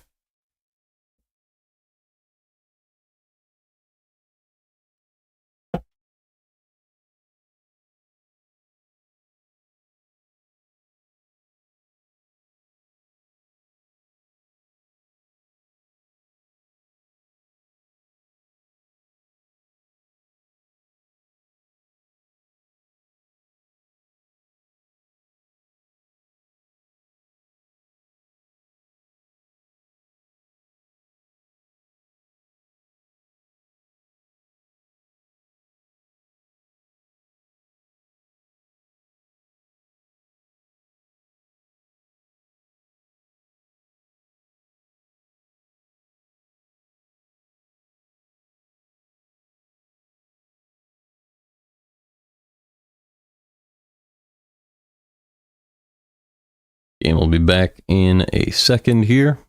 Game will be back in a second here.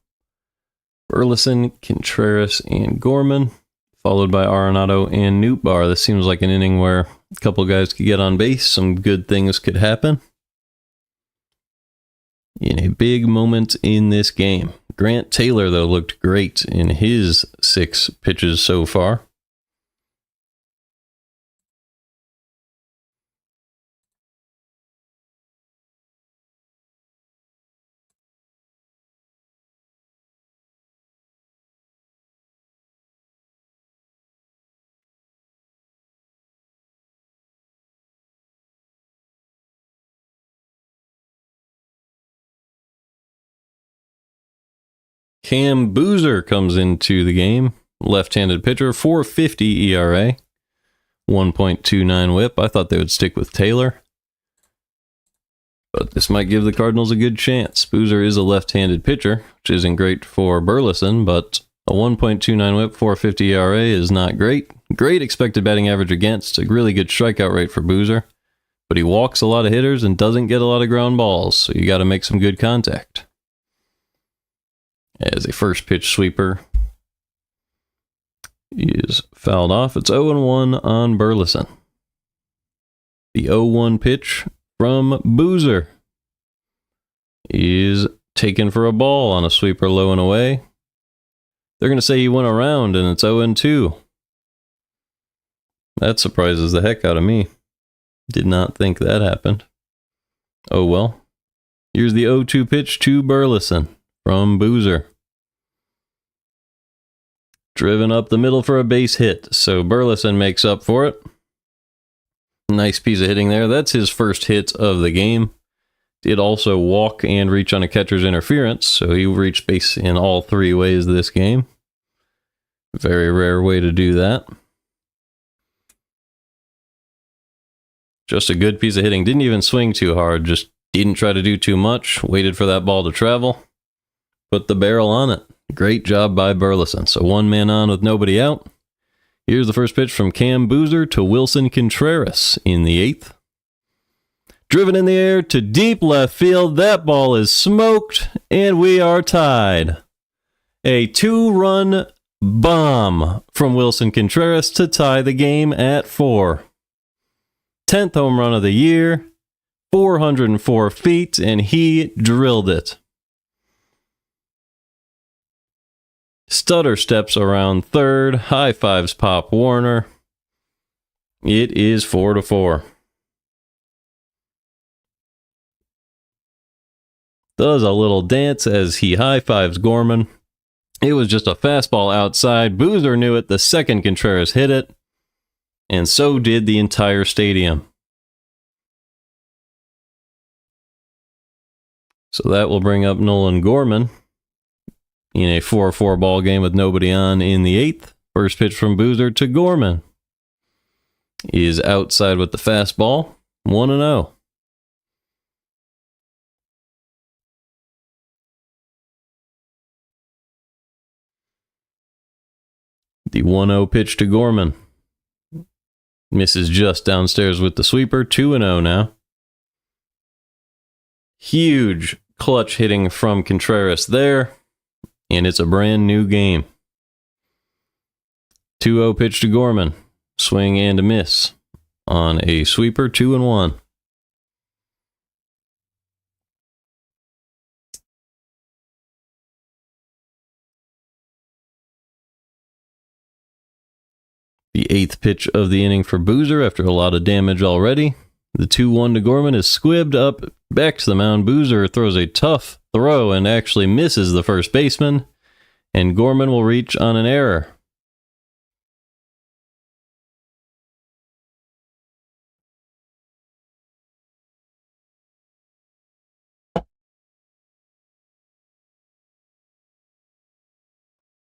Burleson, Contreras, and Gorman, followed by Arenado and Nootbaar. This seems like an inning where a couple guys could get on base. Some good things could happen. In a big moment in this game. Grant Taylor, though, looked great in his 6 pitches so far. Cam Boozer comes into the game. Left-handed pitcher, 4.50 ERA, 1.29 whip. I thought they would stick with Taylor, but this might give the Cardinals a good chance. Boozer is a left-handed pitcher, which isn't great for Burleson, but a 1.29 whip, 4.50 ERA is not great. Great expected batting average against, a really good strikeout rate for Boozer, but he walks a lot of hitters and doesn't get a lot of ground balls, so you got to make some good contact. As a first pitch sweeper is fouled off. It's 0-1 on Burleson. The 0-1 pitch from Boozer is taken for a ball on a sweeper low and away. They're going to say he went around and it's 0-2. That surprises the heck out of me. Did not think that happened. Oh well. Here's the 0-2 pitch to Burleson from Boozer. Driven up the middle for a base hit, so Burleson makes up for it. Nice piece of hitting there. That's his first hit of the game. Did also walk and reach on a catcher's interference, so he reached base in all three ways this game. Very rare way to do that. Just a good piece of hitting. Didn't even swing too hard, just didn't try to do too much. Waited for that ball to travel. Put the barrel on it. Great job by Burleson. So one man on with nobody out. Here's the first pitch from Cam Boozer to Wilson Contreras in the 8th. Driven in the air to deep left field. That ball is smoked, and we are tied. A 2-run bomb from Wilson Contreras to tie the game at 4. 10th home run of the year, 404 feet, and he drilled it. Stutter steps around third. High fives Pop Warner. It is 4-4. Does a little dance as he high fives Gorman. It was just a fastball outside. Boozer knew it the second Contreras hit it. And so did the entire stadium. So that will bring up Nolan Gorman in a 4-4 ball game with nobody on in the 8th. First pitch from Boozer to Gorman is outside with the fastball. 1-0. The 1-0 pitch to Gorman misses just downstairs with the sweeper. 2-0 now. Huge clutch hitting from Contreras there. And it's a brand new game. 2-0 pitch to Gorman. Swing and a miss on a sweeper. 2-1. The 8th pitch of the inning for Boozer after a lot of damage already. The 2-1 to Gorman is squibbed up back to the mound. Boozer throws a tough throw and actually misses the first baseman, and Gorman will reach on an error.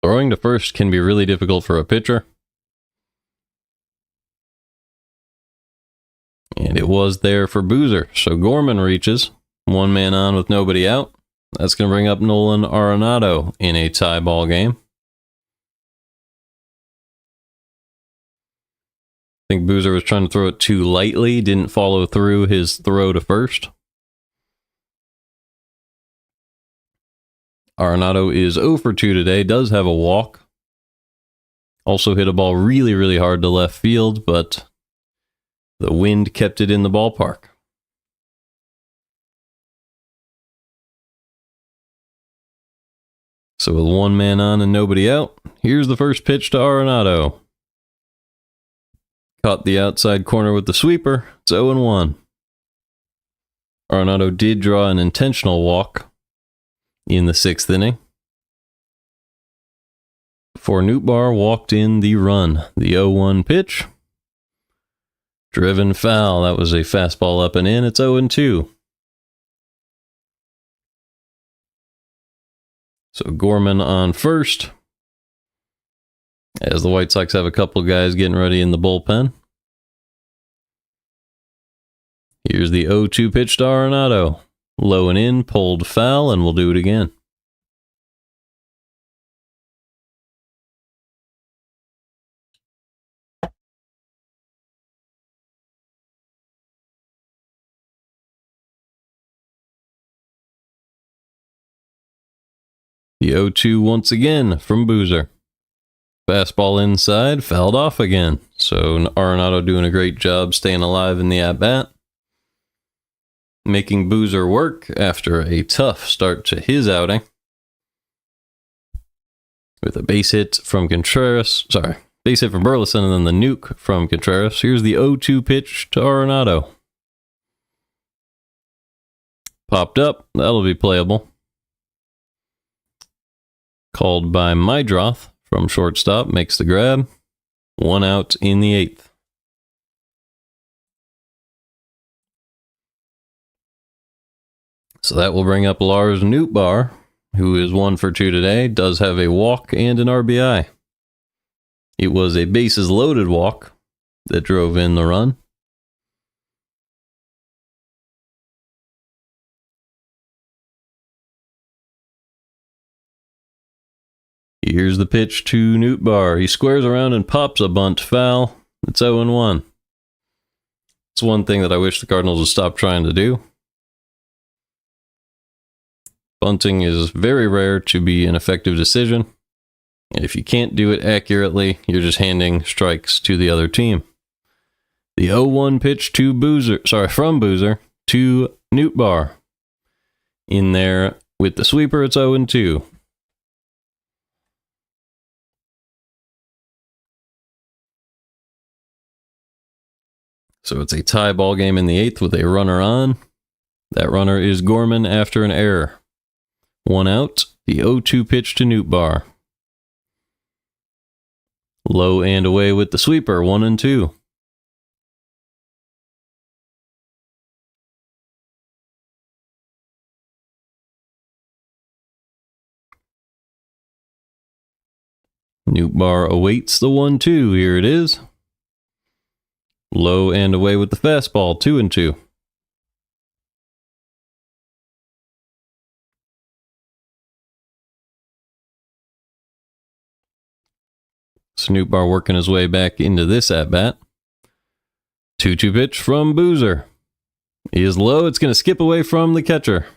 Throwing to first can be really difficult for a pitcher. And it was there for Boozer. So Gorman reaches. One man on with nobody out. That's going to bring up Nolan Arenado in a tie ball game. I think Boozer was trying to throw it too lightly. Didn't follow through his throw to first. Arenado is 0 for 2 today. Does have a walk. Also hit a ball really, really hard to left field, but the wind kept it in the ballpark. So with one man on and nobody out, here's the first pitch to Arenado. Caught the outside corner with the sweeper. It's 0-1. Arenado did draw an intentional walk in the 6th inning. For Nootbaar walked in the run. The 0-1 pitch. Driven foul. That was a fastball up and in. It's 0-2. So Gorman on first, as the White Sox have a couple guys getting ready in the bullpen. Here's the 0-2 pitch to Arenado. Low and in, pulled foul, and we'll do it again. The 0-2 once again from Boozer. Fastball inside, fouled off again. So Arenado doing a great job staying alive in the at-bat. Making Boozer work after a tough start to his outing. With a base hit from Contreras. Sorry, base hit from Burleson and then the nuke from Contreras. Here's the 0-2 pitch to Arenado. Popped up, that'll be playable. Called by Mydroth from shortstop, makes the grab. 1 out in the 8th. So that will bring up Lars Nootbaar, who is 1 for 2 today, does have a walk and an RBI. It was a bases loaded walk that drove in the run. Here's the pitch to Nootbaar. He squares around and pops a bunt foul. It's 0-1. It's one thing that I wish the Cardinals would stop trying to do. Bunting is very rare to be an effective decision. And if you can't do it accurately, you're just handing strikes to the other team. The 0-1 pitch to from Boozer to Nootbaar. In there with the sweeper, it's 0-2. So it's a tie ball game in the 8th with a runner on. That runner is Gorman after an error. 1 out. The 0-2 pitch to Nootbaar. Low and away with the sweeper. 1-2. Nootbaar awaits the 1-2. Here it is. Low and away with the fastball, 2-2. Nootbaar working his way back into this at-bat. 2-2 pitch from Boozer. He is low, it's going to skip away from the catcher.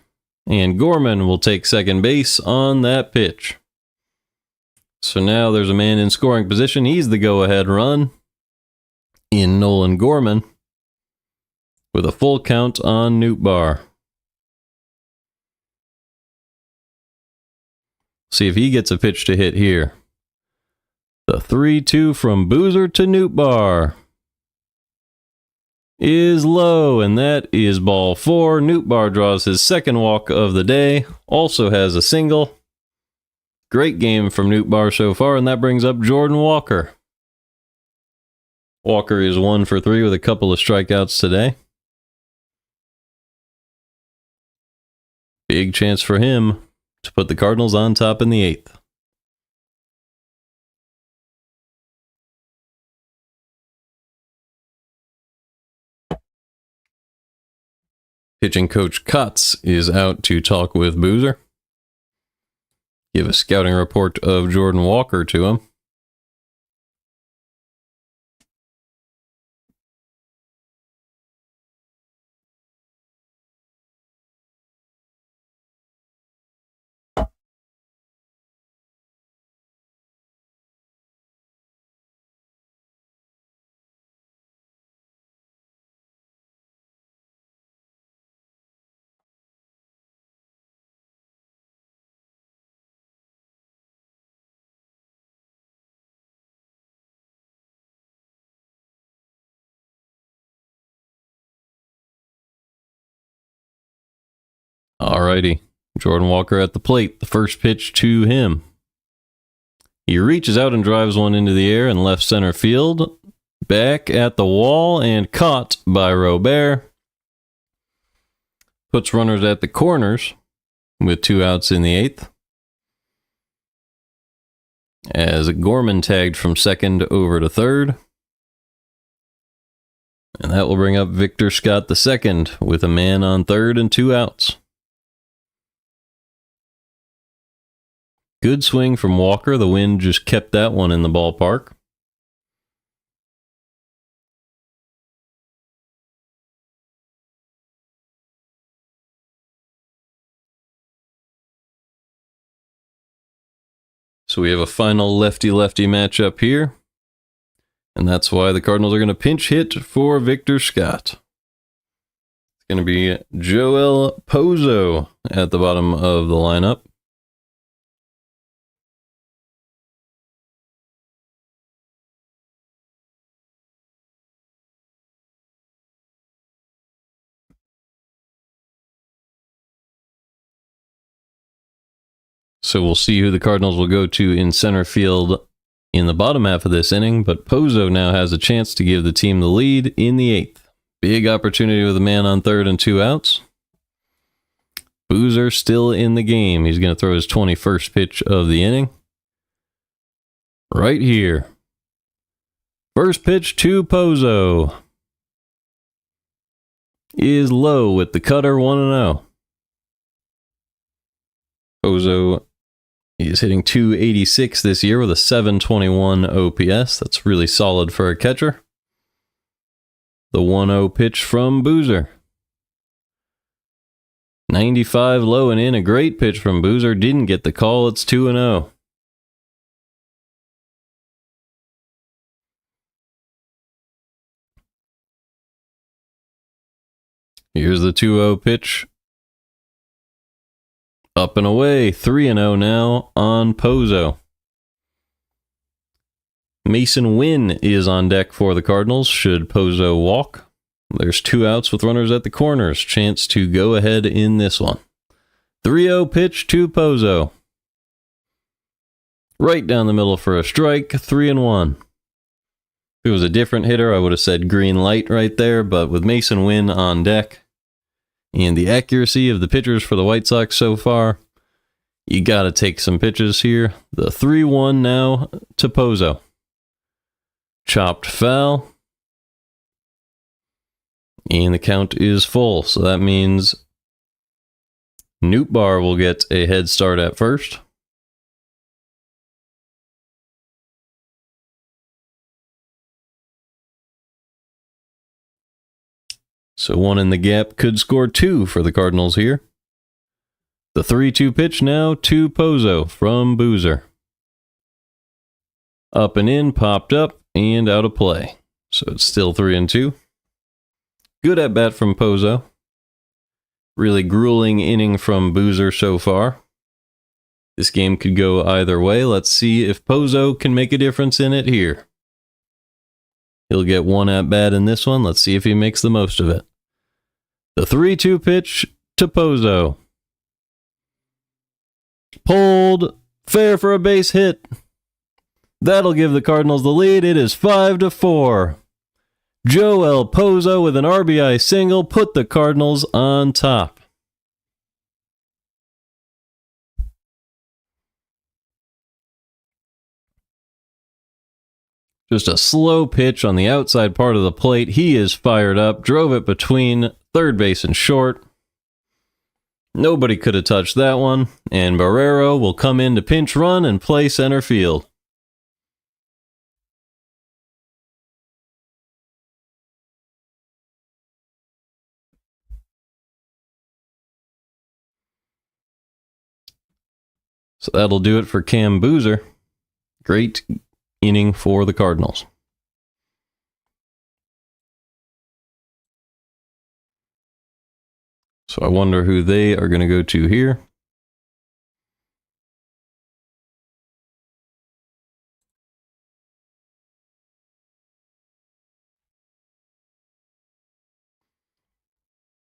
And Gorman will take second base on that pitch. So now there's a man in scoring position. He's the go-ahead run. In Nolan Gorman with a full count on Nootbaar. See if he gets a pitch to hit here. The 3-2 from Boozer to Nootbaar is low, and that is ball 4. Nootbaar draws his second walk of the day, also has a single. Great game from Nootbaar so far, and that brings up Jordan Walker. Walker is 1 for 3 with a couple of strikeouts today. Big chance for him to put the Cardinals on top in the 8th. Pitching coach Kotz is out to talk with Boozer. Give a scouting report of Jordan Walker to him. Alrighty, Jordan Walker at the plate. The first pitch to him. He reaches out and drives one into the air in left center field. Back at the wall and caught by Robert. Puts runners at the corners with 2 outs in the 8th. as Gorman tagged from second over to third. And that will bring up Victor Scott II with a man on third and 2 outs. Good swing from Walker. The wind just kept that one in the ballpark. So we have a final lefty-lefty matchup here. And that's why the Cardinals are going to pinch hit for Victor Scott. It's going to be Joel Pozo at the bottom of the lineup. So we'll see who the Cardinals will go to in center field in the bottom half of this inning, but Pozo now has a chance to give the team the lead in the 8th. Big opportunity with a man on third and 2 outs. Boozer still in the game. He's going to throw his 21st pitch of the inning. Right here. First pitch to Pozo is low with the cutter, 1-0. Pozo is hitting .286 this year with a .721 OPS. That's really solid for a catcher. The 1-0 pitch from Boozer. 95 low and in. A great pitch from Boozer. Didn't get the call. It's 2-0. Here's the 2-0 pitch. Up and away, 3-0 now on Pozo. Mason Wynn is on deck for the Cardinals should Pozo walk. There's 2 outs with runners at the corners. Chance to go ahead in this one. 3-0 pitch to Pozo. Right down the middle for a strike, 3-1. If it was a different hitter, I would have said green light right there, but with Mason Wynn on deck, and the accuracy of the pitchers for the White Sox so far, you got to take some pitches here. The 3-1 now to Pozo. Chopped foul. And the count is full. So that means Nootbaar will get a head start at first. So 1 in the gap could score 2 for the Cardinals here. The 3-2 pitch now to Pozo from Boozer. Up and in, popped up, and out of play. So it's still 3-2. Good at bat from Pozo. Really grueling inning from Boozer so far. This game could go either way. Let's see if Pozo can make a difference in it here. He'll get 1 at bat in this one. Let's see if he makes the most of it. The 3-2 pitch to Pozo. Pulled, fair for a base hit. That'll give the Cardinals the lead. It is 5-4. Joel Pozo with an RBI single put the Cardinals on top. Just a slow pitch on the outside part of the plate. He is fired up, drove it between third base and short. Nobody could have touched that one, and Barrero will come in to pinch run and play center field. So that'll do it for Cam Boozer. Great inning for the Cardinals. So I wonder who they are going to go to here.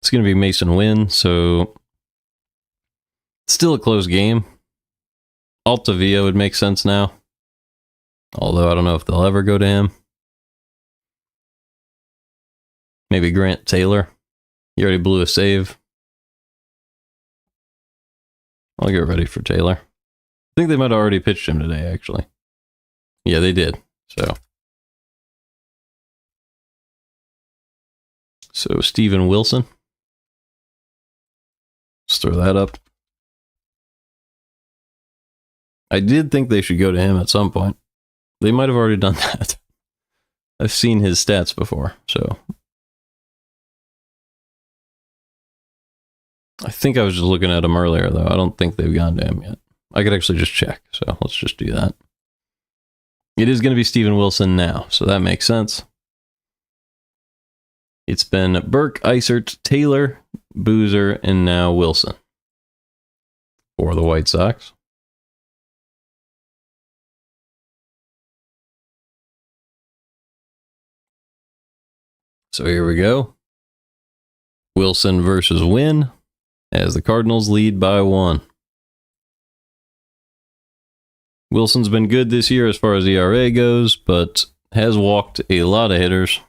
It's going to be Mason Wynn, so it's still a close game. Altavia would make sense now. Although I don't know if they'll ever go to him. Maybe Grant Taylor. He already blew a save. I'll get ready for Taylor. I think they might have already pitched him today, actually. Yeah, they did. So Steven Wilson. Let's throw that up. I did think they should go to him at some point. They might have already done that. I've seen his stats before, so. I think I was just looking at him earlier, though. I don't think they've gone to him yet. I could actually just check, so let's just do that. It is going to be Steven Wilson now, so that makes sense. It's been Burke, Isert, Taylor, Boozer, and now Wilson for the White Sox. So here we go. Wilson versus Wynn as the Cardinals lead by 1. Wilson's been good this year as far as ERA goes, but has walked a lot of hitters.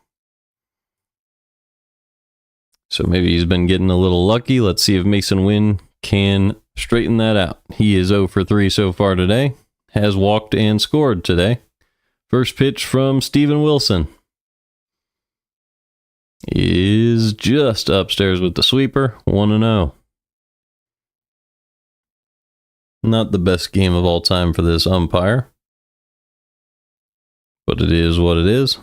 So maybe he's been getting a little lucky. Let's see if Mason Wynn can straighten that out. He is 0 for 3 so far today. Has walked and scored today. First pitch from Steven Wilson is just upstairs with the sweeper, 1-0. Not the best game of all time for this umpire, but it is what it is.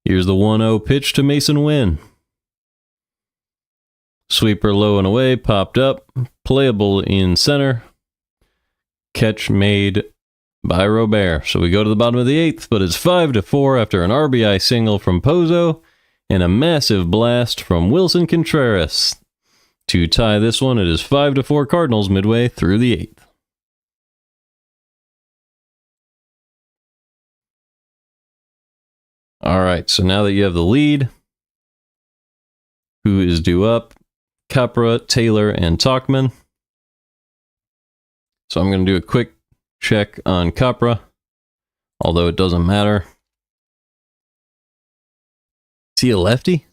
Here's the 1-0 pitch to Mason Wynn. Sweeper low and away, popped up, playable in center. Catch made by Robert. So we go to the bottom of the 8th, but it's 5-4 after an RBI single from Pozo and a massive blast from Wilson Contreras. To tie this one, it is 5-4 Cardinals midway through the 8th. All right, so now that you have the lead, who is due up? Capra, Taylor, and Tauchman. So I'm going to do a quick check on Capra, although it doesn't matter. Is he a lefty?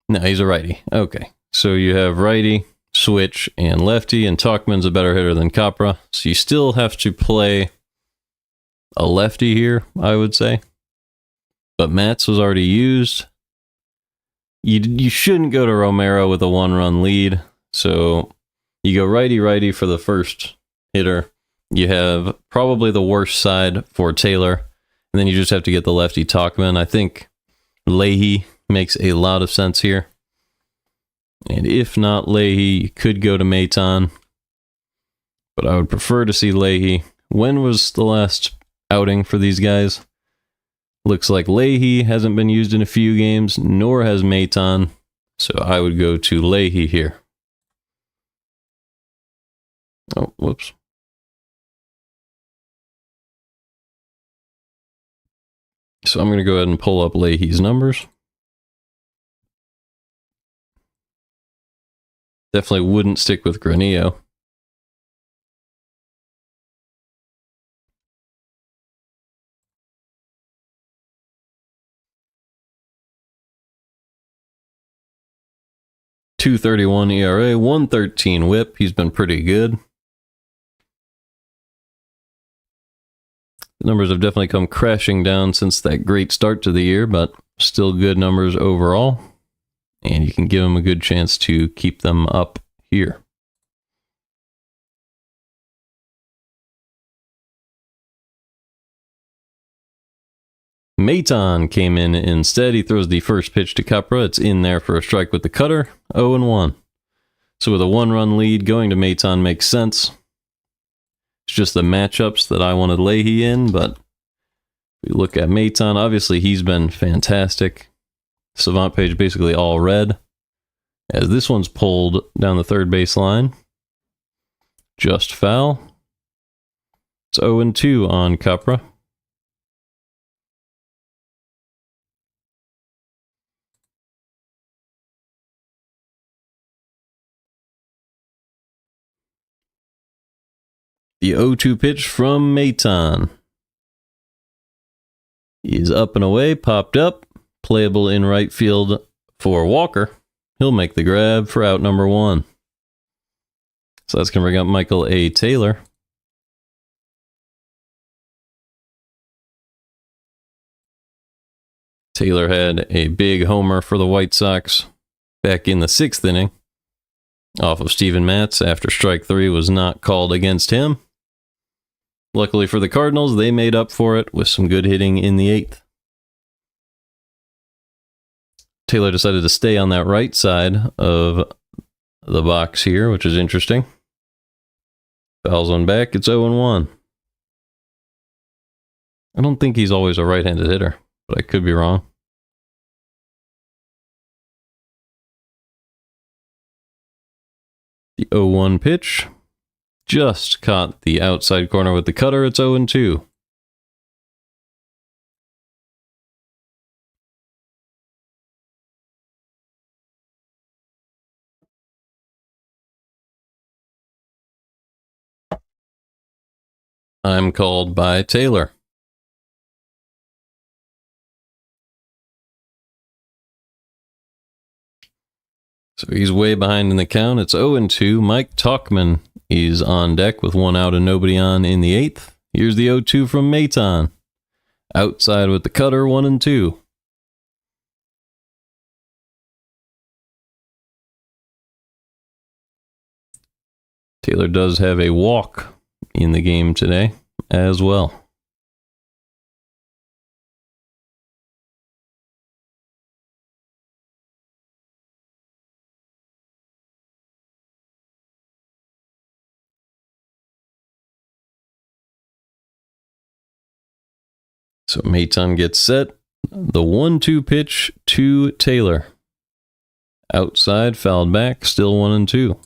No, he's a righty. Okay, so you have righty, switch, and lefty, and Tauchman's a better hitter than Capra. So you still have to play a lefty here, I would say. But Matz was already used. You shouldn't go to Romero with a 1-run lead. So you go righty-righty for the first hitter. You have probably the worst side for Taylor. And then you just have to get the lefty Tauchman. I think Leahy makes a lot of sense here. And if not Leahy, you could go to Maton. But I would prefer to see Leahy. When was the last outing for these guys? Looks like Leahy hasn't been used in a few games, nor has Maton. So I would go to Leahy here. Oh, whoops. So I'm going to go ahead and pull up Leahy's numbers. Definitely wouldn't stick with Granillo. .231 ERA, 113 WHIP. He's been pretty good. The numbers have definitely come crashing down since that great start to the year, but still good numbers overall. And you can give him a good chance to keep them up here. Maton came in instead. He throws the first pitch to Capra. It's in there for a strike with the cutter. 0-1. So with a 1-run lead, going to Maton makes sense. It's just the matchups that I wanted Leahy in, but if we look at Maton, obviously he's been fantastic. Savant page basically all red, as this one's pulled down the third base line. Just foul. It's 0-2 on Capra. The 0-2 pitch from Maton is up and away, popped up, playable in right field for Walker. He'll make the grab for out number 1. So that's going to bring up Michael A. Taylor. Taylor had a big homer for the White Sox back in the 6th inning off of Steven Matz after strike 3 was not called against him. Luckily for the Cardinals, they made up for it with some good hitting in the 8th. Taylor decided to stay on that right side of the box here, which is interesting. Fouls one back, it's 0-1. I don't think he's always a right-handed hitter, but I could be wrong. The 0-1 pitch just caught the outside corner with the cutter. It's 0-2. I'm called by Taylor. So he's way behind in the count. It's 0-2. Mike Tauchman is on deck with 1 out and nobody on in the 8th. Here's the 0-2 from Maton. Outside with the cutter, 1-2. Taylor does have a walk in the game today as well. So Maton gets set. The 1-2 pitch to Taylor. Outside, fouled back, still 1-2.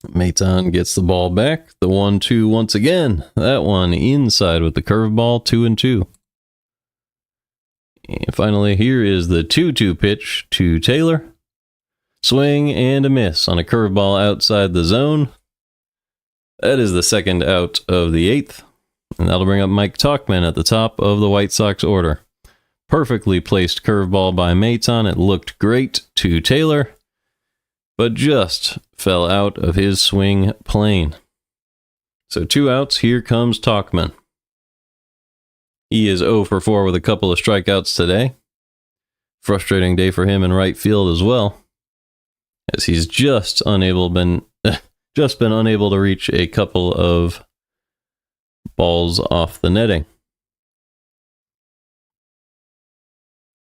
Maton gets the ball back. The 1-2 once again. That one inside with the curveball, 2-2. And finally, here is the 2-2 pitch to Taylor. Swing and a miss on a curveball outside the zone. That is the second out of the 8th. And that'll bring up Mike Tauchman at the top of the White Sox order. Perfectly placed curveball by Maton. It looked great to Taylor, but just fell out of his swing plane. So 2 outs. Here comes Tauchman. He is 0 for 4 with a couple of strikeouts today. Frustrating day for him in right field as well, as he's just been unable to reach a couple of balls off the netting.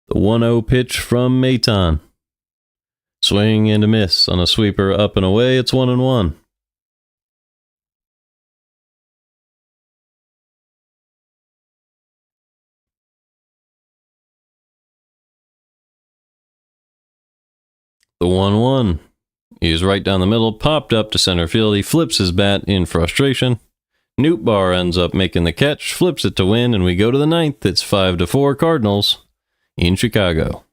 The 1-0 pitch from Maton. Swing and a miss on a sweeper up and away. It's 1-1. The 1-1 is right down the middle, popped up to center field. He flips his bat in frustration. Nootbaar ends up making the catch, flips it to win, and we go to the 9th. It's 5-4 Cardinals in Chicago.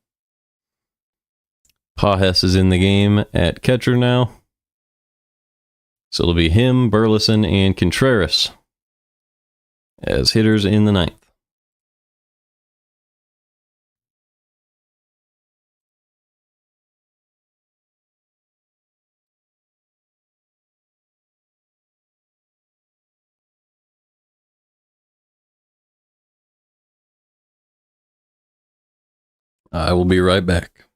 Pajes is in the game at catcher now. So it'll be him, Burleson, and Contreras as hitters in the 9th. I will be right back.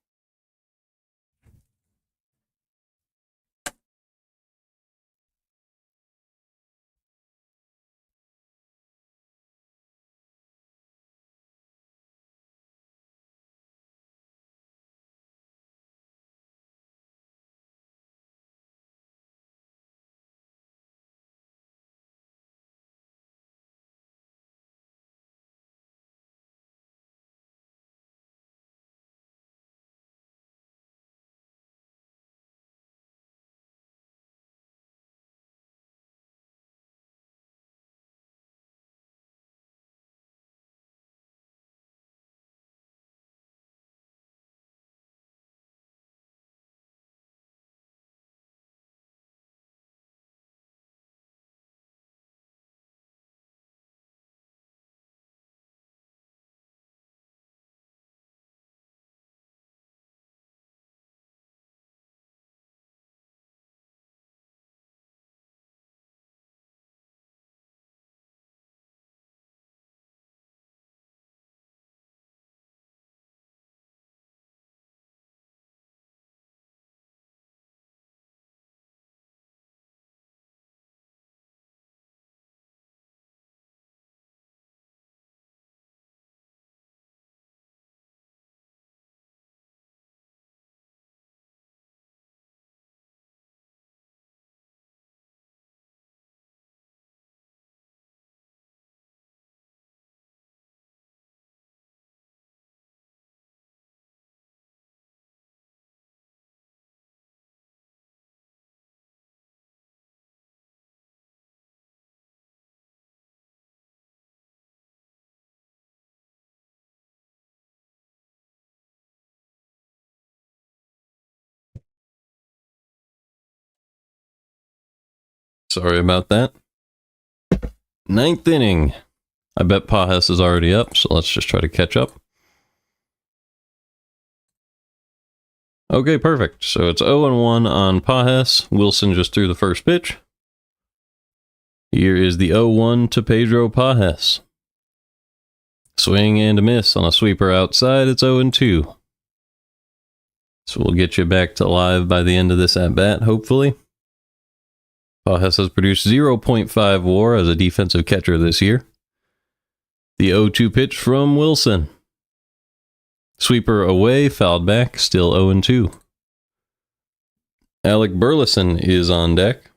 Sorry about that. 9th inning. I bet Pajes is already up, so let's just try to catch up. Okay, perfect. So it's 0-1 on Pajes. Wilson just threw the first pitch. Here is the 0-1 to Pedro Pajes. Swing and a miss on a sweeper outside. It's 0-2. So we'll get you back to live by the end of this at-bat, hopefully. Pajes has produced 0.5 WAR as a defensive catcher this year. The 0-2 pitch from Wilson. Sweeper away, fouled back, still 0-2. Alec Burleson is on deck.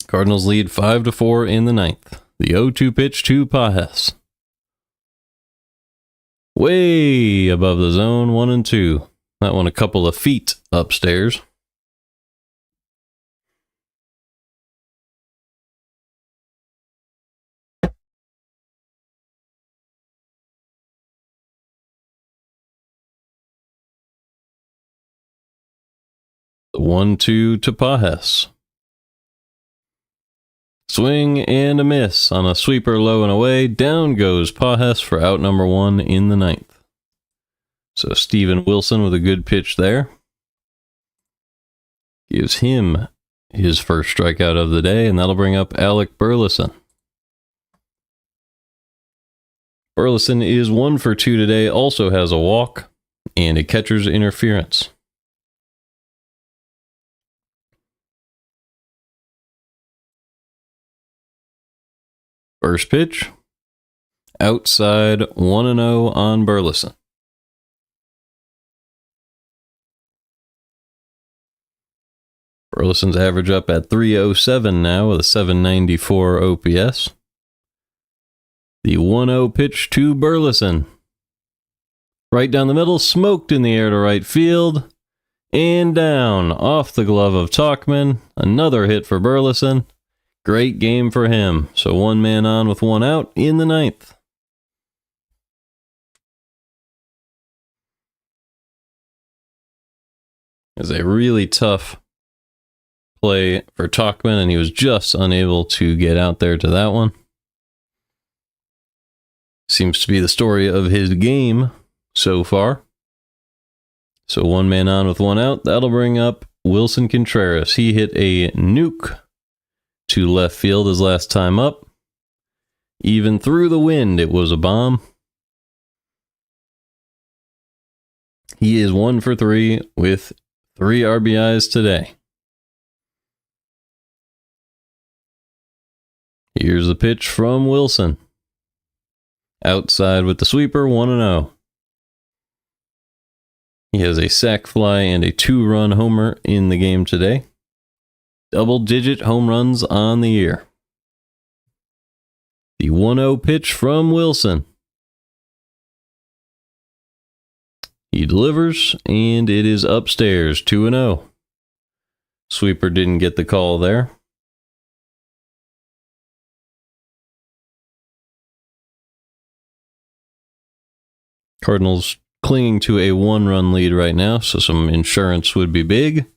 Cardinals lead 5-4 in the 9th. The 0-2 pitch to Pajes. Way above the zone, 1-2. That one a couple of feet upstairs. The 1-2 to Pajes. Swing and a miss on a sweeper low and away. Down goes Pajes for out number 1 in the 9th. So Steven Wilson with a good pitch there. Gives him his first strikeout of the day, and that'll bring up Alec Burleson. Burleson is 1 for 2 today, also has a walk and a catcher's interference. First pitch, outside, 1-0 on Burleson. Burleson's average up at 307 now with a 794 OPS. The 1-0 pitch to Burleson. Right down the middle, smoked in the air to right field, and down off the glove of Tauchman. Another hit for Burleson. Great game for him. So 1 man on with 1 out in the 9th. It's a really tough play for Tauchman, and he was just unable to get out there to that one. Seems to be the story of his game so far. So 1 man on with 1 out. That'll bring up Wilson Contreras. He hit a nuke to left field his last time up. Even through the wind, it was a bomb. He is 1 for 3 with 3 RBIs today. Here's the pitch from Wilson. Outside with the sweeper, 1-0. He has a sac fly and a 2-run homer in the game today. Double-digit home runs on the year. The 1-0 pitch from Wilson. He delivers, and it is upstairs, 2-0. Sweeper didn't get the call there. Cardinals clinging to a 1-run lead right now, so some insurance would be big.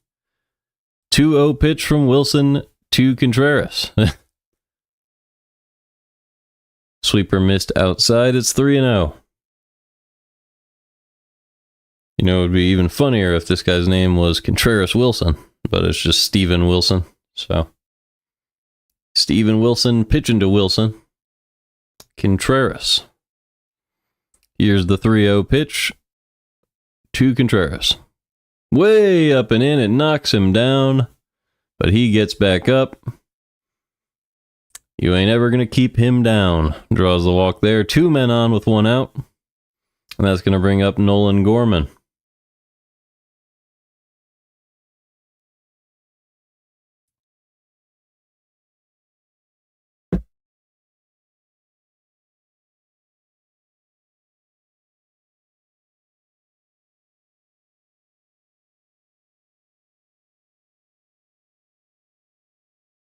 2-0 pitch from Wilson to Contreras. Sweeper missed outside. It's 3-0. You know, it would be even funnier if this guy's name was Contreras Wilson, but it's just Steven Wilson. So, Steven Wilson pitching to Wilson. Contreras. Here's the 3-0 pitch to Contreras. Way up and in, it knocks him down, but he gets back up. You ain't ever going to keep him down. Draws the walk there. 2 men on with 1 out. And that's going to bring up Nolan Gorman.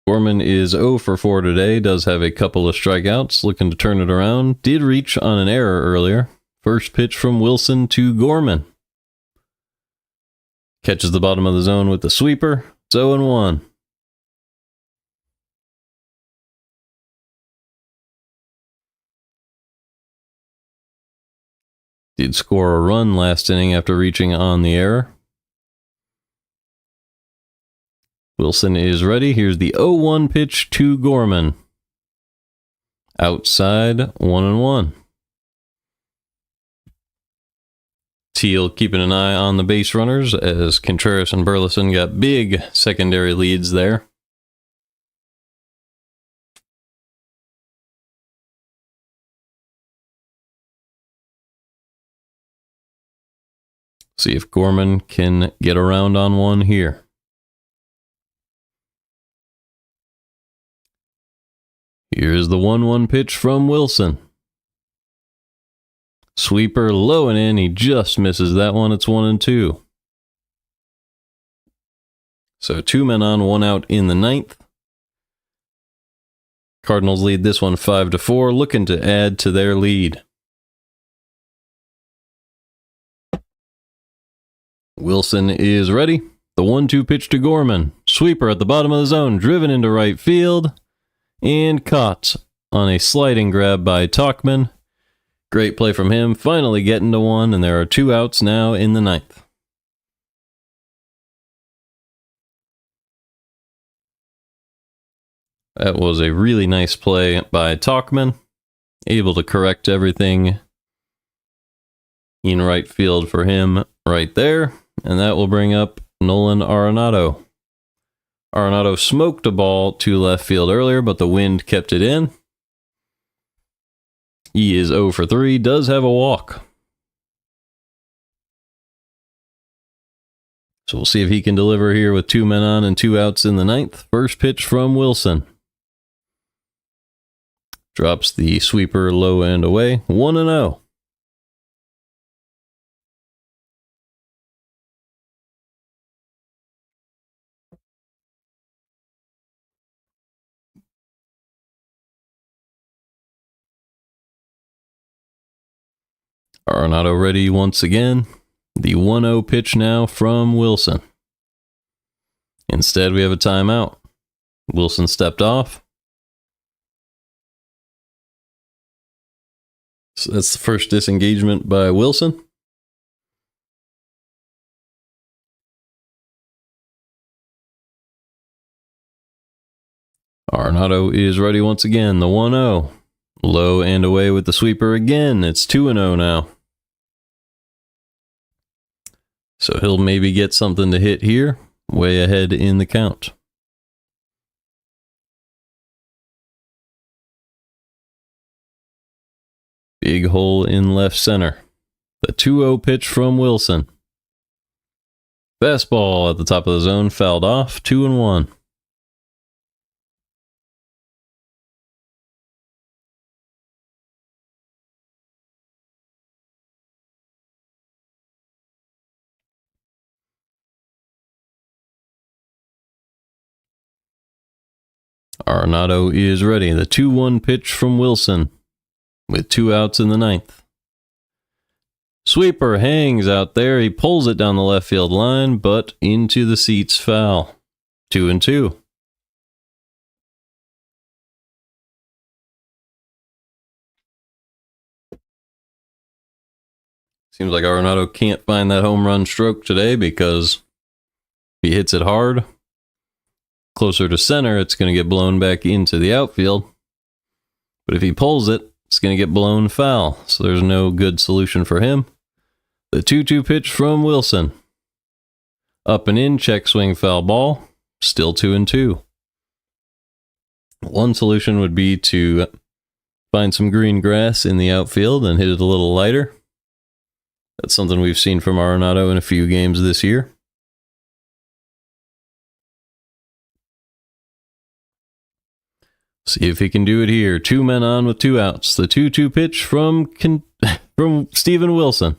Gorman is 0 for 4 today, does have a couple of strikeouts, looking to turn it around. Did reach on an error earlier. First pitch from Wilson to Gorman. Catches the bottom of the zone with the sweeper. 0-1. Did score a run last inning after reaching on the error. Wilson is ready. Here's the 0-1 pitch to Gorman. Outside, 1-1. Teal keeping an eye on the base runners as Contreras and Burleson got big secondary leads there. See if Gorman can get around on one here. Here's the 1-1 pitch from Wilson. Sweeper low and in. He just misses that one. It's 1-2. So 2 men on, 1 out in the 9th. Cardinals lead this one 5-4, looking to add to their lead. Wilson is ready. The 1-2 pitch to Gorman. Sweeper at the bottom of the zone, driven into right field, and caught on a sliding grab by Tauchman. Great play from him, finally getting to one, and there are 2 outs now in the 9th. That was a really nice play by Tauchman, able to correct everything in right field for him right there, and that will bring up Nolan Arenado. Arenado smoked a ball to left field earlier, but the wind kept it in. He is 0 for 3, does have a walk. So we'll see if he can deliver here with 2 men on and 2 outs in the 9th. First pitch from Wilson. Drops the sweeper low and away. 1-0. Arenado ready once again. The 1-0 pitch now from Wilson. Instead, we have a timeout. Wilson stepped off. So that's the first disengagement by Wilson. Arenado is ready once again. The 1-0. Low and away with the sweeper again. It's 2-0 now. So he'll maybe get something to hit here. Way ahead in the count. Big hole in left center. The 2-0 pitch from Wilson. Fastball at the top of the zone, fouled off, 2-1. Arenado is ready. The 2-1 pitch from Wilson with 2 outs in the 9th. Sweeper hangs out there. He pulls it down the left field line, but into the seats, foul. 2-2. Seems like Arenado can't find that home run stroke today because if he hits it hard, closer to center, it's going to get blown back into the outfield. But if he pulls it, it's going to get blown foul. So there's no good solution for him. The 2-2 pitch from Wilson. Up and in, check swing, foul ball. Still 2-2. One solution would be to find some green grass in the outfield and hit it a little lighter. That's something we've seen from Arenado in a few games this year. See if he can do it here. 2 men on with 2 outs. The 2-2 pitch from Steven Wilson.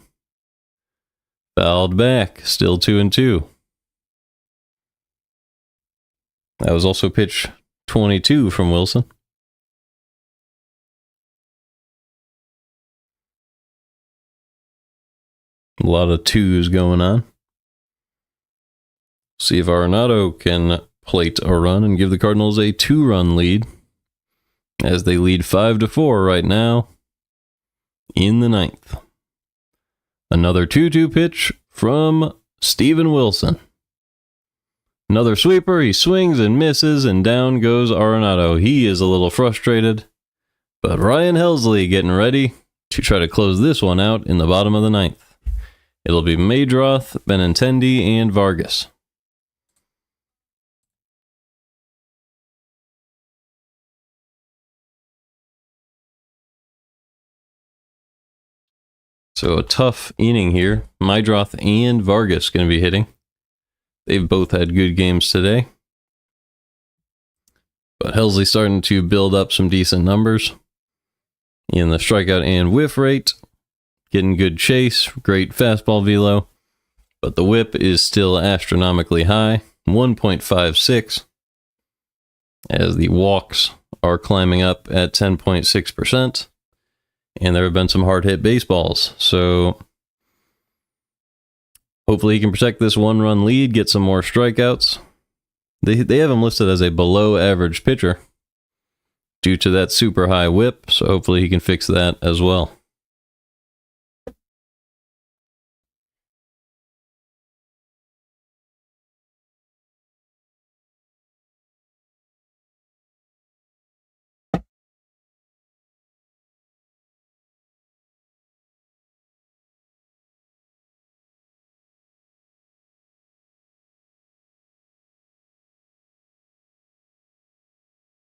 Fouled back. Still 2-2. That was also pitch 22 from Wilson. A lot of 2s going on. See if Arenado can plate a run and give the Cardinals a 2-run lead, as they lead 5-4 right now in the 9th. Another 2-2 pitch from Steven Wilson. Another sweeper. He swings and misses, and down goes Arenado. He is a little frustrated, but Ryan Helsley getting ready to try to close this one out in the bottom of the 9th. It'll be Madroth, Benintendi, and Vargas. So a tough inning here. Madroth and Vargas going to be hitting. They've both had good games today. But Helsley starting to build up some decent numbers in the strikeout and whiff rate. Getting good chase, great fastball velo. But the whip is still astronomically high, 1.56. As the walks are climbing up at 10.6%. And there have been some hard hit baseballs. So hopefully he can protect this 1-run lead, get some more strikeouts. They have him listed as a below average pitcher due to that super high whip. So hopefully he can fix that as well.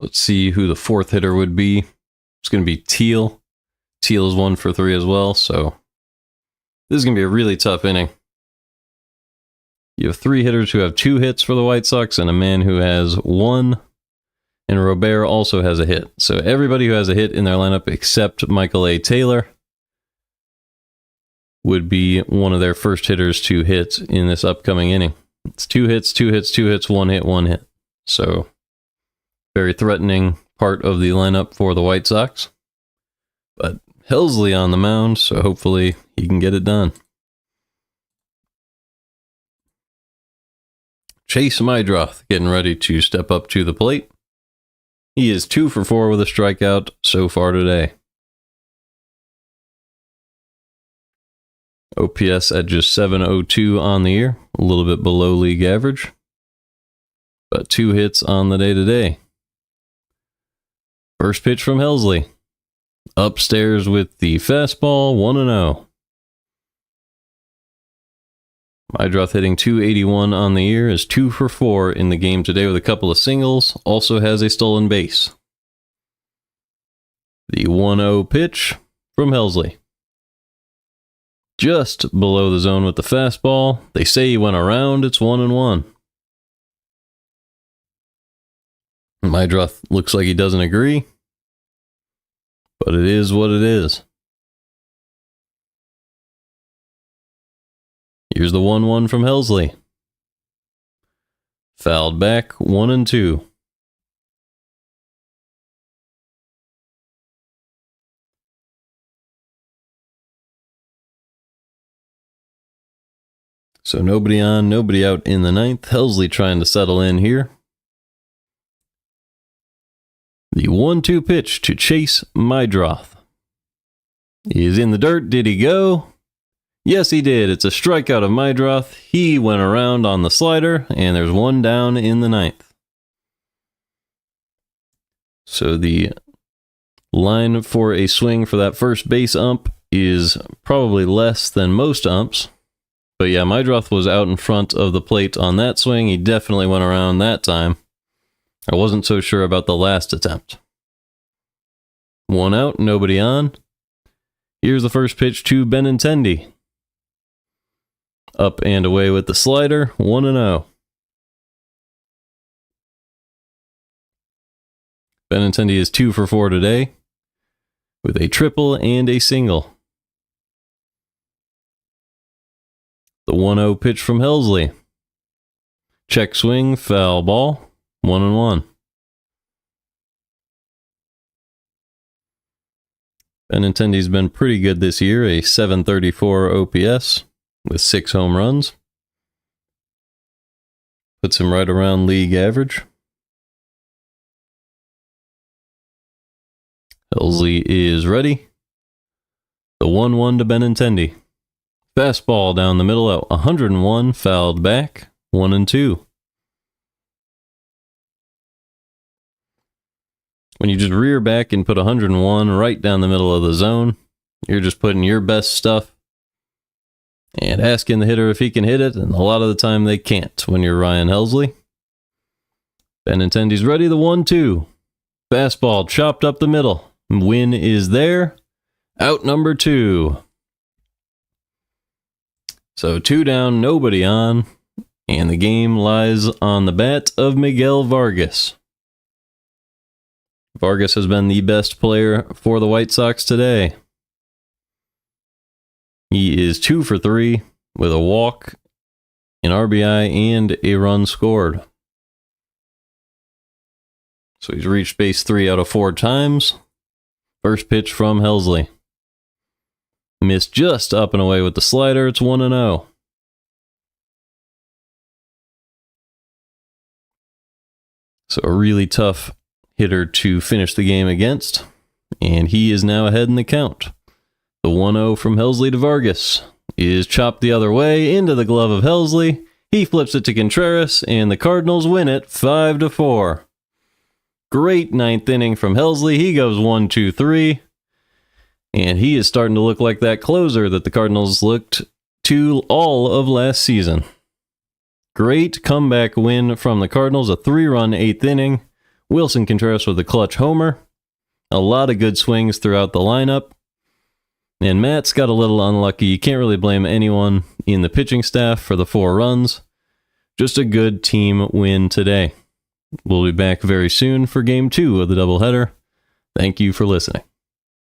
Let's see who the 4th hitter would be. It's going to be Teal. Teal is 1 for 3 as well, so this is going to be a really tough inning. You have 3 hitters who have 2 hits for the White Sox and a man who has 1, and Robert also has a hit. So everybody who has a hit in their lineup except Michael A. Taylor would be one of their first hitters to hit in this upcoming inning. It's 2 hits, 2 hits, 2 hits, 1 hit, 1 hit. So very threatening part of the lineup for the White Sox. But Helsley on the mound, so hopefully he can get it done. Chase Madroth getting ready to step up to the plate. He is 2 for 4 with a strikeout so far today. OPS at just .702 on the year, a little bit below league average. But 2 hits on the day today. First pitch from Helsley. Upstairs with the fastball, 1-0. Madroth hitting .281 on the year, is 2 for 4 in the game today with a couple of singles. Also has a stolen base. The 1-0 pitch from Helsley. Just below the zone with the fastball. They say he went around, it's 1-1. Madroth looks like he doesn't agree, but it is what it is. Here's the 1-1 from Helsley. Fouled back, 1-2. So nobody on, nobody out in the 9th. Helsley trying to settle in here. The 1-2 pitch to Chase Madroth. He is in the dirt. Did he go? Yes, he did. It's a strikeout of Madroth. He went around on the slider, and there's 1 down in the 9th. So the line for a swing for that first base ump is probably less than most umps. But yeah, Madroth was out in front of the plate on that swing. He definitely went around that time. I wasn't so sure about the last attempt. 1 out, nobody on. Here's the first pitch to Benintendi. Up and away with the slider, 1-0. Benintendi is 2 for 4 today, with a triple and a single. The 1-0 pitch from Helsley. Check swing, foul ball. 1-1. Benintendi's been pretty good this year, a .734 OPS with 6 home runs. Puts him right around league average. Helsley is ready. The 1-1 to Benintendi. Fastball down the middle at 101, fouled back, 1-2. When you just rear back and put 101 right down the middle of the zone, you're just putting your best stuff and asking the hitter if he can hit it, and a lot of the time they can't when you're Ryan Helsley. Benintendi's ready, the 1-2. Fastball chopped up the middle. Win is there. Out number 2. So 2 down, nobody on, and the game lies on the bat of Miguel Vargas. Vargas has been the best player for the White Sox today. He is 2 for 3 with a walk, an RBI, and a run scored. So he's reached base 3 out of 4 times. First pitch from Helsley. Missed just up and away with the slider. It's 1-0. So a really tough hitter to finish the game against. And he is now ahead in the count. The 1-0 from Helsley to Vargas is chopped the other way into the glove of Helsley. He flips it to Contreras, and the Cardinals win it 5-4. Great 9th inning from Helsley. He goes 1-2-3. And he is starting to look like that closer that the Cardinals looked to all of last season. Great comeback win from the Cardinals. A 3-run 8th inning. Wilson Contreras with a clutch homer. A lot of good swings throughout the lineup. And Matt's got a little unlucky. You can't really blame anyone in the pitching staff for the 4 runs. Just a good team win today. We'll be back very soon for Game 2 of the doubleheader. Thank you for listening.